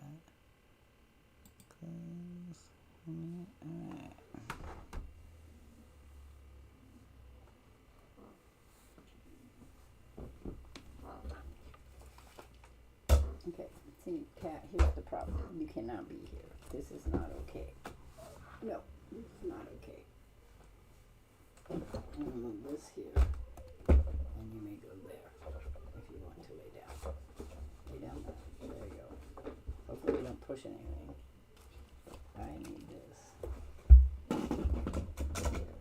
Close. Alright. Okay. See, Cat, here's the problem. You cannot be here. This is not okay. No, this is not okay. I'm gonna move this here. And you may go there if you want to lay down. Lay down there. There you go. Hopefully you don't push anything. I need this. Here.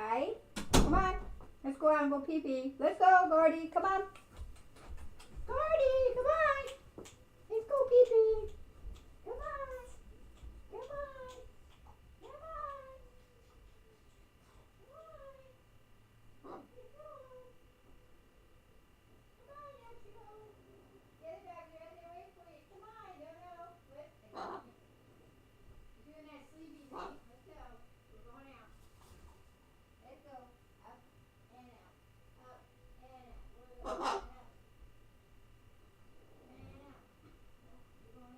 guy. Come on. Let's go out and go pee-pee. Let's go, Gordy. Come on. Gordy, come on. Let's go pee-pee. Come on. Come on. Come on. Come on. Let's go. Come on, let's go. Get it back there. They're waiting for you. Come on, Dodo. Let's go. You're doing that sleepy thing. Let's go. We're going out. Let's go. Up and out. Up and out. We're going up and out. And out. We're going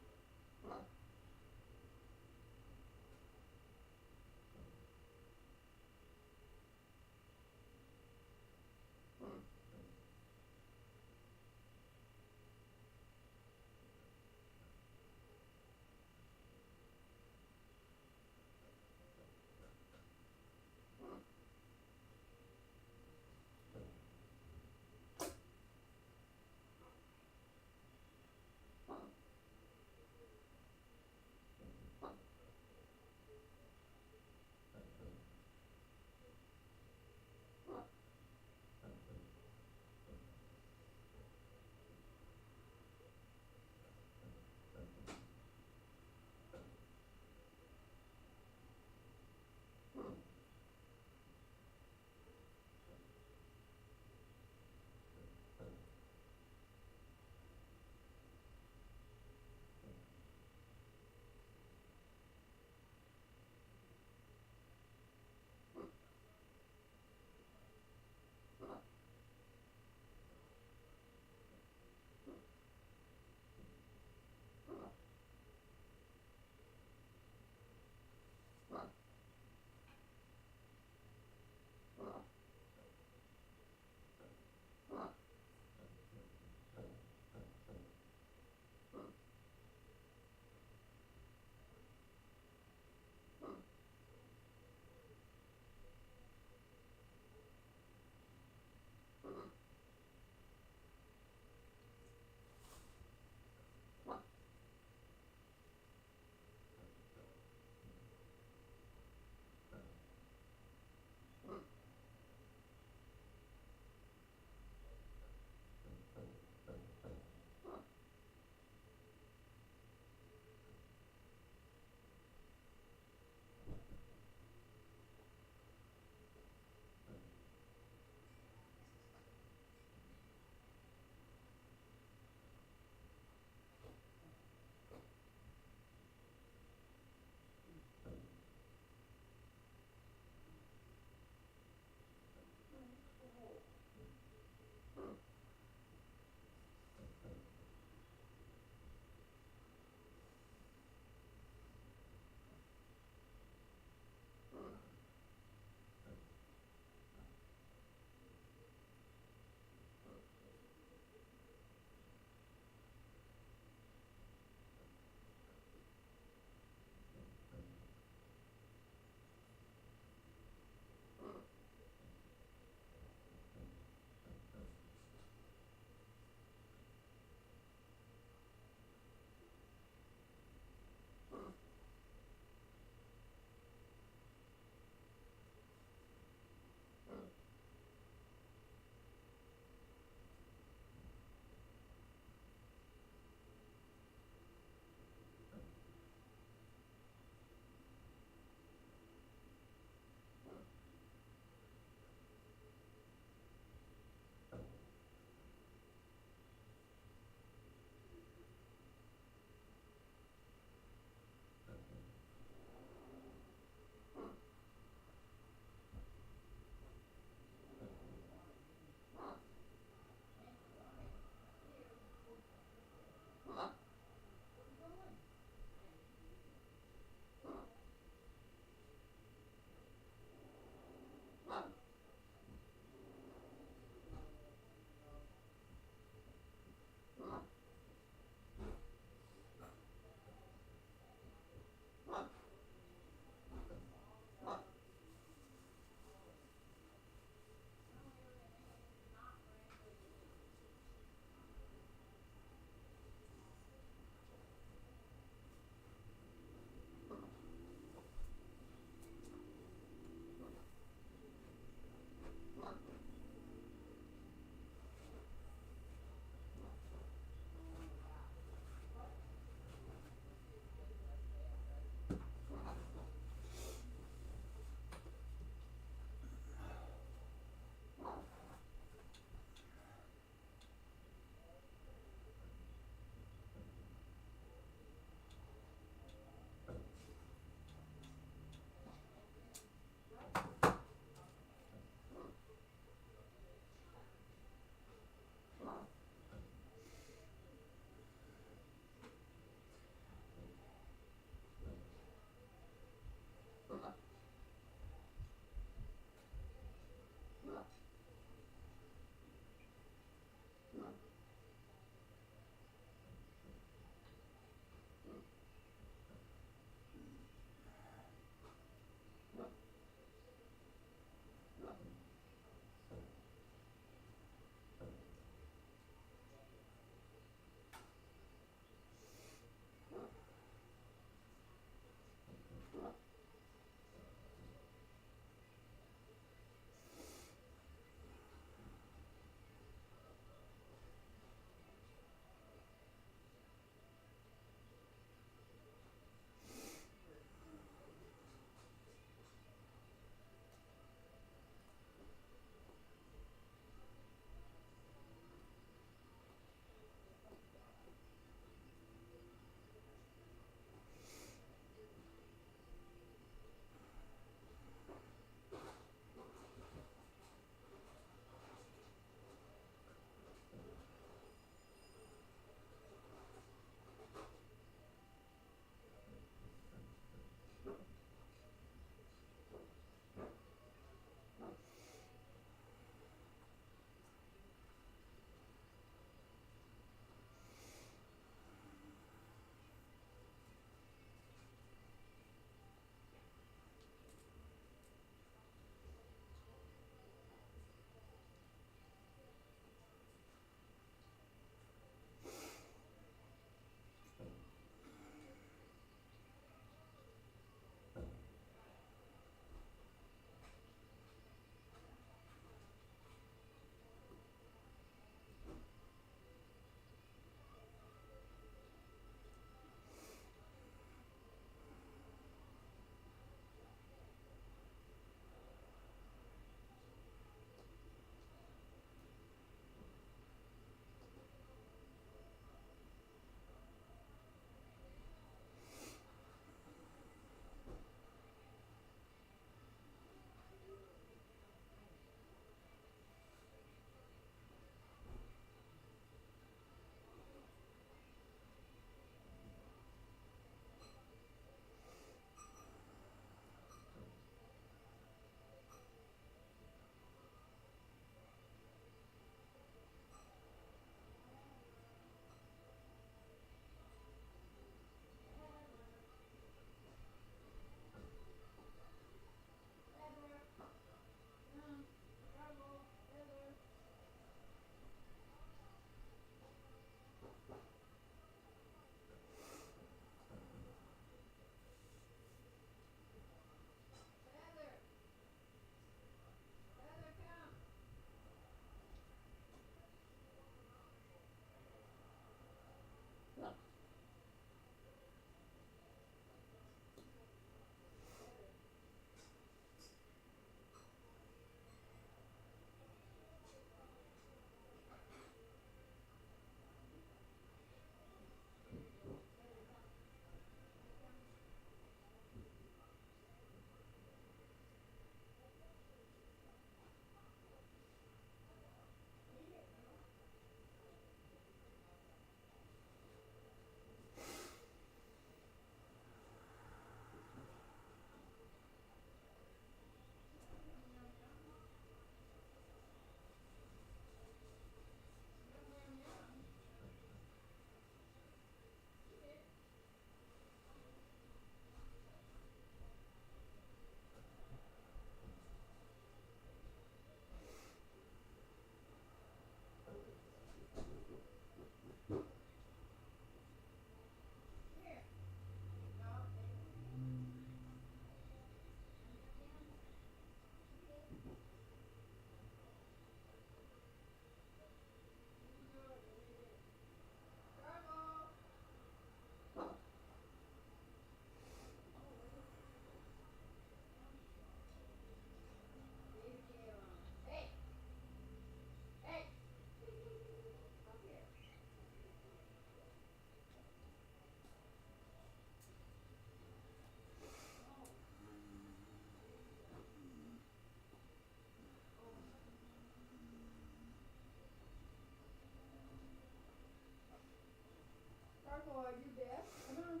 you deaf? Come on.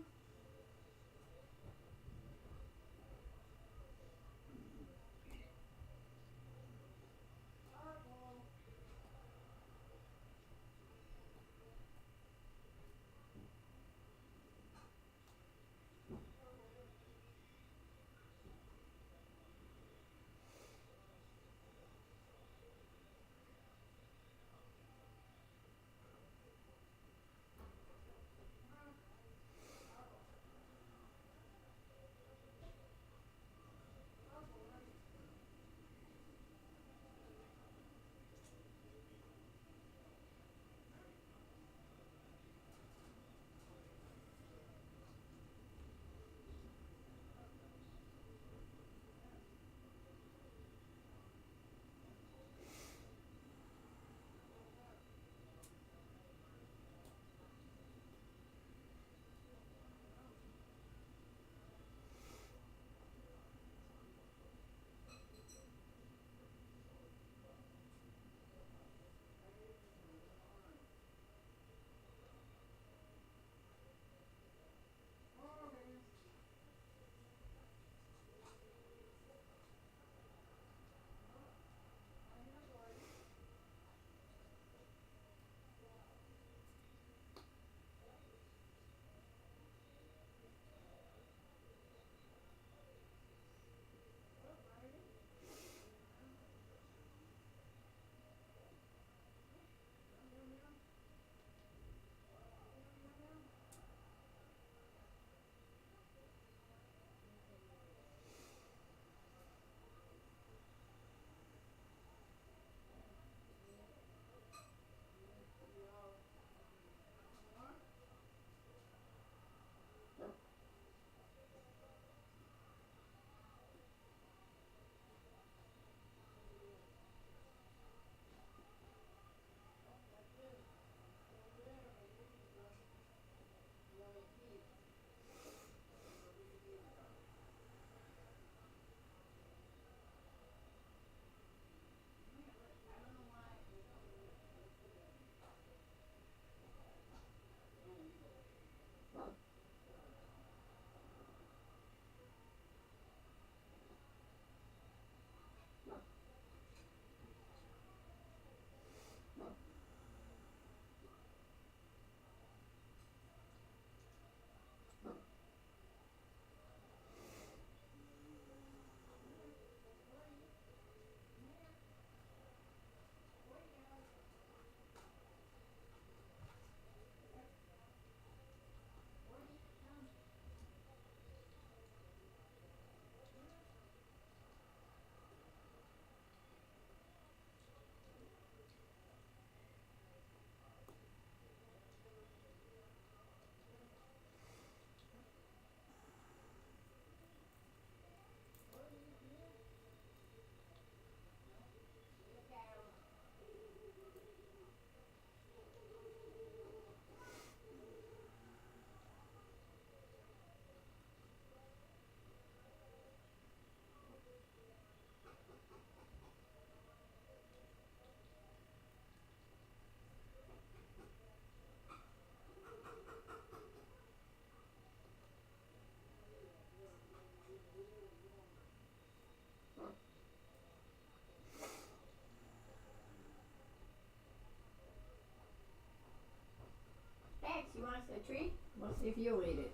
You want a treat? We'll see if you'll eat it.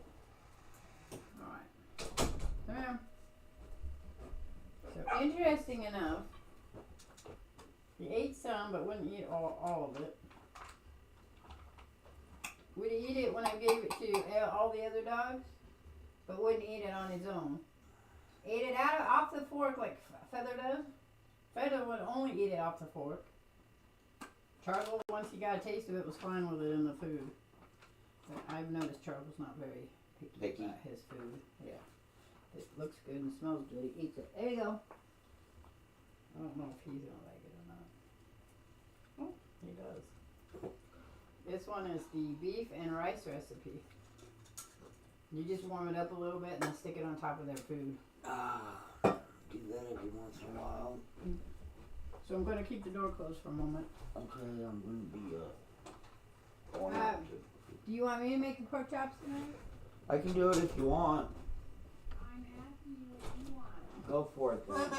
Alright. Come here. So, interesting enough, he ate some but wouldn't eat all of it. Would he eat it when I gave it to all the other dogs, but wouldn't eat it on his own. Ate it off the fork like Feather does. Feather would only eat it off the fork. Charles, once he got a taste of it, was fine with it in the food. But I've noticed Charles not very picky about his food. Yeah. It looks good and smells good. He eats it. There you go. I don't know if he's going to like it or not. Oh, he does. This one is the beef and rice recipe. You just warm it up a little bit and then stick it on top of their food. Do that every once in a while. So I'm going to keep the door closed for a moment. Okay, I'm going to be going out to Do you want me to make the pork chops tonight? I can do it if you want. I'm asking you if you want. Go for it then.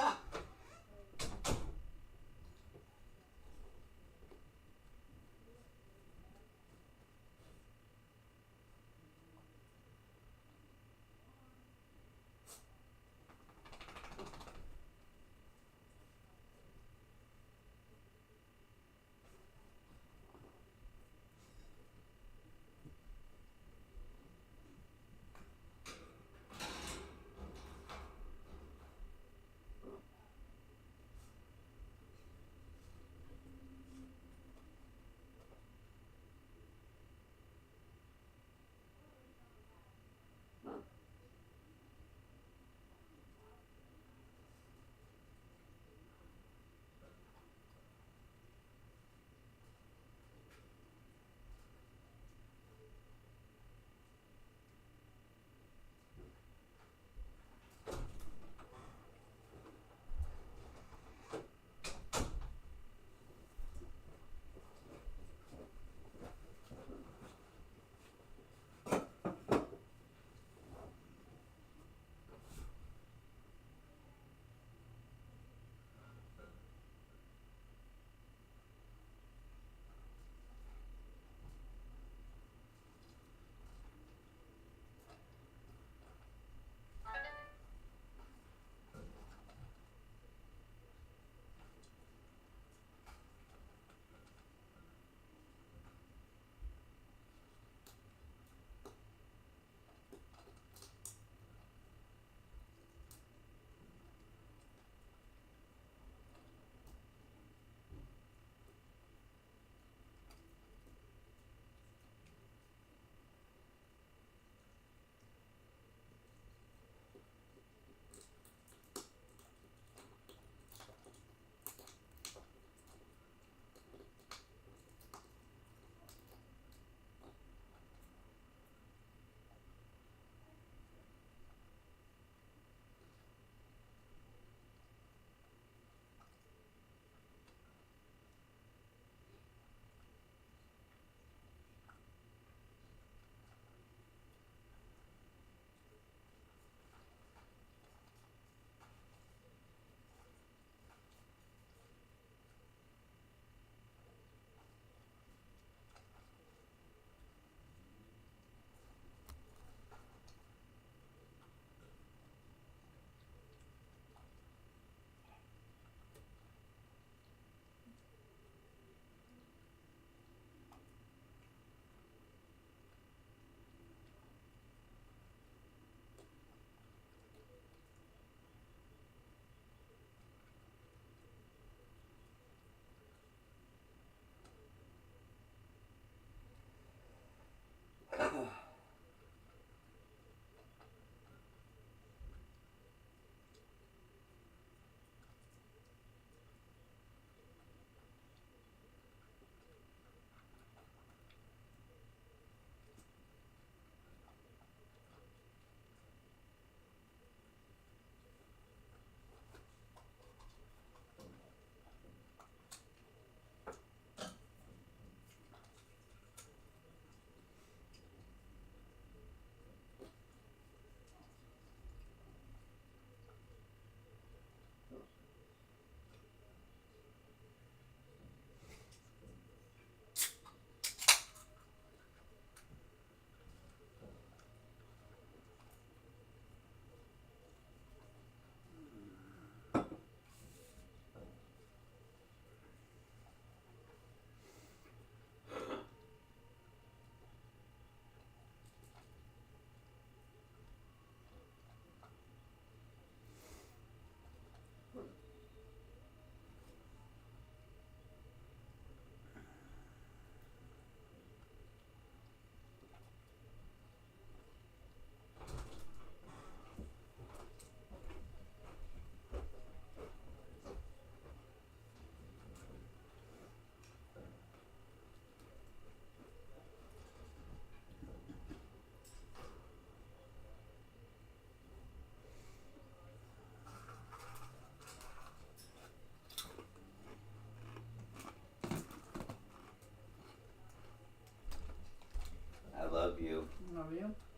How are you?